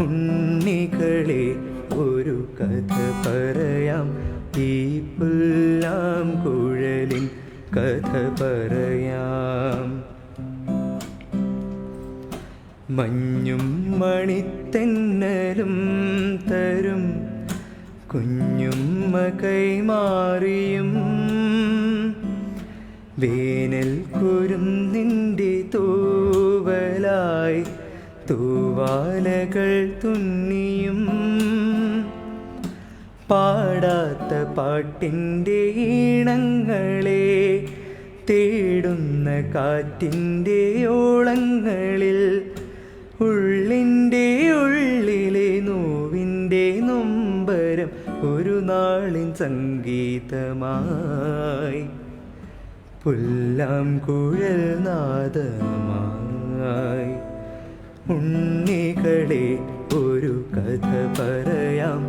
ഉണ്ണികളെ ഒരു കഥ പറയാം, ഈ പുല്ലാം കുഴലിൻ കഥ പറയാം. മഞ്ഞും മണിത്തെന്നലും തരും കുഞ്ഞുമ്മ കൈമാറിയും, വേനൽ കുരുന്നിൻ്റെ തൂവലായി തൂവാലകൾ തുന്നിയും, പാടാത്ത പാട്ടിൻ്റെ ഈണങ്ങളെ തേടുന്ന കാറ്റിൻ്റെ ഓളങ്ങളിൽ, ഉള്ളിൻ്റെ ഉള്ളിലെ നോവിൻ്റെ നൊമ്പരം ഒരു നാളിൻ സംഗീതമായി, പുല്ലാം കുഴൽ നാദമായി. ഉണ്ണികളെ ഒരു കഥ പറയാം,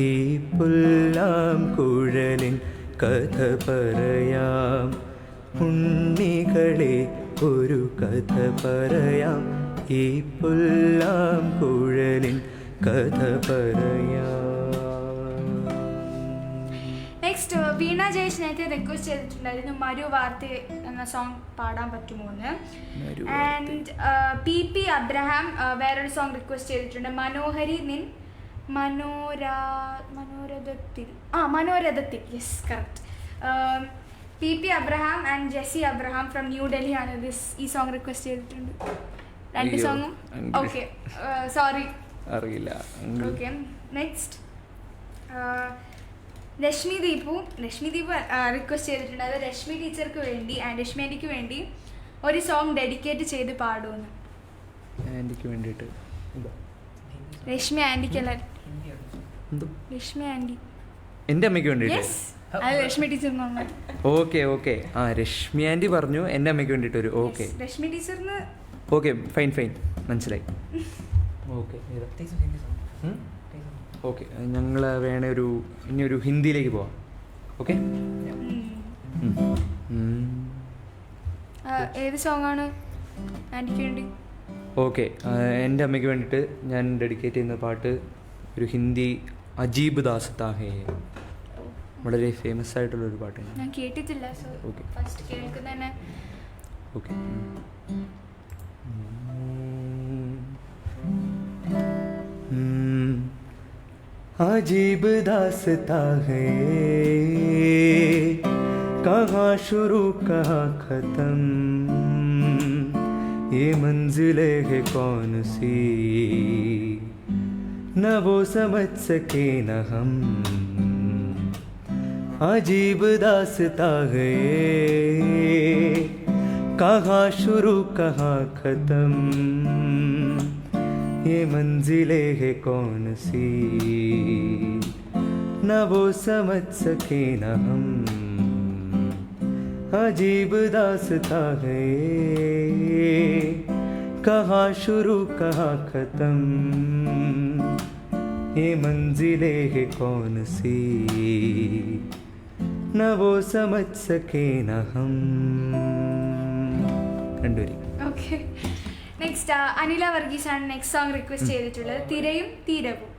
ഈ പുല്ലാം കുഴലിൻ കഥ പറയാം. ഉണ്ണികളെ ഒരു കഥ പറയാം, ഈ പുല്ലാം കുഴലിൻ കഥ പറയാം. നെക്സ്റ്റ് വീണ ജയേഷ് നേരത്തെ റിക്വസ്റ്റ് ചെയ്തിട്ടുണ്ടായിരുന്നു മരു വാർത്ത എന്ന സോങ് പാടാൻ പറ്റുമോ എന്ന്. ആൻഡ് പി അബ്രഹാം വേറൊരു സോങ് റിക്വസ്റ്റ് ചെയ്തിട്ടുണ്ട്, മനോഹരി നിൻ മനോരഥത്തിൽ. Yes, correct. P Abraham and Jessy Abraham from New Delhi ആണ് ഈ സോങ് റിക്വസ്റ്റ് ചെയ്തിട്ടുണ്ട്. രണ്ട് സോങ്ങും ഓക്കെ, സോറി അറിയില്ല. Okay. Next Reshmi Deep request ചെയ്തിട്ടുണ്ട്, അത് രശ്മി ടീച്ചർക്ക് വേണ്ടി ആൻഡ് രശ്മി ആൻറ്റിക്ക് വേണ്ടി ഒരു സോങ് ഡെഡിക്കേറ്റ് ചെയ്ത് പാടുമെന്ന്. ആൻറ്റിക്ക് വേണ്ടിയിട്ട് രശ്മി ആൻറ്റിക്കല്ല, രശ്മി ആൻറ്റി, എൻ്റെ അമ്മയ്ക്ക് വേണ്ടിയിട്ട്. യെസ്, അത് രശ്മി ടീച്ചർ. ഓക്കെ ഓക്കെ, ആ രശ്മി ആൻറ്റി പറഞ്ഞു എൻ്റെ അമ്മയ്ക്ക് വേണ്ടിയിട്ട് ഒരു. ഓക്കെ രശ്മി ടീച്ചറിന് ഓക്കെ, ഫൈൻ മനസ്സിലായി. ഓക്കെ ഓക്കെ, ഞങ്ങൾ വേണേ ഇനിയൊരു ഹിന്ദിയിലേക്ക് പോവാം. ഓക്കെ, ഏത് സോങ്ങാണ് ആൻറ്റിക്ക് വേണ്ടി? ഓക്കെ, എൻ്റെ അമ്മയ്ക്ക് വേണ്ടിയിട്ട് ഞാൻ ഡെഡിക്കേറ്റ് ചെയ്യുന്ന പാട്ട് ഒരു ഹിന്ദി അജീബ് ദാസ്താ ഹേ, വളരെ ഫേമസ് ആയിട്ടുള്ളൊരു പാട്ടാണ്. ഞാൻ കേട്ടിട്ടില്ല, സോ ഓക്കെ ഫസ്റ്റ് കേൾക്കുന്ന തന്നെ. ഓക്കെ. अजीब दास्ता है, कहाँ शुरू कहाँ खत्म, ये मंजिलें है कौन सी, न वो समझ सके न हम. अजीब दास्ता है, कहाँ शुरू कहाँ खत्म, ये मंजिलें है कौन सी, न वो समझ सके न हम. अजीब दास्ता है, कहाँ शुरू कहाँ खत्म, ये मंजिलें है कौन सी, न वो समझ सके न हम. രണ്ടുപേരും. ഓക്കെ. നെക്സ്റ്റ് അനില വർഗീസ് ആണ് നെക്സ്റ്റ് സോങ് റിക്വസ്റ്റ് ചെയ്തിട്ടുള്ളത്, തിരയും തീരവും.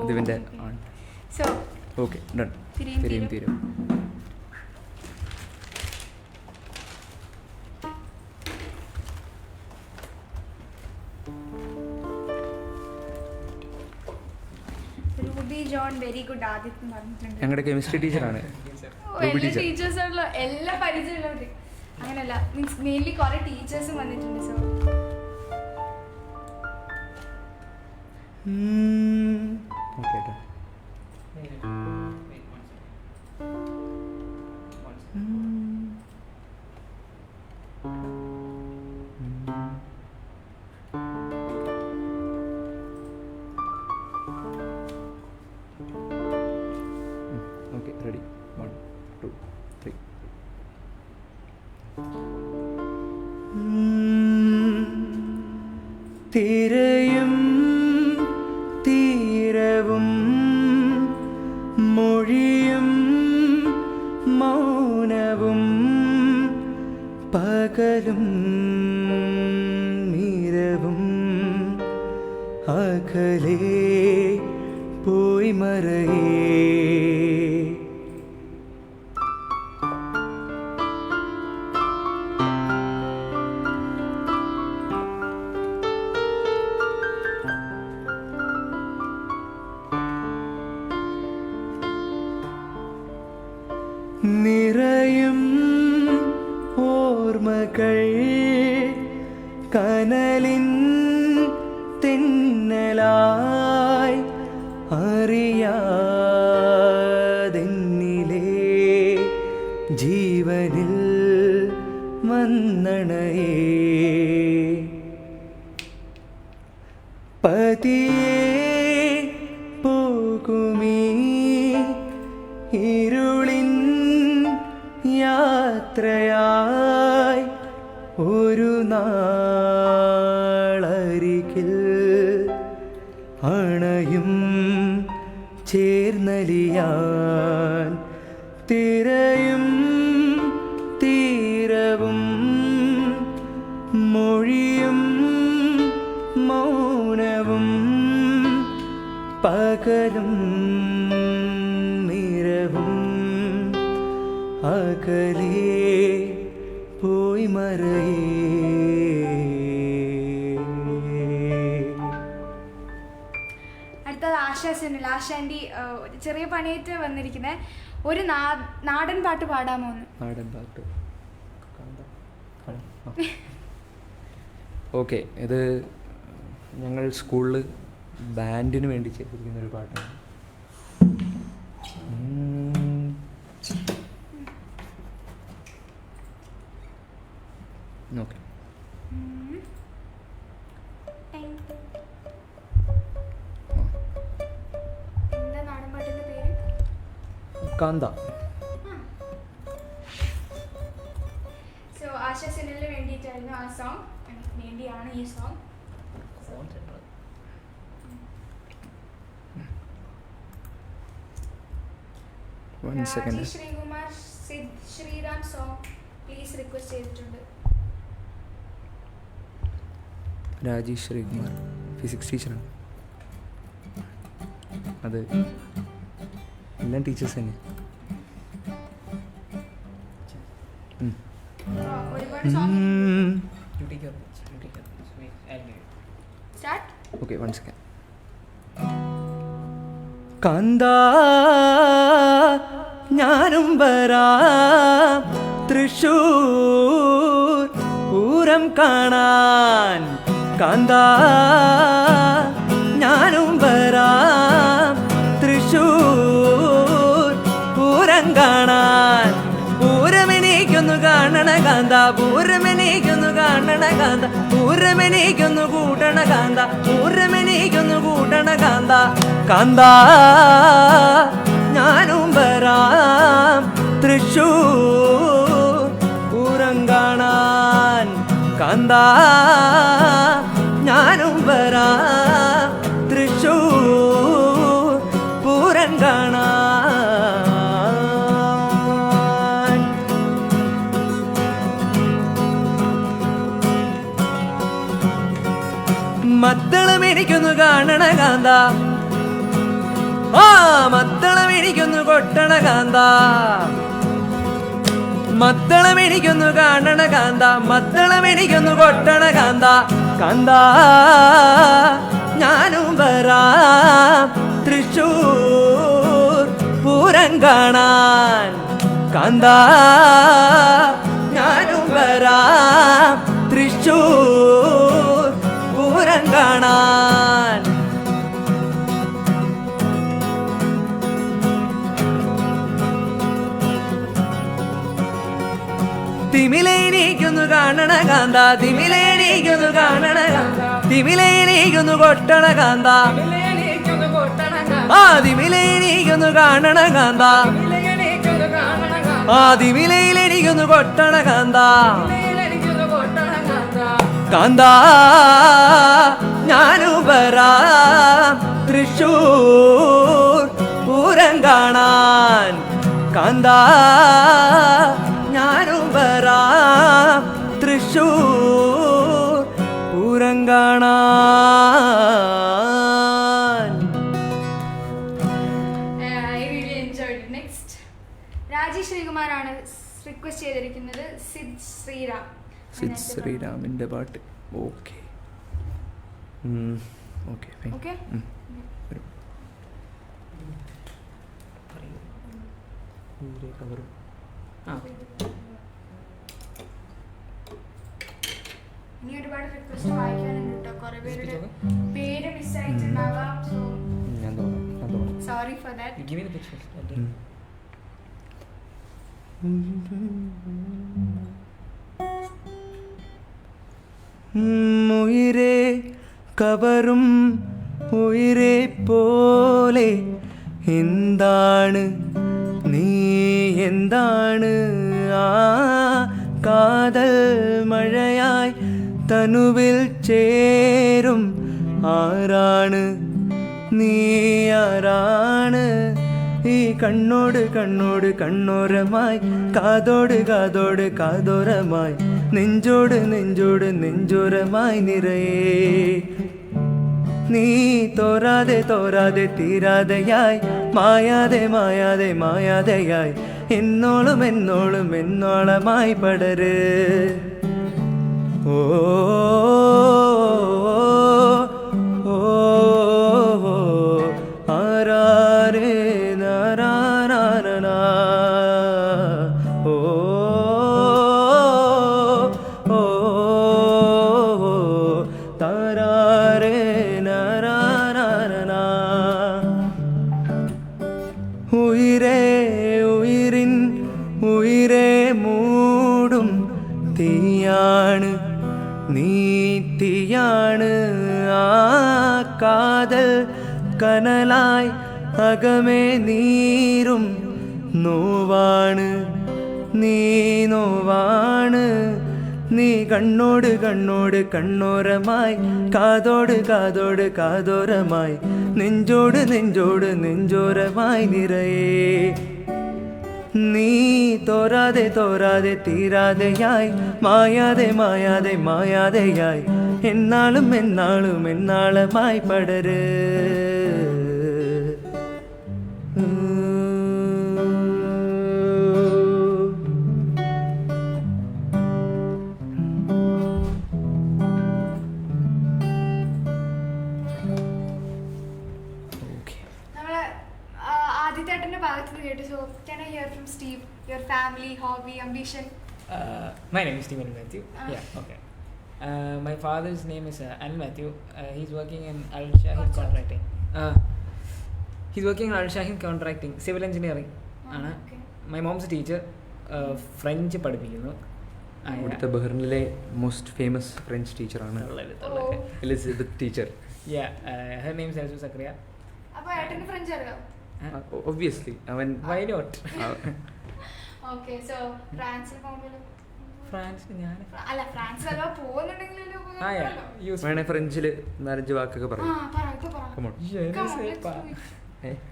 അതിവൻ്റെ സോ ഓക്കെ, ഡൺ. തിരയും തീരും. Ruby John very good Aditya പറഞ്ഞിട്ടുണ്ട്. ഞങ്ങളുടെ കെമിസ്ട്രി ടീച്ചറാണ്. എല്ലാ ടീച്ചേഴ്സുള്ള എല്ലാ പരിചയമുള്ളവർ അങ്ങനെയല്ല, മീൻസ് മെയിൻലി കുറെ ടീച്ചേഴ്സും വന്നിട്ടുണ്ട്. So okay. തിരയും തീരവും മൊഴിയും മൗനവും പകലും നിരവും അകലേ പോയി മറയേ. നിറയും ഓർമ്മകൾ കനലിൻ തെന്നലായി അറിയാതെന്നിലെ ജീവനിൽ വന്നണയേ. പതിയെ പോകുമീ ഇരുളിൻ യാത്രയായി ഒരു നാളരികിൽ അണയും ചേർന്നലിയാൻ. തിരയും തീരവും മൊഴിയും മൗനവും പകലും നിരവും അകലേ പോയി മറയേ. അടുത്തത് ആശാ സുനിൽ. ആശാൻ്റെ ഒരു ചെറിയ പണിയായിട്ട് വന്നിരിക്കുന്നത് ഒരു നാടൻ പാട്ട് പാടാമോ എന്ന്. നാടൻ പാട്ട് ഓക്കെ. ഇത് ഞങ്ങൾ സ്കൂളിൽ ബാൻഡിന് വേണ്ടി ചെയ്തിരിക്കുന്ന ഒരു പാട്ടാണ്. ഓക്കെ. എന്താ നാടൻ പാട്ടിന്റെ പേര്? കാന്ത. സോ ആശാ സുനിലിന് വേണ്ടിയിട്ടായിരുന്നു ആ സോങ്, വേണ്ടിയാണ് ഈ song. Raji Sreekumar Sid Sriram song please request ചെയ്തിട്ടുണ്ട്. രാജി ശ്രീകുമാർ ഫിസിക്സ് ടീച്ചറാണ്. അത് എല്ലാം ടീച്ചേഴ്സ് തന്നെ. ഒരുപാട് song start. Okay, 1 second. Kantha ഞാനും വരാം തൃശൂർ പൂരം കാണാൻ. കാന്താ ഞാനും വരാം തൃശൂർ പൂരം കാണാൻ. പൂരമെനിക്കൊന്നു കാണണ കാന്ത, പൂരമെനിക്കൊന്നു കാണണ കാന്ത, പൂരമെനിക്കൊന്നു കൂട്ടണ കാന്ത, പൂരമെനിക്കൊന്നു കൂട്ടണ കാന്ത. കാന്താ ഞാനും വരാം തൃശൂർ പൂരം കാണാൻ. കാന്താ ഞാനും വരാം തൃശൂർ പൂരം കാണാൻ. മദ്ദളം എനിക്കൊന്നു കാണണ കാന്ത, ആ മദ്ദളം എനിക്കൊന്നു കൊട്ടണ കാന്ത, മദ്ദളം എനിക്കൊന്നു കാണണ കാന്ത, മദ്ദളം എനിക്കൊന്നു കൊട്ടണ കാന്ത. കാന്ത ഞാനും വരാം തൃശൂർ പൂരം കാണാൻ. കാന്ത ഞാനും വരാം തൃശൂർ പൂരം കാണാൻ. തിമിലേനിക്കൊന്നു കാണണ കാന്ത, തിമിലേനിക്കൊന്നു കാണണ കാന്ത, തിമിലേനിക്കൊന്നു കൊട്ടണ കാന്ത, ആ തിമിലേനിക്കൊന്നു കാണണ കാന്ത, ആ തിമിലയിലെനിക്കൊന്നു കൊട്ടണ കാന്ത. കാന്താ ഞാനും വരാം തൃശൂർ പൂരം കാണാൻ കാന്താ ഞാനും വരാം തൃശൂർ പൂരം കാണാൻ. I really enjoyed it. Next, Rajesh ശ്രീകുമാറാണ് റിക്വസ്റ്റ് ചെയ്തിരിക്കുന്നത് സിദ് ശ്രീറാം. സിദ് ശ്രീരാമിൻ്റെ പാട്ട്. Okay okay fine. ഓക്കെ ഇനി ഒരുപാട് റിക്വസ്റ്റ് വായിക്കാനുണ്ട് കേട്ടോ. കുറെ പേരുടെ പേര് മിസ്സായിട്ടുണ്ടാവാം. സോ ഞാൻ തോന്നാം sorry for that. Give me the picture. Uyire കവറും ഉയിരേ പോലെ എന്താണ് നീ എന്താണ് ആ കാതൽ മഴയായി തനുവിൽ ചേരും ആരാണ് നീ ആരാണ് ഈ കണ്ണോട് കണ്ണോട് കണ്ണോരമായി കാതോട് കാതോട് കാതോരമായി നെഞ്ചോട് നെഞ്ചോട് നെഞ്ചോരമായി നിറയേ നീ തോരാതെ തോരാതെ തീരാതെയായി മായാതെ മായാതെ മായാതെയായി എന്നോളും എന്നോളും എന്നോളമായി പടര് ഓ ഓ ആരാരേ നാരാനാ ഓ ഓ താരാരേ നാരാനാ ഉയിരേ ഉയിരിൻ ഉയിരേ മൂടും തീയാണ് നീ തീയാണ് ആ കാതൽ കനലായി അകമേ നീരും നോവാണ് നീ നോവാണ് നീ കണ്ണോട് കണ്ണോട് കണ്ണോരമായി കാതോട് കാതോട് കാതോരമായി നെഞ്ചോട് നെഞ്ചോട് നെഞ്ചോരമായി നിറയേ നീ തോരാതെ തോരാതെ തീരാതെയായി മായാതെ മായാതെ മായാതെയായി എന്നാളും എന്നാളും എന്നാളമായി പടര് നമ്മള് ആദിത്യേട്ടന്റെ ഭാഗത്ത് നിന്ന് കേട്ടു. So can I hear from Steve, your family, hobby, ambition? My name is Stephen Matthew. Yeah, okay. My father's name is Anil Matthew. He's working in Al Shahid Contracting. He's working in Al Shahid Contracting, civil engineering. Okay. My mom's a teacher. French പഠിപ്പിക്കുന്നു. ഇവിടുത്തെ ബഹ്റിനിലെ most famous French ടീച്ചറാണ് Elizabeth teacher. Yeah, her name is Elsu Sakria. അപ്പൊ ഏട്ടന് French അറിയാം? Obviously അവൻ Why not? Okay. So ഫ്രാൻസിൽ പോകുമ്പോൾ ഫ്രാൻസിൽ ഞാൻ അല്ല ഫ്രാൻസിൽ അഥവാ പോകുന്നുണ്ടെങ്കിലല്ലോ വേണേ ഫ്രഞ്ചിൽ 4-5 വാക്കൊക്കെ പറയും. Come on.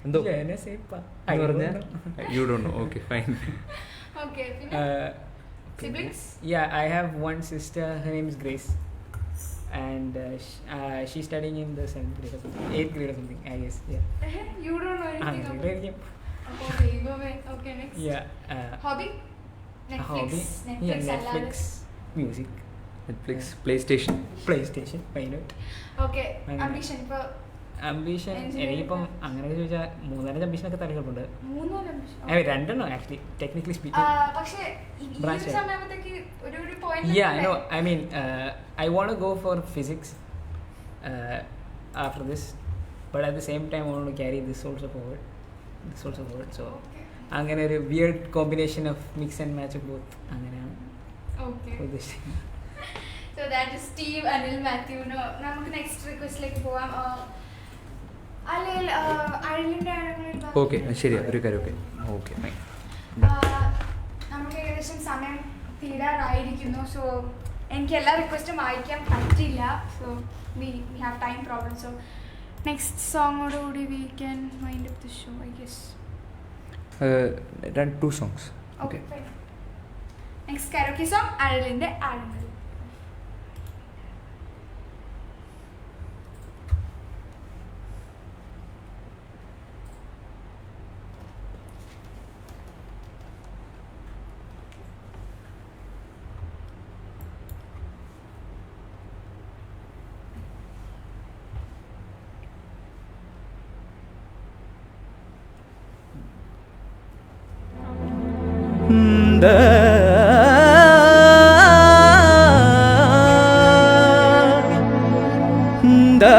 എന്തോ പറഞ്ഞ you don't know. Okay fine. Okay. പിന്നെ siblings? Yeah, I have one sister. Her name is Grace, and she's studying in the 7th grade or something, 8th grade or something, I guess. Yeah. You don't know anything about it? Okay, go away. Okay, next. Yeah. Hobby? Netflix. Hobby? Yeah, Netflix, music, Netflix, PlayStation. PlayStation, why not? Okay, അങ്ങനെ. ambition. ഇപ്പൊ Ambition, എനിക്കിപ്പം അങ്ങനെ ചോദിച്ചാൽ 3-4 ambitionൊക്കെ തലകളുണ്ട്. 3 ambition. രണ്ടെണ്ണം actually technically speaking. പക്ഷേ ഈ Branch ഒരു സമയത്തേക്ക് ഒരു point. Yeah, no, I mean, I want to go for physics after this, but at the same time I want to carry this also forward. So അങ്ങനെ ഒരു weird combination of mix and match of both അങ്ങനെയാണ് Okay. ഉദ്ദേശിക്കുന്നത്. So that is Steve Anil Matthew. നമുക്ക് next റിക്വസ്റ്റിലേക്ക് പോവാം. അല്ലെങ്കിൽ അഴിലിൻ്റെ ആഴങ്ങളിൽ okay ശരി ഒരു കാര്യം. Okay okay fine. നമുക്ക് ഏകദേശം സമയം തീരാറായിരിക്കുന്നു. സോ എനിക്ക് എല്ലാ റിക്വസ്റ്റും വായിക്കാൻ പറ്റില്ല. So we have time problem. So next സോങ്ങോടുകൂടി we can wind up the show I guess. 2 songs. Okay next karaoke song അഴലിൻ്റെ ആഴങ്ങൾ. da da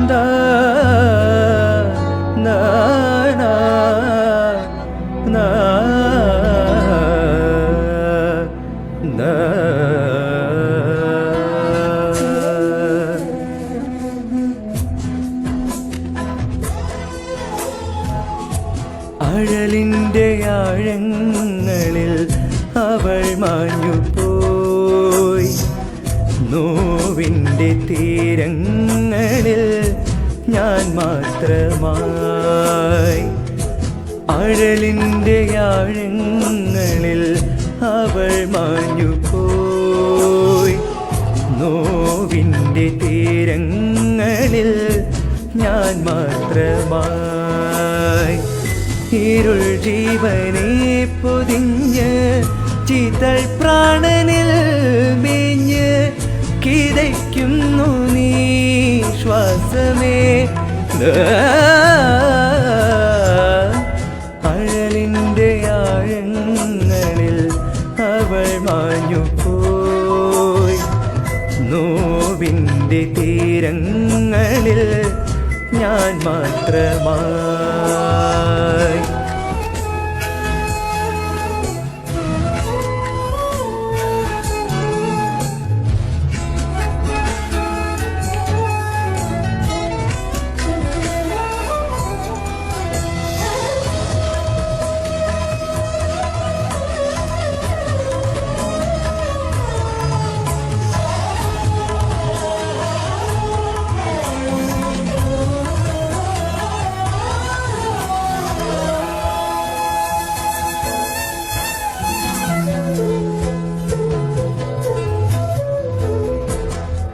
da na na na na അഴലിൻ്റെ ആഴങ്ങളിൽ അവൾ മാഞ്ഞുപോയി, നോവിൻ്റെ തീരങ്ങളിൽ ഞാൻ മാത്രമായി. അഴലിൻ്റെ ആഴങ്ങളിൽ അവൾ മാഞ്ഞുപോയി, നോവിൻ്റെ തീരങ്ങളിൽ ഞാൻ മാത്രമായി. ഇരുൾ ജീവനെ പൊതിഞ്ഞ് ചിതൽ പ്രാണനിൽ മേഞ്ഞ് കിതയ്ക്കുന്നു നീ ശ്വാസമേ. അഴലിൻ്റെ ആഴങ്ങളിൽ അവൾ മാഞ്ഞുപോയി, നോവിൻ്റെ തീരങ്ങളിൽ ഞാൻ മാത്രമായി.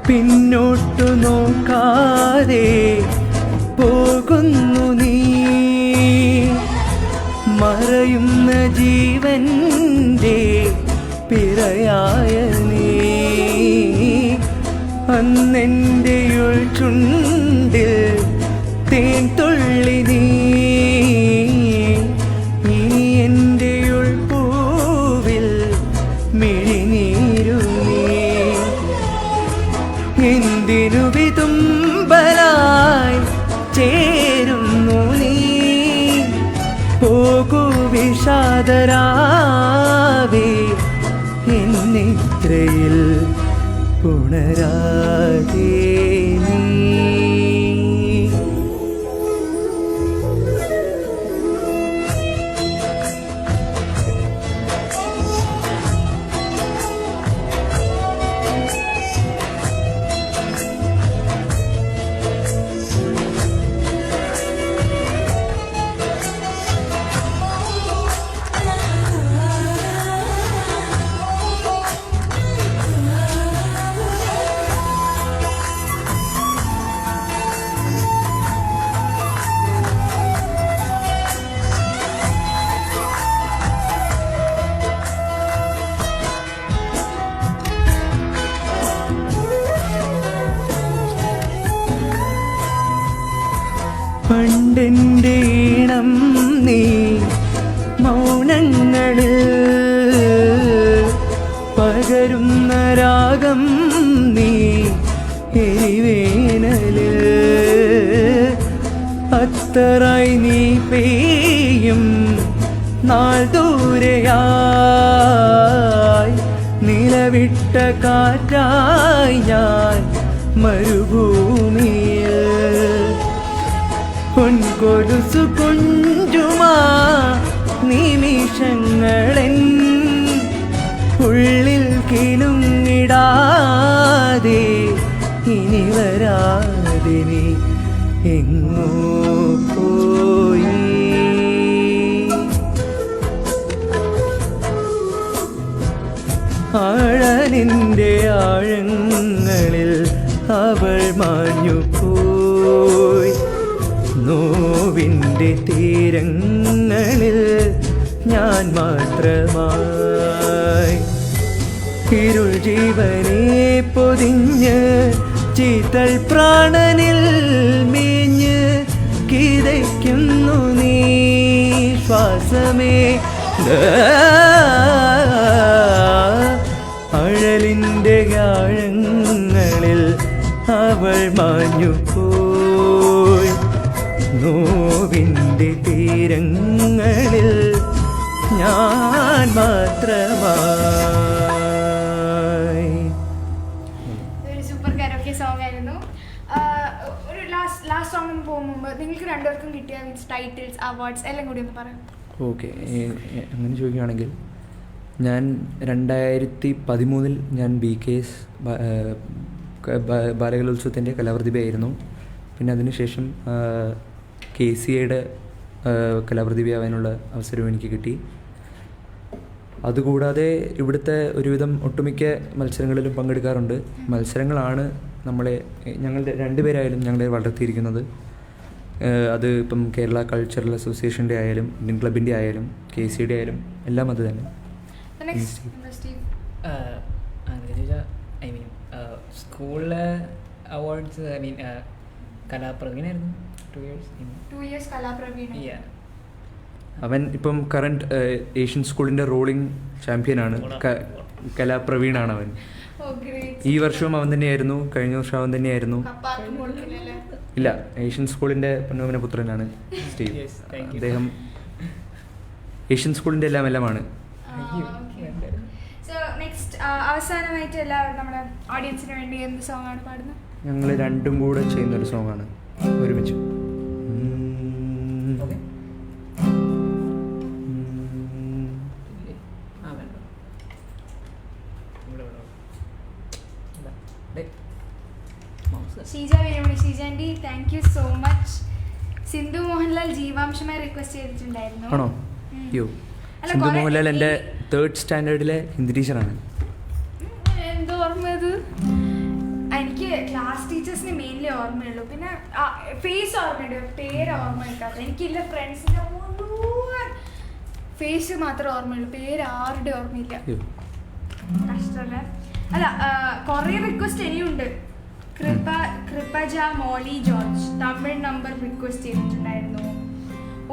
പിന്നോട്ടു നോക്കാതെ പോകുന്നു നീ, മറയുന്ന ജീവന്റെ പിറയായ നീ. അന്നെൻ്റെ ഉൾചുണ്ടിൽ തേൻ തുള്ളി നീ, ഇനി എൻ്റെ ഉൾപ്പൂവിൽ മിഴിനീരു നീ. എന്തിനു വിതുമ്പലായി ചേരുന്നു നീ, പോകൂ വിഷാദരാവേ എന്നിത്രയിൽ പുണരാതെ നീ. പണ്ടെൻ്റെ ഈണം നീ മൗനങ്ങളിൽ പകരുന്ന രാഗം നീ എരിവേനലിൽ. അത്തറായി നീ പെയ്യും നാൾ ദൂരെയായി, നിലവിട്ട കാറ്റായി ഞാൻ മരുഭൂമിയിൽ. പൊൻകൊലുസു കൊഞ്ചുമാ നിമിഷങ്ങളെൻ ഉള്ളിൽ കിലുങ്ങിടാതെ ഇനി വരാതെ നീ എങ്ങോ പോയി. ആഴലിൻ്റെ ആഴങ്ങളിൽ അവൾ മാഞ്ഞു പോയി. നോവിൻ്റെ തീരങ്ങളിൽ ഞാൻ മാത്രമായി. ഇരുൾ ജീവനെ പൊതിഞ്ഞ് ചീത്തൾ പ്രാണനിൽ മേഞ്ഞ് കിതയ്ക്കുന്നു നീ ശ്വാസമേ. അഴലിൻ്റെ ആഴങ്ങളിൽ അവൾ മാഞ്ഞു പോയി. നോവിൻ്റെ തീരങ്ങളിൽ ഞാൻ മാത്രമായി. ഒരു സൂപ്പർ കരോക്കെ സോങ് ആയിരുന്നു. ഒരു ലാസ്റ്റ് സോങ്ങിന് പോകും മുമ്പ് നിങ്ങൾക്ക് രണ്ടുപേർക്കും കിട്ടിയ ടൈറ്റിൽസ് അവാർഡ്സ് എല്ലാം കൂടി ഒന്ന് പറയാം. ഓക്കെ, അങ്ങനെ ചോദിക്കുകയാണെങ്കിൽ ഞാൻ 2013 ഞാൻ BKS ബാലകലോത്സവത്തിൻ്റെ കലാപ്രതിഭയായിരുന്നു. പിന്നെ അതിനുശേഷം KCAയുടെ കലാപ്രതിഭയാവാനുള്ള അവസരവും എനിക്ക് കിട്ടി. അതുകൂടാതെ ഇവിടുത്തെ ഒരുവിധം ഒട്ടുമിക്ക മത്സരങ്ങളിലും പങ്കെടുക്കാറുണ്ട്. മത്സരങ്ങളാണ് ഞങ്ങളുടെ രണ്ടുപേരായാലും ഞങ്ങളെ വളർത്തിയിരിക്കുന്നത്. അത് ഇപ്പം കേരള കൾച്ചറൽ അസോസിയേഷൻ്റെ ആയാലും ഇന്ത്യൻ ക്ലബിൻ്റെ ആയാലും KCAയുടെ ആയാലും എല്ലാം അത് തന്നെ. അങ്ങനെ ചോദിച്ചാൽ ഐ മീൻ സ്കൂളിലെ അവാർഡ്സ് ഐ മീൻ കലാപ്രവീണായിരുന്നു 2 years കലാപ്രവീണ. അവൻ ഇപ്പം കറണ്ട് ഏഷ്യൻ സ്കൂളിൻ്റെ റോളിംഗ് ചാമ്പ്യനാണ്. കലാപ്രവീണാണ് അവൻ. ഈ വർഷവും അവൻ തന്നെയായിരുന്നു, കഴിഞ്ഞ വർഷം അവൻ തന്നെയായിരുന്നു. ഇല്ല, ഏഷ്യൻ സ്കൂളിൻ്റെ പൊന്നോമന പുത്രനാണ് സ്റ്റീവ്. അദ്ദേഹം ഏഷ്യൻ സ്കൂളിൻ്റെ എല്ലാമാണ്. നെക്സ്റ്റ് അവസാനമായിട്ട് എല്ലാവരും നമ്മുടെ ഓഡിയൻസിന് വേണ്ടി എന്ത് സോങ് ആണ് പാടുന്നത്? ഞങ്ങൾ രണ്ടും കൂടെ ചെയ്യുന്നൊരു സോങ്ങാണ് ഒരുമിച്ച്. Sheeja Veeramani. Sheeja aunty, thank you so much. Sindhu Mohanlal ജീവാംശമായി റിക്വസ്റ്റ് ചെയ്തിട്ടുണ്ടായിരുന്നു. ആണോ? അയ്യോ, സിന്ധു മോഹൻലാൽ എൻ്റെ 3rd സ്റ്റാൻഡേർഡിലെ ഹിന്ദി ടീച്ചറാണ്. എന്തോ ഓർമ്മ അത് എനിക്ക് ക്ലാസ് ടീച്ചേഴ്സിന് മെയിൻലി ഓർമ്മയുള്ളൂ. പിന്നെ ഫേസ് ഓർമ്മയുണ്ട്, പേര് ഓർമ്മ കിട്ടാത്ത. എനിക്കില്ല ഫ്രണ്ട്സിൻ്റെ ഫേസ് മാത്രമേ ഓർമ്മയുള്ളൂ, പേര് ആരുടെ ഓർമ്മയില്ല. കഷ്ടമല്ലേ? അല്ല, കുറേ റിക്വസ്റ്റ് ഇനിയുണ്ട്. കൃപജ മോളി ജോർജ് തമിഴ് നമ്പർ റിക്വസ്റ്റ് ചെയ്തിട്ടുണ്ടായിരുന്നു.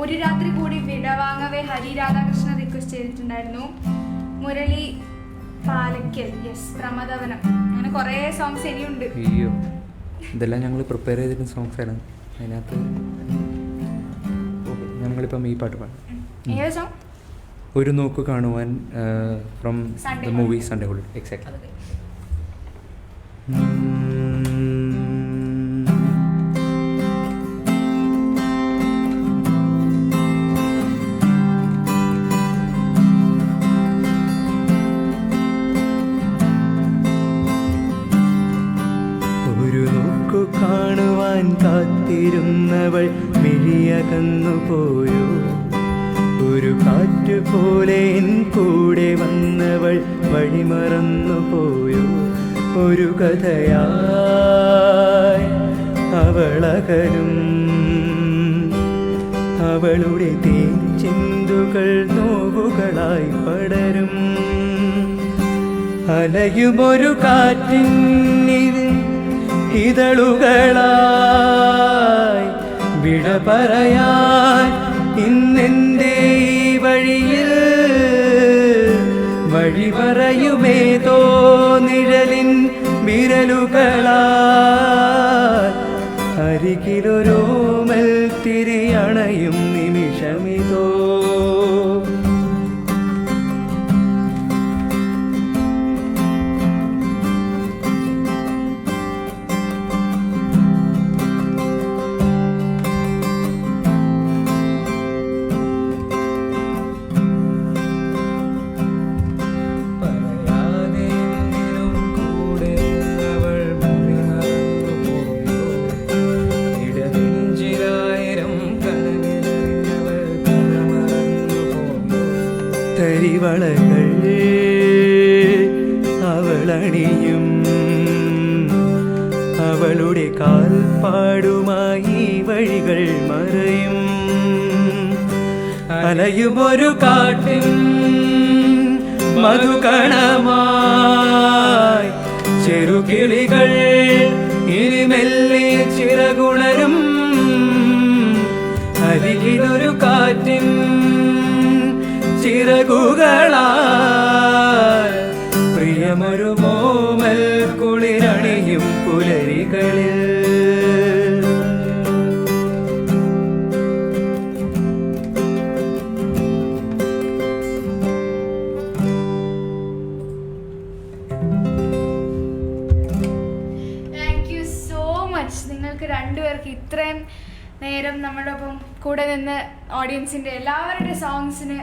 ഒരു രാത്രി കൂടി വിടവാങ്ങവേ ഹരി രാധാകൃഷ്ണ റിക്വസ്റ്റ് ചെയ്തിട്ടുണ്ടായിരുന്നു. മുരളി പാലക്കൽ, യെസ്, പ്രമദവനം. അങ്ങനെ കുറേ സോങ്സ് ഇനിയുണ്ട്. അയ്യോ, ഇതെല്ലാം ഞങ്ങൾ പ്രിപ്പയർ ചെയ്തിരുന്ന സോങ്സാണ്. അതിനകത്ത് ഞങ്ങളിപ്പം ഈ പാട്ട് പാടും. ഏത് സോങ്? ഒരു നോക്ക് കാണുവാൻ, from the movie Sunday holiday. Exactly. കാണുവാൻ കാത്തിരുന്നവൾ മിഴിയകന്നുപോയോ. ഒരു കാറ്റ് പോലെ എൻ കൂടെ വന്നവൾ വഴിമറന്നുപോയോ. ഒരു കഥയായി അവളകലും, അവളുടെ തേൻ ചിന്തുകൾ നോവുകളായി പടരും. അലയുമൊരു കാറ്റിനിൽ ഇതളുകളായി വിട പറയാൻ ഇന്നെൻ്റെ ഈ വഴിയിൽ വഴി പറയുമേതോ നിഴലിൻ വിരലുകളാൽ അരികിലൊരോമൽ തിരിയണയും നിമിഷമിതോ. മാലകൾ അവളണിയും അവളുടെ കാൽപ്പാടുമായി വഴികൾ മറയും അലയുമൊരു കാട്ടിൻ മധുകണമായി ചെറുകിളികൾ ഇനി മെല്ലെ ചിറകുണരും അരികിലൊരു കാറ്റിൻ ചിറകുകളാൽ പ്രിയമൊരു മോമൽ കുളിരണിയും പുലരികളിൽ. Thank you so much. നിങ്ങൾക്ക് രണ്ടുപേർക്ക് ഇത്രയും നേരം നമ്മുടെ ഒപ്പം കൂടെ നിന്ന് ഓഡിയൻസിൻ്റെ എല്ലാവരുടെ സോങ്സിന്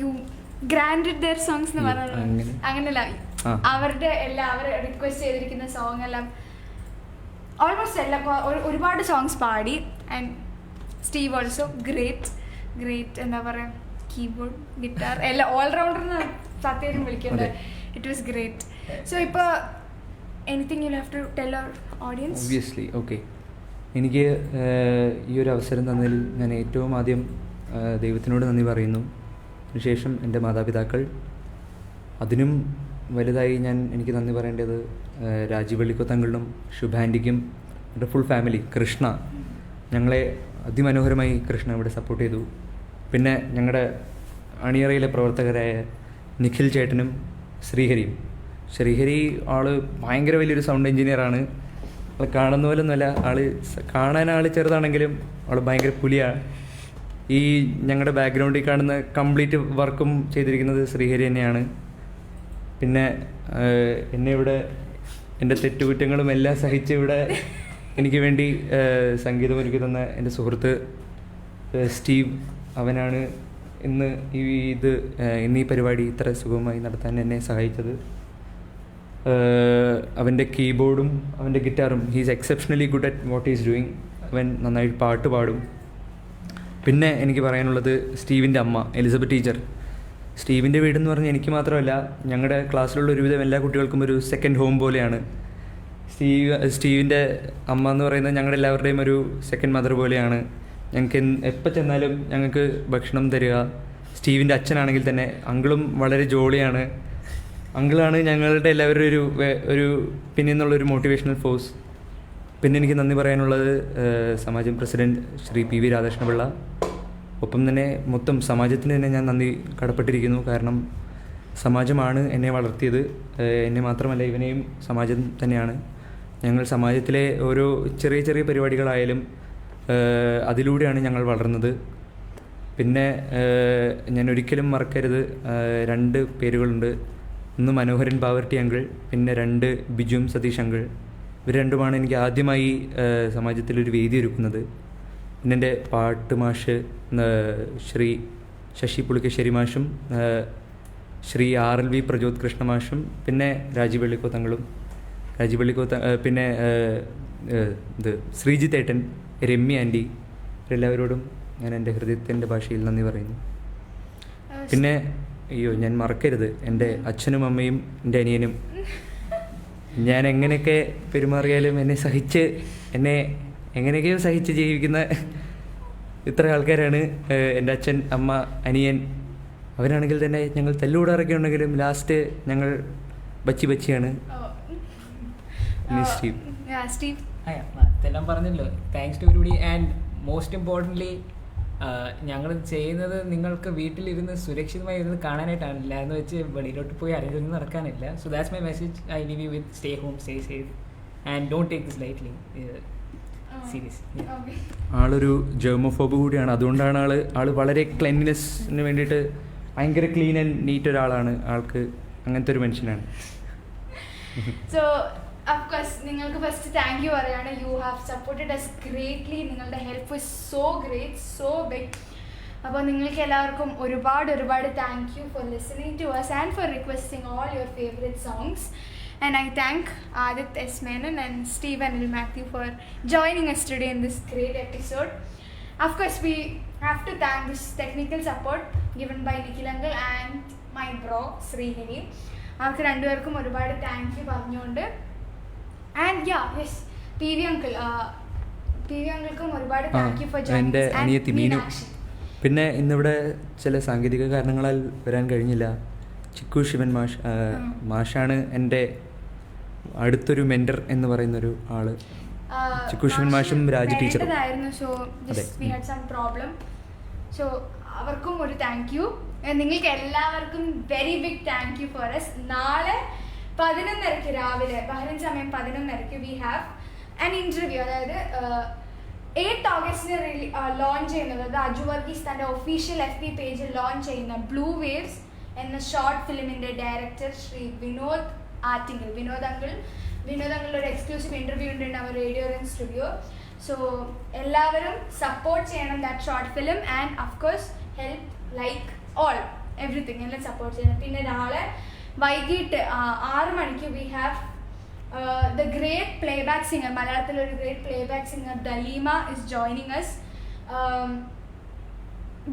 യു ഗ്രാൻഡഡ് ദെയർ സോങ്സ് എന്ന് പറഞ്ഞത് അങ്ങനെയല്ല, അവരുടെ അവർ റിക്വസ്റ്റ് ചെയ്തിരിക്കുന്ന സോങ് എല്ലാം ഓൾമോസ്റ്റ് എല്ലാം ഒരുപാട് സോങ്സ് പാടി. ആൻഡ് സ്റ്റീവ് ഓൾസോ ഗ്രേറ്റ് എന്താ പറയുക, കീബോർഡ് ഗിറ്റാർ എല്ലാം ഓൾറൗണ്ടർ എന്ന് സത്യം വിളിക്കുന്നത്. It was great. സോ ഇപ്പോൾ anything you have to tell our audience? Obviously. Okay, എനിക്ക് ഈ ഒരു അവസരം തന്നതിൽ ഞാൻ ഏറ്റവും ആദ്യം ദൈവത്തിനോട് നന്ദി പറയുന്നു. അതിനുശേഷം എൻ്റെ മാതാപിതാക്കൾ, അതിനും വലുതായി എനിക്ക് നന്ദി പറയേണ്ടത് രാജീവ് വെള്ളിക്കോത്തങ്ങളിലും ശുഭാൻറ്റിക്കും എൻ്റെ ഫുൾ ഫാമിലി. കൃഷ്ണ, ഞങ്ങളെ അതിമനോഹരമായി കൃഷ്ണ ഇവിടെ സപ്പോർട്ട് ചെയ്തു. പിന്നെ ഞങ്ങളുടെ അണിയറയിലെ പ്രവർത്തകരായ നിഖിൽ ചേട്ടനും ശ്രീഹരിയും. ശ്രീഹരി ഭയങ്കര വലിയൊരു സൗണ്ട് എഞ്ചിനീയറാണ്. കാണുന്ന പോലെ ഒന്നുമല്ല, കാണാൻ ചെറുതാണെങ്കിലും ഭയങ്കര പുലിയാണ്. ഈ ഞങ്ങളുടെ ബാക്ക്ഗ്രൗണ്ടിൽ കാണുന്ന കംപ്ലീറ്റ് വർക്കും ചെയ്തിരിക്കുന്നത് ശ്രീഹരി തന്നെയാണ്. പിന്നെ എന്നെ ഇവിടെ എൻ്റെ തെറ്റുകുറ്റങ്ങളും എല്ലാം സഹിച്ച് ഇവിടെ എനിക്ക് വേണ്ടി സംഗീതമൊരുക്കി തന്ന എൻ്റെ സുഹൃത്ത് സ്റ്റീവ്, അവനാണ് ഇന്ന് ഈ പരിപാടി ഇത്ര സുഗമമായി നടത്താൻ എന്നെ സഹായിച്ചത്. അവൻ്റെ കീബോർഡും അവൻ്റെ ഗിറ്റാറും, he's exceptionally good at what is doing. അവൻ നന്നായി പാട്ട് പാടും. പിന്നെ എനിക്ക് പറയാനുള്ളത് സ്റ്റീവിൻ്റെ അമ്മ എലിസബത്ത് ടീച്ചർ. സ്റ്റീവിൻ്റെ വീടെന്ന് പറഞ്ഞാൽ എനിക്ക് മാത്രമല്ല, ഞങ്ങളുടെ ക്ലാസ്സിലുള്ള ഒരുവിധം എല്ലാ കുട്ടികൾക്കും ഒരു സെക്കൻഡ് ഹോം പോലെയാണ്. സ്റ്റീവിൻ്റെ അമ്മ എന്ന് പറയുന്നത് ഞങ്ങളുടെ എല്ലാവരുടെയും ഒരു സെക്കൻഡ് മദർ പോലെയാണ്. ഞങ്ങൾക്ക് എപ്പോൾ ചെന്നാലും ഞങ്ങൾക്ക് ഭക്ഷണം തരിക. സ്റ്റീവിൻ്റെ അച്ഛനാണെങ്കിൽ തന്നെ അങ്കിളും വളരെ ജോളിയാണ്. അങ്കിളാണ് ഞങ്ങളുടെ എല്ലാവരും ഒരു പിന്നിൽ മോട്ടിവേഷണൽ ഫോഴ്സ്. പിന്നെ എനിക്ക് നന്ദി പറയാനുള്ളത് സമാജം president Shri P V Radhakrishnapillai. ഒപ്പം തന്നെ മൊത്തം സമാജത്തിന് തന്നെ ഞാൻ നന്ദി കടപ്പെട്ടിരിക്കുന്നു. കാരണം സമാജമാണ് എന്നെ വളർത്തിയത്. എന്നെ മാത്രമല്ല, ഇവനെയും സമാജം തന്നെയാണ്. ഞങ്ങൾ സമാജത്തിലെ ഓരോ ചെറിയ ചെറിയ പരിപാടികളായാലും അതിലൂടെയാണ് ഞങ്ങൾ വളർന്നത്. പിന്നെ ഞാൻ ഒരിക്കലും മറക്കരുത്, 2 പേരുകളുണ്ട്. ഒന്ന് മനോഹരൻ പാവർട്ടി അങ്കിൾ, പിന്നെ 2 ബിജും സതീഷ് അങ്കിൾ. ഇവർ രണ്ടുമാണ് എനിക്ക് ആദ്യമായി സമാജത്തിലൊരു വേദി ഒരുക്കുന്നത്. പിന്നെ എൻ്റെ പാട്ട് മാഷ് ശ്രീ ശശി പുളിക്കശ്ശേരി മാഷും ശ്രീ RLV പ്രജോത് കൃഷ്ണ മാഷും പിന്നെ രാജീവ് വെള്ളിക്കോത്തങ്ങളും പിന്നെ ശ്രീജിത്ത് ഏട്ടൻ, രമ്യ ആൻറ്റി, ഇവരെല്ലാവരോടും ഞാൻ എൻ്റെ ഹൃദയത്തിൻ്റെ ഭാഷയിൽ നന്ദി പറയുന്നു. പിന്നെ ഞാൻ മറക്കരുത് എൻ്റെ അച്ഛനും അമ്മയും എൻ്റെ അനിയനും. ഞാൻ എങ്ങനെയൊക്കെ പെരുമാറിയാലും എന്നെ എങ്ങനെയൊക്കെയോ സഹിച്ച് ജീവിക്കുന്ന ഇത്ര ആൾക്കാരാണ് എൻ്റെ അച്ഛൻ, അമ്മ, അനിയൻ. അവരാണെങ്കിൽ തന്നെ ഞങ്ങൾ തല്ലുകൂടാറൊക്കെ ഉണ്ടെങ്കിലും ലാസ്റ്റ് ഞങ്ങൾ ബച്ചിയാണ്. സ്റ്റീവ് അതെല്ലാം പറഞ്ഞല്ലോ. Thanks to everybody. And most importantly ഞങ്ങൾ ചെയ്യുന്നത് നിങ്ങൾക്ക് വീട്ടിലിരുന്ന് സുരക്ഷിതമായി ഇരുന്ന് കാണാനായിട്ടാണില്ല എന്ന് വെച്ച് വെളിയിലോട്ട് പോയി അരങ്ങൊന്നും നടക്കാനില്ല. So that's my message. I leave you with stay home, stay safe and don't take this lightly. Serious. ആളൊരു ജെർമോഫോബ് കൂടിയാണ്. അതുകൊണ്ടാണ് ആൾ വളരെ ക്ലീൻനെസ്സിന് വേണ്ടിയിട്ട് ഭയങ്കര ക്ലീൻ ആൻഡ് നീറ്റ് ഒരാളാണ്. ആൾക്ക് അങ്ങനത്തെ ഒരു മനുഷ്യനാണ്. സോ അഫ്കോഴ്സ് നിങ്ങൾക്ക് ഫസ്റ്റ് താങ്ക് യു പറയാണ്. You have supported us greatly. നിങ്ങളുടെ help was so great, so big. അപ്പോൾ നിങ്ങൾക്ക് എല്ലാവർക്കും ഒരുപാട് thank you for listening to us and for requesting all your favourite songs. And I thank Adit S. Menon and Steve and Matthew for joining us today in this great episode. Of course, we have to thank this technical support given by Nikhil Uncle and my bro Sreehari. അവർക്ക് രണ്ടുപേർക്കും ഒരുപാട് thank you പറഞ്ഞുകൊണ്ട് and yes P V അങ്കിൾക്കും ഒരുപാട് thank you four എൻ്റെ അനിയത്തി മീനു. മീനാക്ഷി. പിന്നെ ഇന്നിവിടെ ചില സാങ്കേതിക കാരണങ്ങളാൽ വരാൻ കഴിഞ്ഞില്ല. ചിക്കു ശിവൻ മാഷാണ് എൻ്റെ അടുത്തൊരു മെൻറ്റർ എന്ന് പറയുന്നൊരു ആള്. ചിക്കു ശിവൻ മാഷും രാജ ടീച്ചറും. So we had some problem. So അവർക്കും ഒരു താങ്ക് യു. നിങ്ങൾക്ക് എല്ലാവർക്കും very big thank you for us. നാളെ 11:30 രാവിലെ ബഹ്റിൻ സമയം 11:30 വി ഹാവ് ആൻ ഇൻ്റർവ്യൂ. അതായത് 8 ഓഗസ്റ്റിന് ലോഞ്ച് ചെയ്യുന്നത് അജു വർഗീസ് തൻ്റെ ഒഫീഷ്യൽ FB പേജിൽ ലോഞ്ച് ചെയ്യുന്ന ബ്ലൂ വേവ്സ് എന്ന ഷോർട്ട് ഫിലിമിൻ്റെ ഡയറക്ടർ ശ്രീ വിനോദ് ആറ്റിങ്ങൽ. വിനോദ് അങ്കിളുടെ ഒരു എക്സ്ക്ലൂസീവ് ഇൻ്റർവ്യൂ ഉണ്ട് അവർ റേഡിയോ റംഗ് സ്റ്റുഡിയോ. സോ എല്ലാവരും സപ്പോർട്ട് ചെയ്യണം that short film and of course help like all everything എല്ലാം സപ്പോർട്ട് ചെയ്യണം. പിന്നെ നാളെ വൈകിട്ട് 6 മണിക്ക് we have the great playback singer, മലയാളത്തിൽ ഒരു great playback singer Daleema is joining us.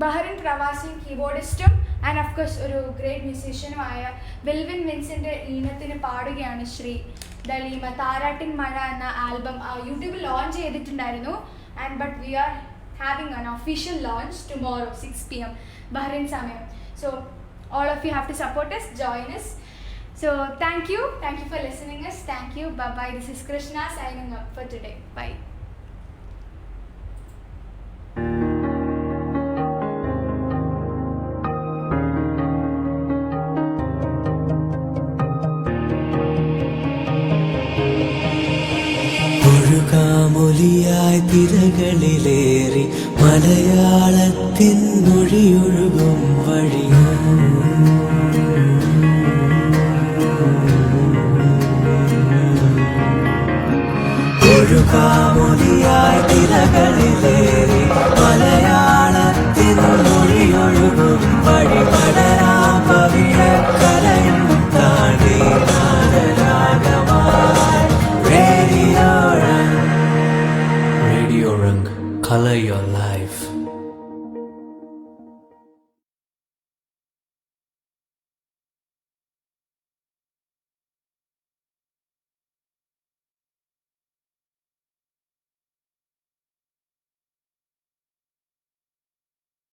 Bahrain പ്രവാസിയും കീബോർഡിസ്റ്റും ആൻഡ് ഓഫ്കോഴ്സ് ഒരു ഗ്രേറ്റ് മ്യൂസീഷ്യനുമായ വിൽവിൻ വിൻസിൻ്റെ ഈണത്തിന് പാടുകയാണ് ശ്രീ ദലീമ. താരാട്ടിൻ മഴ എന്ന ആൽബം യൂട്യൂബിൽ ലോഞ്ച് ചെയ്തിട്ടുണ്ടായിരുന്നു and but we are having an official launch tomorrow 6 PM Bahrain സമയം. So all of you have to support us, join us. So thank you for listening us. Thank you. Bye bye. This is Krishna signing up for today. Bye. ഒഴുകാമൊലിയായി തിരകളിലേറി മലയാളത്തിൻ മൊഴിയൊഴുകും വഴിയും ഒഴുകാ